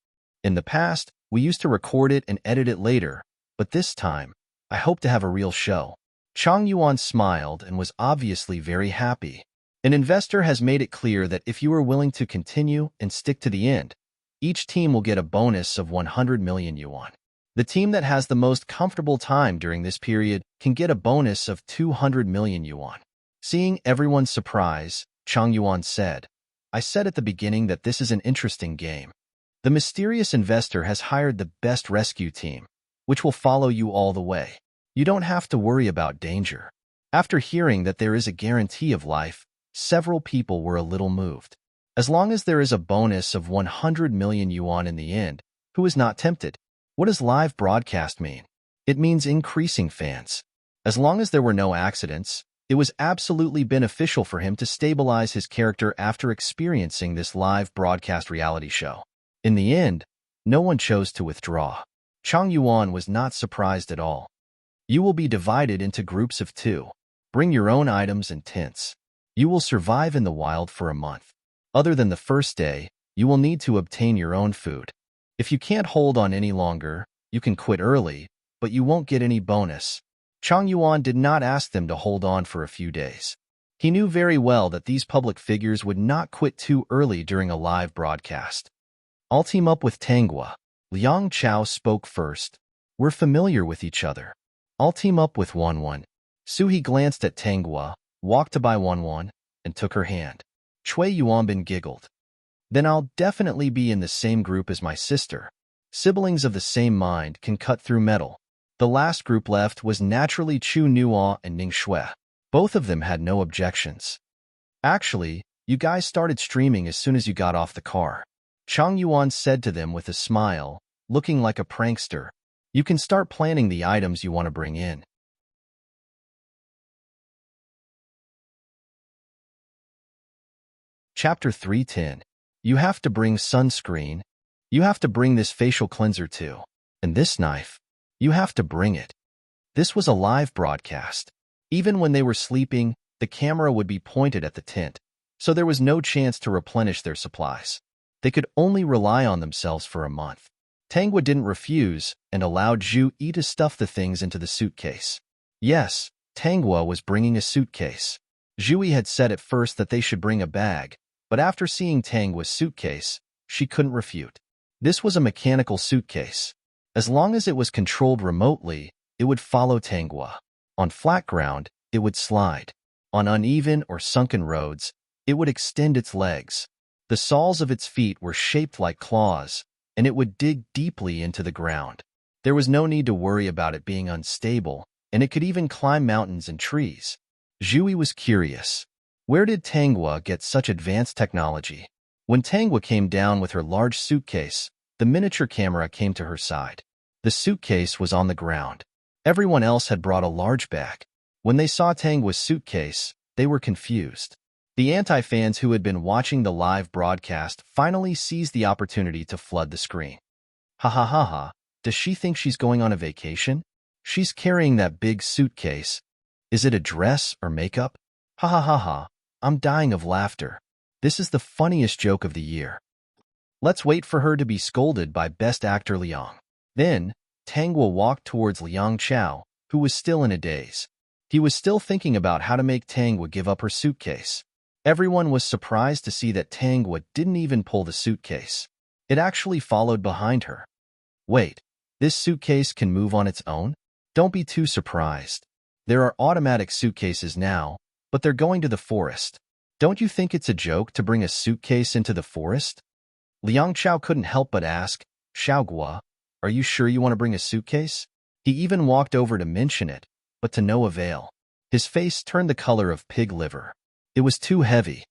In the past, we used to record it and edit it later, but this time, I hope to have a real show." Chang Yuan smiled and was obviously very happy. An investor has made it clear that if you are willing to continue and stick to the end, each team will get a bonus of 100 million yuan. The team that has the most comfortable time during this period can get a bonus of 200 million yuan. Seeing everyone's surprise, Chang Yuan said, "I said at the beginning that this is an interesting game. The mysterious investor has hired the best rescue team, which will follow you all the way. You don't have to worry about danger." After hearing that there is a guarantee of life, several people were a little moved. As long as there is a bonus of 100 million yuan in the end, who is not tempted? What does live broadcast mean? It means increasing fans. As long as there were no accidents, it was absolutely beneficial for him to stabilize his character after experiencing this live broadcast reality show. In the end, no one chose to withdraw. Chang Yuan was not surprised at all. "You will be divided into groups of 2. Bring your own items and tents. You will survive in the wild for a month. Other than the first day, you will need to obtain your own food. If you can't hold on any longer, you can quit early, but you won't get any bonus." Chang Yuan did not ask them to hold on for a few days. He knew very well that these public figures would not quit too early during a live broadcast. "I'll team up with Tangwa." Liang Chao spoke first. "We're familiar with each other." "I'll team up with Wenwen." Suhi glanced at Tangwa, walked to Bai Wenwen, and took her hand. Chui Yuanbin giggled. "Then I'll definitely be in the same group as my sister." Siblings of the same mind can cut through metal. The last group left was naturally Chu Nuo and Ningxue. Both of them had no objections. "Actually, you guys started streaming as soon as you got off the car," Chang Yuan said to them with a smile, looking like a prankster. "You can start planning the items you want to bring in." Chapter 310. You have to bring sunscreen. You have to bring this facial cleanser too. And this knife. You have to bring it. This was a live broadcast. Even when they were sleeping, the camera would be pointed at the tent, so there was no chance to replenish their supplies. They could only rely on themselves for a month. Tangwa didn't refuse and allowed Zhu Yi to stuff the things into the suitcase. Yes, Tangwa was bringing a suitcase. Zhu Yi had said at first that they should bring a bag, but after seeing Tangwa's suitcase, she couldn't refute. This was a mechanical suitcase. As long as it was controlled remotely, it would follow Tangwa. On flat ground, it would slide. On uneven or sunken roads, it would extend its legs. The soles of its feet were shaped like claws, and it would dig deeply into the ground. There was no need to worry about it being unstable, and it could even climb mountains and trees. Zhu Yi was curious. Where did Tangwa get such advanced technology? When Tangwa came down with her large suitcase, the miniature camera came to her side. The suitcase was on the ground. Everyone else had brought a large bag. When they saw Tangwa's suitcase, they were confused. The anti-fans who had been watching the live broadcast finally seized the opportunity to flood the screen. Ha ha ha ha, does she think she's going on a vacation? She's carrying that big suitcase. Is it a dress or makeup? Ha ha ha ha, I'm dying of laughter. This is the funniest joke of the year. Let's wait for her to be scolded by Best Actor Liang. Then, Tangwa walked towards Liang Chao, who was still in a daze. He was still thinking about how to make Tangwa give up her suitcase. Everyone was surprised to see that Tangwa didn't even pull the suitcase. It actually followed behind her. Wait, this suitcase can move on its own? Don't be too surprised. There are automatic suitcases now, but they're going to the forest. Don't you think it's a joke to bring a suitcase into the forest? Liang Chao couldn't help but ask, Xiaogua, are you sure you want to bring a suitcase? He even walked over to mention it, but to no avail. His face turned the color of pig liver. It was too heavy.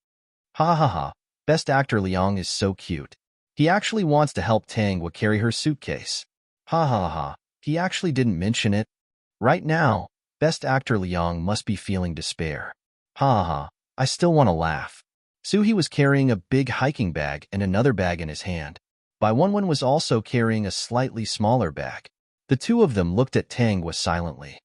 Ha ha ha, Best Actor Liang is so cute. He actually wants to help Tangwa carry her suitcase. Ha ha ha, he actually didn't mention it. Right now, Best Actor Liang must be feeling despair. Ha ha ha, I still want to laugh. Suhi was carrying a big hiking bag and another bag in his hand. Bai Wenwen was also carrying a slightly smaller bag. The two of them looked at Tangwa silently.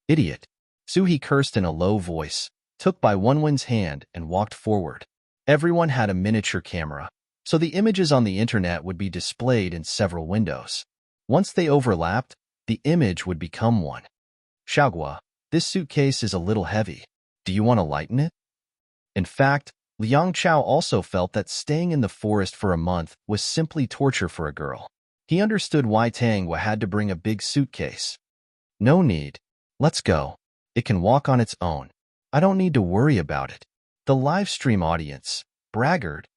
Idiot. Suhi cursed in a low voice, took Bai Wenwen's hand and walked forward. Everyone had a miniature camera, so the images on the internet would be displayed in several windows. Once they overlapped, the image would become one. Xiaogua, this suitcase is a little heavy. Do you want to lighten it? In fact, Liang Chao also felt that staying in the forest for a month was simply torture for a girl. He understood why Tangwa had to bring a big suitcase. No need. Let's go. It can walk on its own. I don't need to worry about it. The live stream audience, braggart.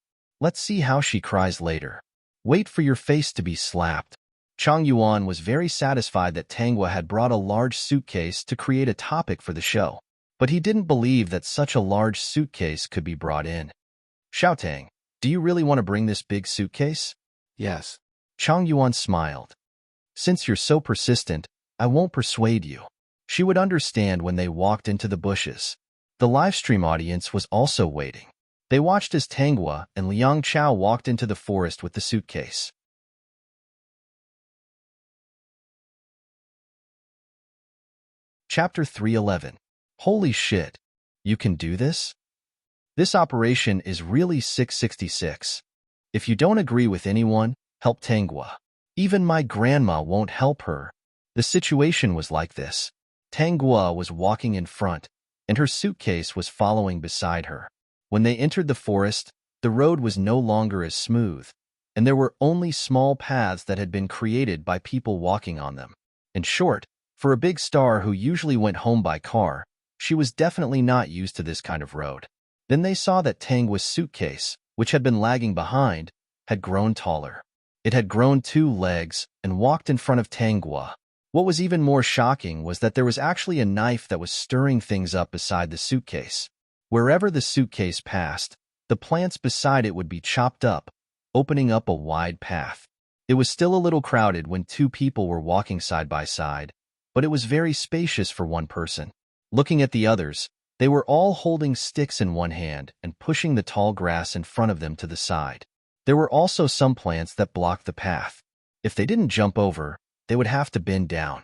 Let's see how she cries later. Wait for your face to be slapped. Chang Yuan was very satisfied that Tangwa had brought a large suitcase to create a topic for the show, but he didn't believe that such a large suitcase could be brought in. Xiaotang, do you really want to bring this big suitcase? Yes. Chang Yuan smiled. Since you're so persistent, I won't persuade you. She would understand when they walked into the bushes. The livestream audience was also waiting. They watched as Tangwa and Liang Chao walked into the forest with the suitcase. Chapter 311. Holy shit. You can do this? This operation is really 666. If you don't agree with anyone, help Tangwa. Even my grandma won't help her. The situation was like this. Tangwa was walking in front, and her suitcase was following beside her. When they entered the forest, the road was no longer as smooth, and there were only small paths that had been created by people walking on them. In short, for a big star who usually went home by car, she was definitely not used to this kind of road. Then they saw that Tangwa's suitcase, which had been lagging behind, had grown taller. It had grown 2 legs and walked in front of Tangwa. What was even more shocking was that there was actually a knife that was stirring things up beside the suitcase. Wherever the suitcase passed, the plants beside it would be chopped up, opening up a wide path. It was still a little crowded when 2 people were walking side by side, but it was very spacious for one person. Looking at the others, they were all holding sticks in one hand and pushing the tall grass in front of them to the side. There were also some plants that blocked the path. If they didn't jump over, they would have to bend down.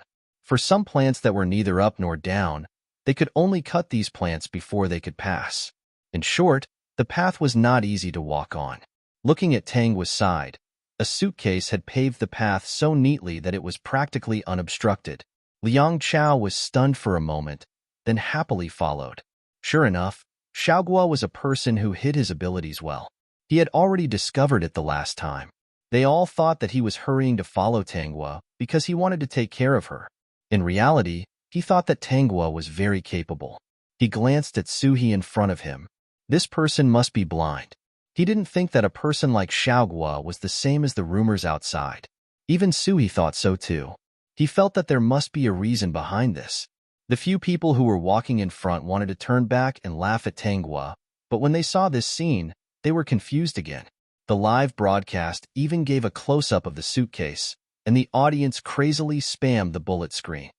For some plants that were neither up nor down, they could only cut these plants before they could pass. In short, the path was not easy to walk on. Looking at Tangwa's side, a suitcase had paved the path so neatly that it was practically unobstructed. Liang Chao was stunned for a moment, then happily followed. Sure enough, Xiaoguo was a person who hid his abilities well. He had already discovered it the last time. They all thought that he was hurrying to follow Tangwa because he wanted to take care of her. In reality, he thought that Tangwa was very capable. He glanced at Suhi in front of him. This person must be blind. He didn't think that a person like Xiaoguo was the same as the rumors outside. Even Suhi thought so too. He felt that there must be a reason behind this. The few people who were walking in front wanted to turn back and laugh at Tangwa, but when they saw this scene, they were confused again. The live broadcast even gave a close-up of the suitcase, and the audience crazily spammed the bullet screen.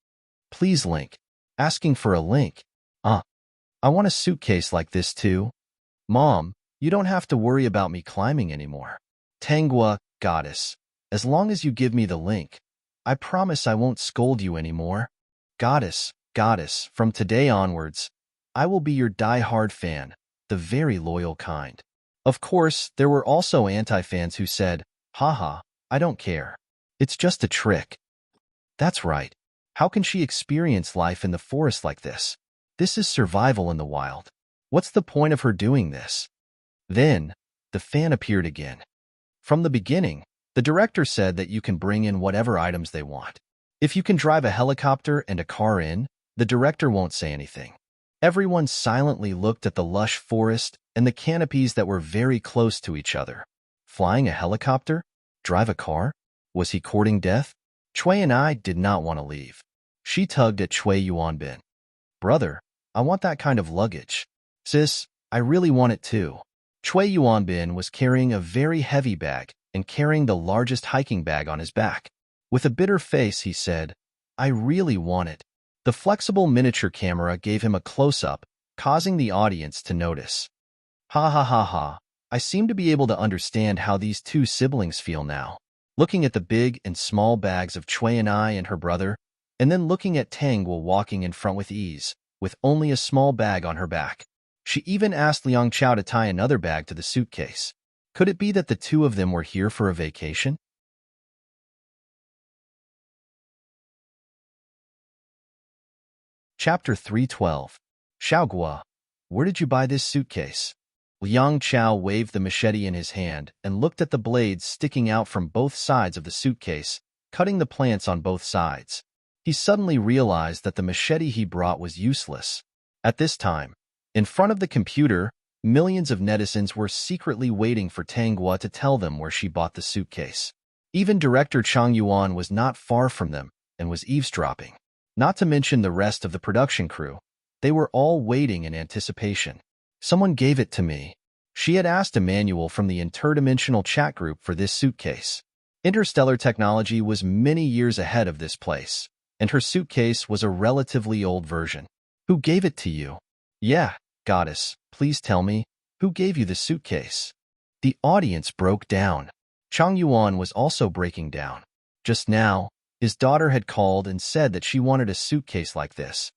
Please link. Asking for a link. I want a suitcase like this too. Mom, you don't have to worry about me climbing anymore. Tangwa, goddess, as long as you give me the link, I promise I won't scold you anymore. Goddess, from today onwards, I will be your die-hard fan, the very loyal kind. Of course, there were also anti-fans who said, haha, I don't care. It's just a trick. That's right. How can she experience life in the forest like this? This is survival in the wild. What's the point of her doing this? Then, the fan appeared again. From the beginning, the director said that you can bring in whatever items they want. If you can drive a helicopter and a car in, the director won't say anything. Everyone silently looked at the lush forest and the canopies that were very close to each other. Flying a helicopter? Drive a car? Was he courting death? Chui and I did not want to leave. She tugged at Chui Yuanbin. Brother, I want that kind of luggage. Sis, I really want it too. Chui Yuanbin was carrying a very heavy bag and carrying the largest hiking bag on his back. With a bitter face, he said, I really want it. The flexible miniature camera gave him a close-up, causing the audience to notice. Ha ha ha ha, I seem to be able to understand how these two siblings feel now. Looking at the big and small bags of Chui and I and her brother, and then looking at Tangwa walking in front with ease, with only a small bag on her back. She even asked Liang Chao to tie another bag to the suitcase. Could it be that the two of them were here for a vacation? Chapter 312. Xiaoguo, where did you buy this suitcase? Liang Chao waved the machete in his hand and looked at the blades sticking out from both sides of the suitcase, cutting the plants on both sides. He suddenly realized that the machete he brought was useless. At this time, in front of the computer, millions of netizens were secretly waiting for Tangwa to tell them where she bought the suitcase. Even director Chang Yuan was not far from them and was eavesdropping. Not to mention the rest of the production crew. They were all waiting in anticipation. Someone gave it to me. She had asked a manual from the interdimensional chat group for this suitcase. Interstellar technology was many years ahead of this place, and her suitcase was a relatively old version. Who gave it to you? Yeah, goddess, please tell me, who gave you the suitcase? The audience broke down. Chang Yuan was also breaking down. Just now, his daughter had called and said that she wanted a suitcase like this.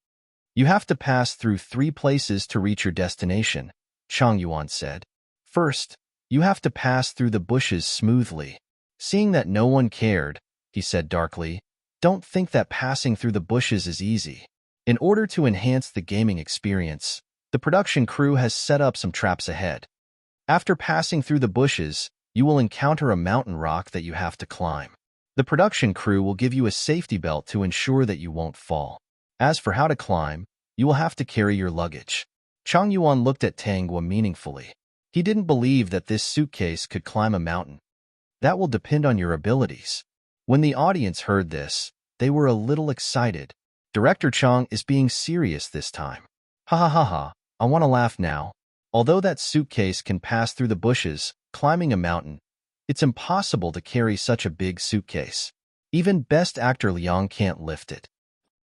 You have to pass through 3 places to reach your destination, Chang Yuan said. First, you have to pass through the bushes smoothly. Seeing that no one cared, he said darkly, don't think that passing through the bushes is easy. In order to enhance the gaming experience, the production crew has set up some traps ahead. After passing through the bushes, you will encounter a mountain rock that you have to climb. The production crew will give you a safety belt to ensure that you won't fall. As for how to climb, you will have to carry your luggage. Chang Yuan looked at Tangwa meaningfully. He didn't believe that this suitcase could climb a mountain. That will depend on your abilities. When the audience heard this, they were a little excited. Director Chang is being serious this time. Ha ha ha ha, I want to laugh now. Although that suitcase can pass through the bushes, climbing a mountain, it's impossible to carry such a big suitcase. Even best actor Liang can't lift it.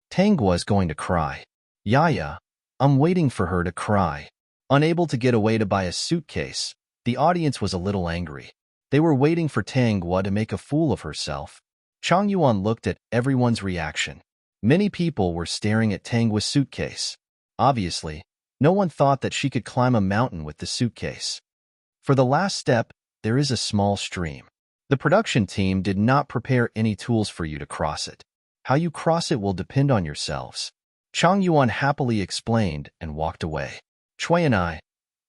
Tangwa is going to cry. Yaya, I'm waiting for her to cry. Unable to get away to buy a suitcase, the audience was a little angry. They were waiting for Tangwa to make a fool of herself. Chang Yuan looked at everyone's reaction. Many people were staring at Tangua's suitcase. Obviously, no one thought that she could climb a mountain with the suitcase. For the last step, there is a small stream. The production team did not prepare any tools for you to cross it. How you cross it will depend on yourselves. Chang Yuan happily explained and walked away. Chui and I,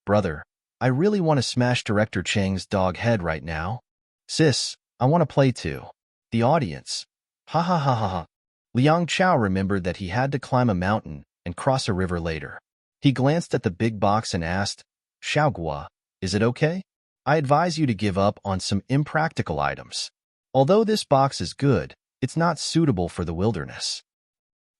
brother, I really want to smash Director Chang's dog head right now. Sis, I want to play too. The audience. Ha ha ha ha ha. Liang Chao remembered that he had to climb a mountain and cross a river later. He glanced at the big box and asked, Xiaogua, is it okay? I advise you to give up on some impractical items. Although this box is good, it's not suitable for the wilderness.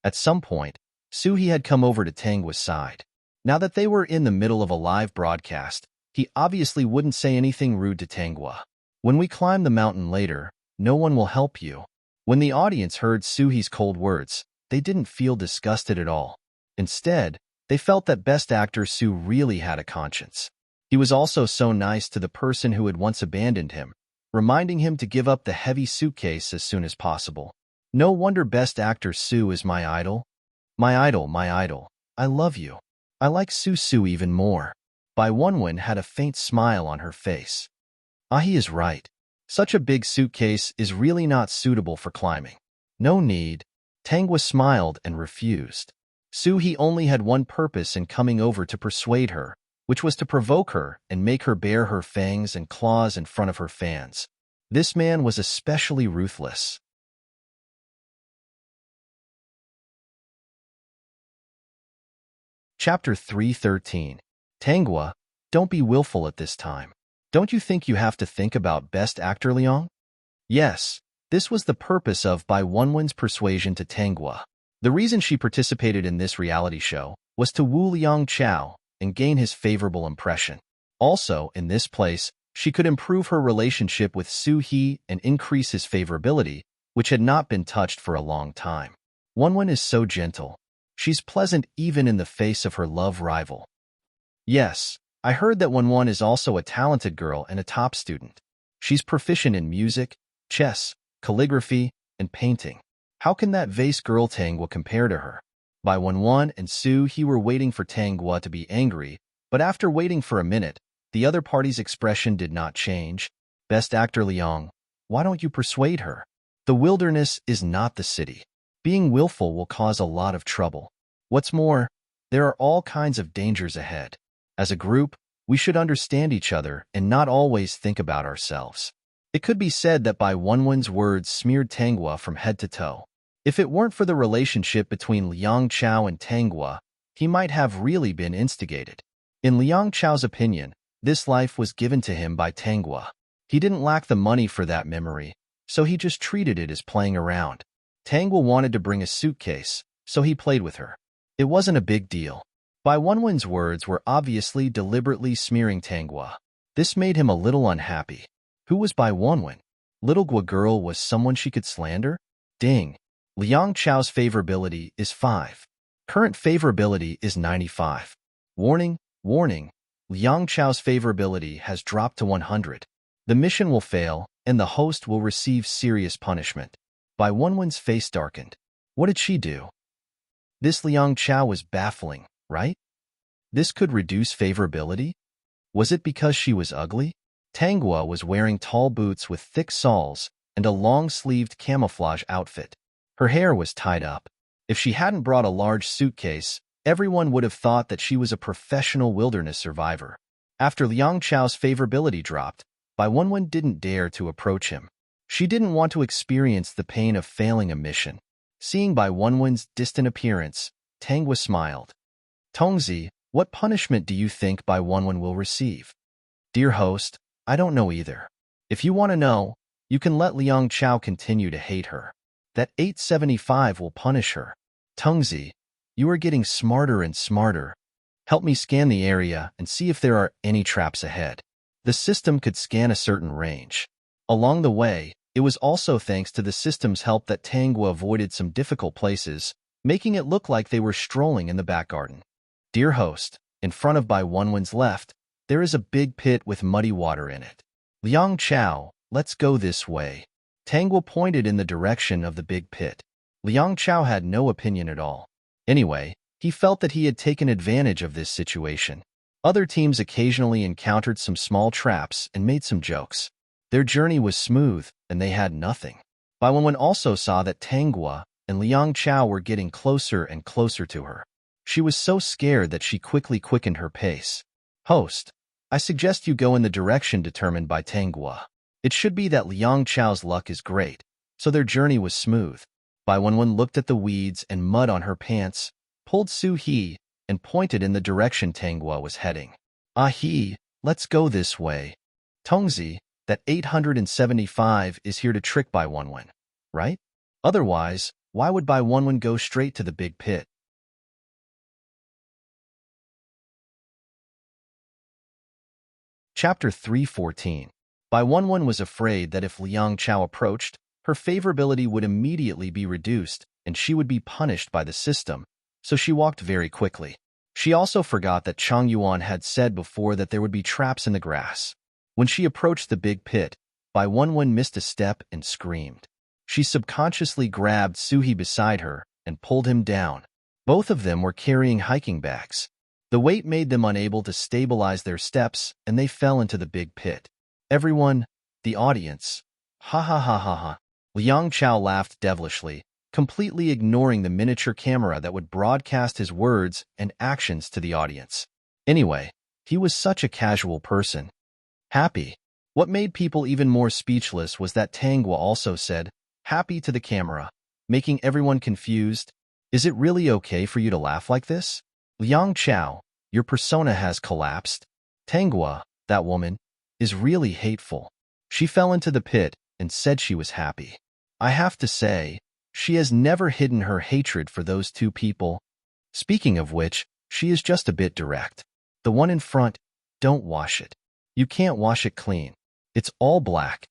At some point, Suhi had come over to Tangua's side. Now that they were in the middle of a live broadcast, he obviously wouldn't say anything rude to Tangua. When we climb the mountain later, no one will help you. When the audience heard Suhi's cold words, they didn't feel disgusted at all. Instead, they felt that Best Actor Su really had a conscience. He was also so nice to the person who had once abandoned him, reminding him to give up the heavy suitcase as soon as possible. No wonder Best Actor Su is my idol. My idol, my idol. I love you. I like Su even more. Bai Wenwen had a faint smile on her face. He is right. Such a big suitcase is really not suitable for climbing. No need. Tangua smiled and refused. Suhi only had one purpose in coming over to persuade her, which was to provoke her and make her bare her fangs and claws in front of her fans. This man was especially ruthless. Chapter 313. Tangua, don't be willful at this time. Don't you think you have to think about Best Actor Liang? Yes, this was the purpose of Bai Wenwen's persuasion to Tangua. The reason she participated in this reality show was to woo Liang Chao and gain his favorable impression. Also, in this place, she could improve her relationship with Su He and increase his favorability, which had not been touched for a long time. Wenwen is so gentle. She's pleasant even in the face of her love rival. Yes, I heard that Wenwen is also a talented girl and a top student. She's proficient in music, chess, calligraphy, and painting. How can that vase girl Tangua compare to her? Bai Wenwen and Su He were waiting for Tangua to be angry, but after waiting for a minute, the other party's expression did not change. Best Actor Liang, why don't you persuade her? The wilderness is not the city. Being willful will cause a lot of trouble. What's more, there are all kinds of dangers ahead. As a group, we should understand each other and not always think about ourselves. It could be said that Bai Wenwen's words smeared Tangua from head to toe. If it weren't for the relationship between Liang Chao and Tangua, he might have really been instigated. In Liang Chao's opinion, this life was given to him by Tangua. He didn't lack the money for that memory, so he just treated it as playing around. Tangua wanted to bring a suitcase, so he played with her. It wasn't a big deal. Bai Wenwen's words were obviously deliberately smearing Tangua. This made him a little unhappy. Who was Bai Wenwen? Little Gua girl was someone she could slander? Ding. Liang Chao's favorability is 5. Current favorability is 95. Warning, warning. Liang Chao's favorability has dropped to 100. The mission will fail, and the host will receive serious punishment. Bai Wenwen's face darkened. What did she do? This Liang Chao was baffling, right? This could reduce favorability? Was it because she was ugly? Tangua was wearing tall boots with thick soles and a long-sleeved camouflage outfit. Her hair was tied up. If she hadn't brought a large suitcase, everyone would have thought that she was a professional wilderness survivor. After Liang Chao's favorability dropped, Bai Wenwen didn't dare to approach him. She didn't want to experience the pain of failing a mission. Seeing Bai Wenwen's distant appearance, Tangua smiled. Tongzi, what punishment do you think Bai Wenwen will receive? Dear host, I don't know either. If you want to know, you can let Liang Chao continue to hate her. That 875 will punish her. Tongzi, you are getting smarter and smarter. Help me scan the area and see if there are any traps ahead. The system could scan a certain range. Along the way, it was also thanks to the system's help that Tangua avoided some difficult places, making it look like they were strolling in the back garden. Dear host, in front of Bai Wenwen's left, there is a big pit with muddy water in it. Liang Chao, let's go this way. Tangua pointed in the direction of the big pit. Liang Chao had no opinion at all. Anyway, he felt that he had taken advantage of this situation. Other teams occasionally encountered some small traps and made some jokes. Their journey was smooth, and they had nothing. Bai Wenwen also saw that Tanghua and Liang Chao were getting closer and closer to her. She was so scared that she quickly quickened her pace. Host, I suggest you go in the direction determined by Tanghua. It should be that Liang Chao's luck is great, so their journey was smooth. Bai Wenwen looked at the weeds and mud on her pants, pulled Su He, and pointed in the direction Tanghua was heading. Ah he, let's go this way. Tongzi, that 875 is here to trick Bai Wenwen, right? Otherwise, why would Bai Wenwen go straight to the big pit? Chapter 314. Bai Wenwen was afraid that if Liang Chao approached, her favorability would immediately be reduced and she would be punished by the system, so she walked very quickly. She also forgot that Chang Yuan had said before that there would be traps in the grass. When she approached the big pit, Bai Wenwen missed a step and screamed. She subconsciously grabbed Suhi beside her and pulled him down. Both of them were carrying hiking bags. The weight made them unable to stabilize their steps, and they fell into the big pit. Everyone, the audience, ha ha ha ha ha. Liang Chao laughed devilishly, completely ignoring the miniature camera that would broadcast his words and actions to the audience. Anyway, he was such a casual person. Happy. What made people even more speechless was that Tanghua also said, happy to the camera, making everyone confused. Is it really okay for you to laugh like this? Liang Chao, your persona has collapsed. Tanghua, that woman, is really hateful. She fell into the pit and said she was happy. I have to say, she has never hidden her hatred for those two people. Speaking of which, she is just a bit direct. The one in front, don't wash it. You can't wash it clean. It's all black.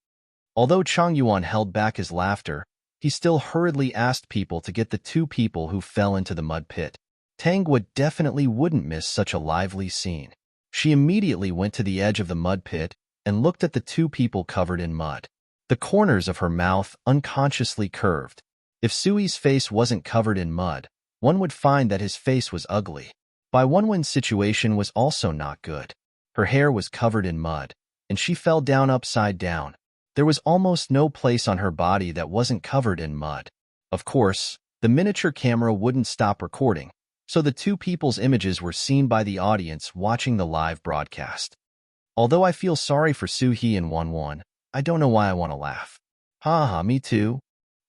Although Chang Yuan held back his laughter, he still hurriedly asked people to get the two people who fell into the mud pit. Tanghua definitely wouldn't miss such a lively scene. She immediately went to the edge of the mud pit and looked at the two people covered in mud. The corners of her mouth unconsciously curved. If Sui's face wasn't covered in mud, one would find that his face was ugly. Bai Wenwen's situation was also not good. Her hair was covered in mud, and she fell down upside down. There was almost no place on her body that wasn't covered in mud. Of course, the miniature camera wouldn't stop recording, so the two people's images were seen by the audience watching the live broadcast. Although I feel sorry for Su He and Wenwen, I don't know why I want to laugh. Ha ha, me too.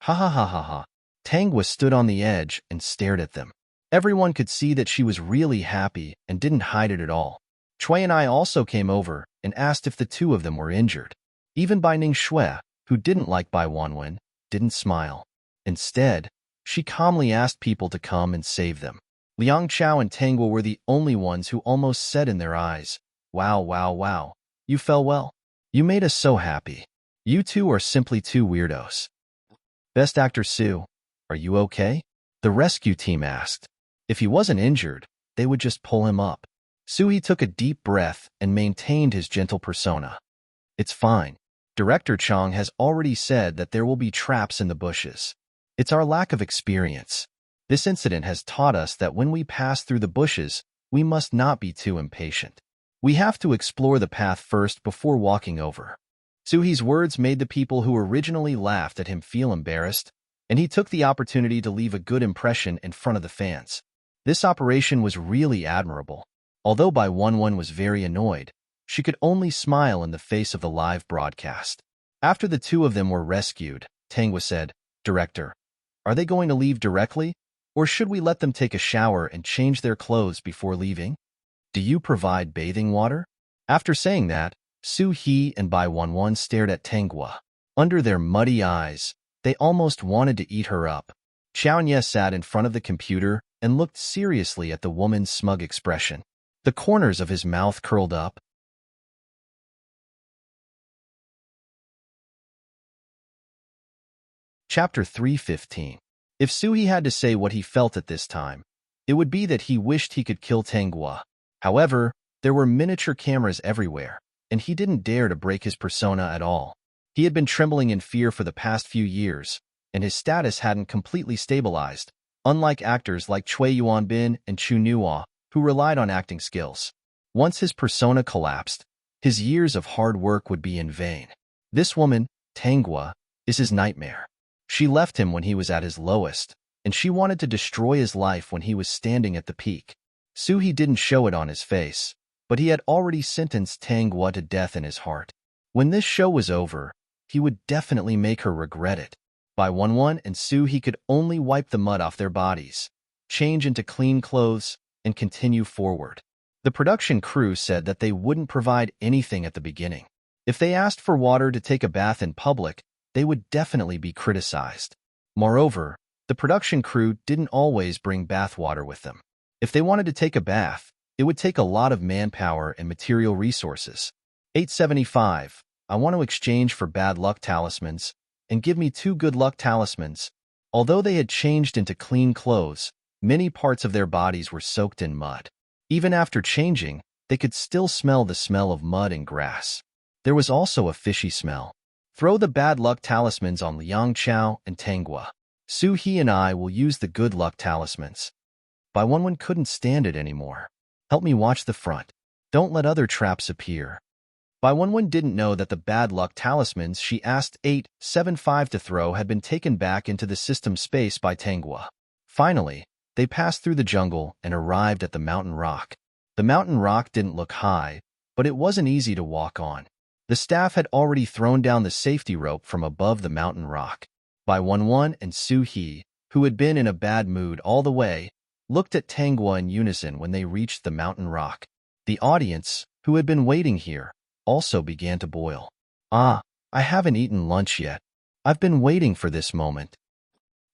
Ha ha ha ha ha. Tanghua stood on the edge and stared at them. Everyone could see that she was really happy and didn't hide it at all. Chui and I also came over and asked if the two of them were injured. Even Bai Ning Shui, who didn't like Bai Wenwen, didn't smile. Instead, she calmly asked people to come and save them. Liang Chao and Tanghua were the only ones who almost said in their eyes, wow, wow, wow, you fell well. You made us so happy. You two are simply two weirdos. Best Actor Su, are you okay? The rescue team asked. If he wasn't injured, they would just pull him up. Sui took a deep breath and maintained his gentle persona. It's fine. Director Chang has already said that there will be traps in the bushes. It's our lack of experience. This incident has taught us that when we pass through the bushes, we must not be too impatient. We have to explore the path first before walking over. Suhi's words made the people who originally laughed at him feel embarrassed, and he took the opportunity to leave a good impression in front of the fans. This operation was really admirable. Although Bai Wenwen was very annoyed, she could only smile in the face of the live broadcast. After the two of them were rescued, Tanghua said, Director, are they going to leave directly, or should we let them take a shower and change their clothes before leaving? Do you provide bathing water? After saying that, Su He and Bai Wenwen stared at Tanghua. Under their muddy eyes, they almost wanted to eat her up. Xiao Nye sat in front of the computer and looked seriously at the woman's smug expression. The corners of his mouth curled up. Chapter 315. If Suhi had to say what he felt at this time, it would be that he wished he could kill Tanghua. However, there were miniature cameras everywhere, and he didn't dare to break his persona at all. He had been trembling in fear for the past few years, and his status hadn't completely stabilized, unlike actors like Choi Yuan-bin and Chu Nuo, who relied on acting skills. Once his persona collapsed, his years of hard work would be in vain. This woman, Tangwa, is his nightmare. She left him when he was at his lowest, and she wanted to destroy his life when he was standing at the peak. Suhee didn't show it on his face, but he had already sentenced Tangwa to death in his heart. When this show was over, he would definitely make her regret it. By Won-won and Suhee could only wipe the mud off their bodies, change into clean clothes, and continue forward. The production crew said that they wouldn't provide anything at the beginning. If they asked for water to take a bath in public, they would definitely be criticized. Moreover, the production crew didn't always bring bath water with them. If they wanted to take a bath, it would take a lot of manpower and material resources. 875. I want to exchange for bad luck talismans, and give me 2 good luck talismans. Although they had changed into clean clothes, many parts of their bodies were soaked in mud. Even after changing, they could still smell the smell of mud and grass. There was also a fishy smell. Throw the bad luck talismans on Liang Chao and Tangwa. Suhee and I will use the good luck talismans. Bai Wenwen couldn't stand it anymore. Help me watch the front. Don't let other traps appear. Bai Wenwen didn't know that the bad luck talismans she asked 875 to throw had been taken back into the system space by Tangwa. Finally, they passed through the jungle and arrived at the mountain rock. The mountain rock didn't look high, but it wasn't easy to walk on. The staff had already thrown down the safety rope from above the mountain rock. Bai Wenwen and Suhee, who had been in a bad mood all the way, looked at Tangwa in unison when they reached the mountain rock. The audience, who had been waiting here, also began to boil. I haven't eaten lunch yet. I've been waiting for this moment.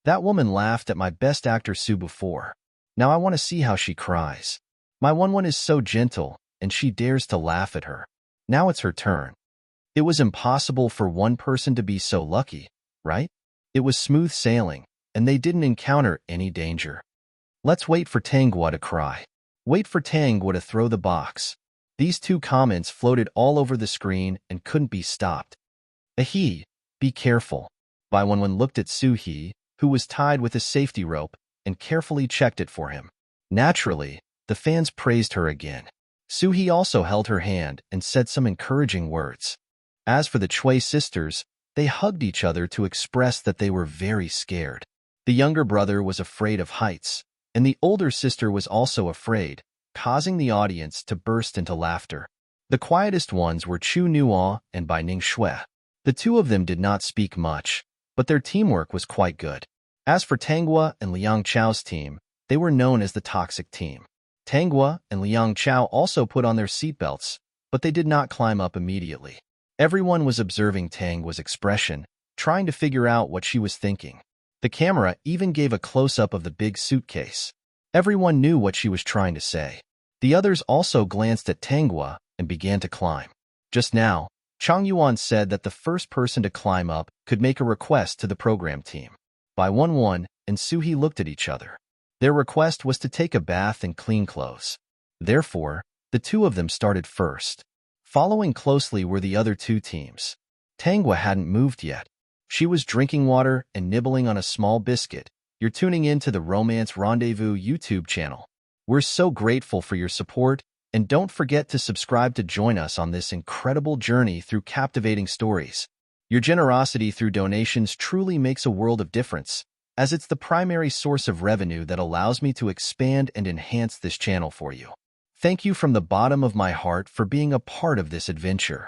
That woman laughed at my best actor Su before. Now I want to see how she cries. My Wenwen is so gentle, and she dares to laugh at her. Now it's her turn. It was impossible for one person to be so lucky, right? It was smooth sailing, and they didn't encounter any danger. Let's wait for Tangwa to cry. Wait for Tangwa to throw the box. These 2 comments floated all over the screen and couldn't be stopped. Be careful. Bai Wenwen looked at Suhee, who was tied with a safety rope, and carefully checked it for him. Naturally, the fans praised her again. Suhee also held her hand and said some encouraging words. As for the Choi sisters, they hugged each other to express that they were very scared. The younger brother was afraid of heights, and the older sister was also afraid, causing the audience to burst into laughter. The quietest ones were Chu Nuo and Bai Ningshui. The 2 of them did not speak much, but their teamwork was quite good. As for Tangwa and Liang Chao's team, they were known as the toxic team. Tangwa and Liang Chao also put on their seatbelts, but they did not climb up immediately. Everyone was observing Tangwa's expression, trying to figure out what she was thinking. The camera even gave a close-up of the big suitcase. Everyone knew what she was trying to say. The others also glanced at Tangwa and began to climb. Just now, Chang Yuan said that the first person to climb up could make a request to the program team. Bai Wenwen and Suhee looked at each other. Their request was to take a bath and clean clothes. Therefore, the 2 of them started first. Following closely were the other 2 teams. Tangwa hadn't moved yet. She was drinking water and nibbling on a small biscuit. You're tuning in to the Romance Rendezvous YouTube channel. We're so grateful for your support, and don't forget to subscribe to join us on this incredible journey through captivating stories. Your generosity through donations truly makes a world of difference, as it's the primary source of revenue that allows me to expand and enhance this channel for you. Thank you from the bottom of my heart for being a part of this adventure.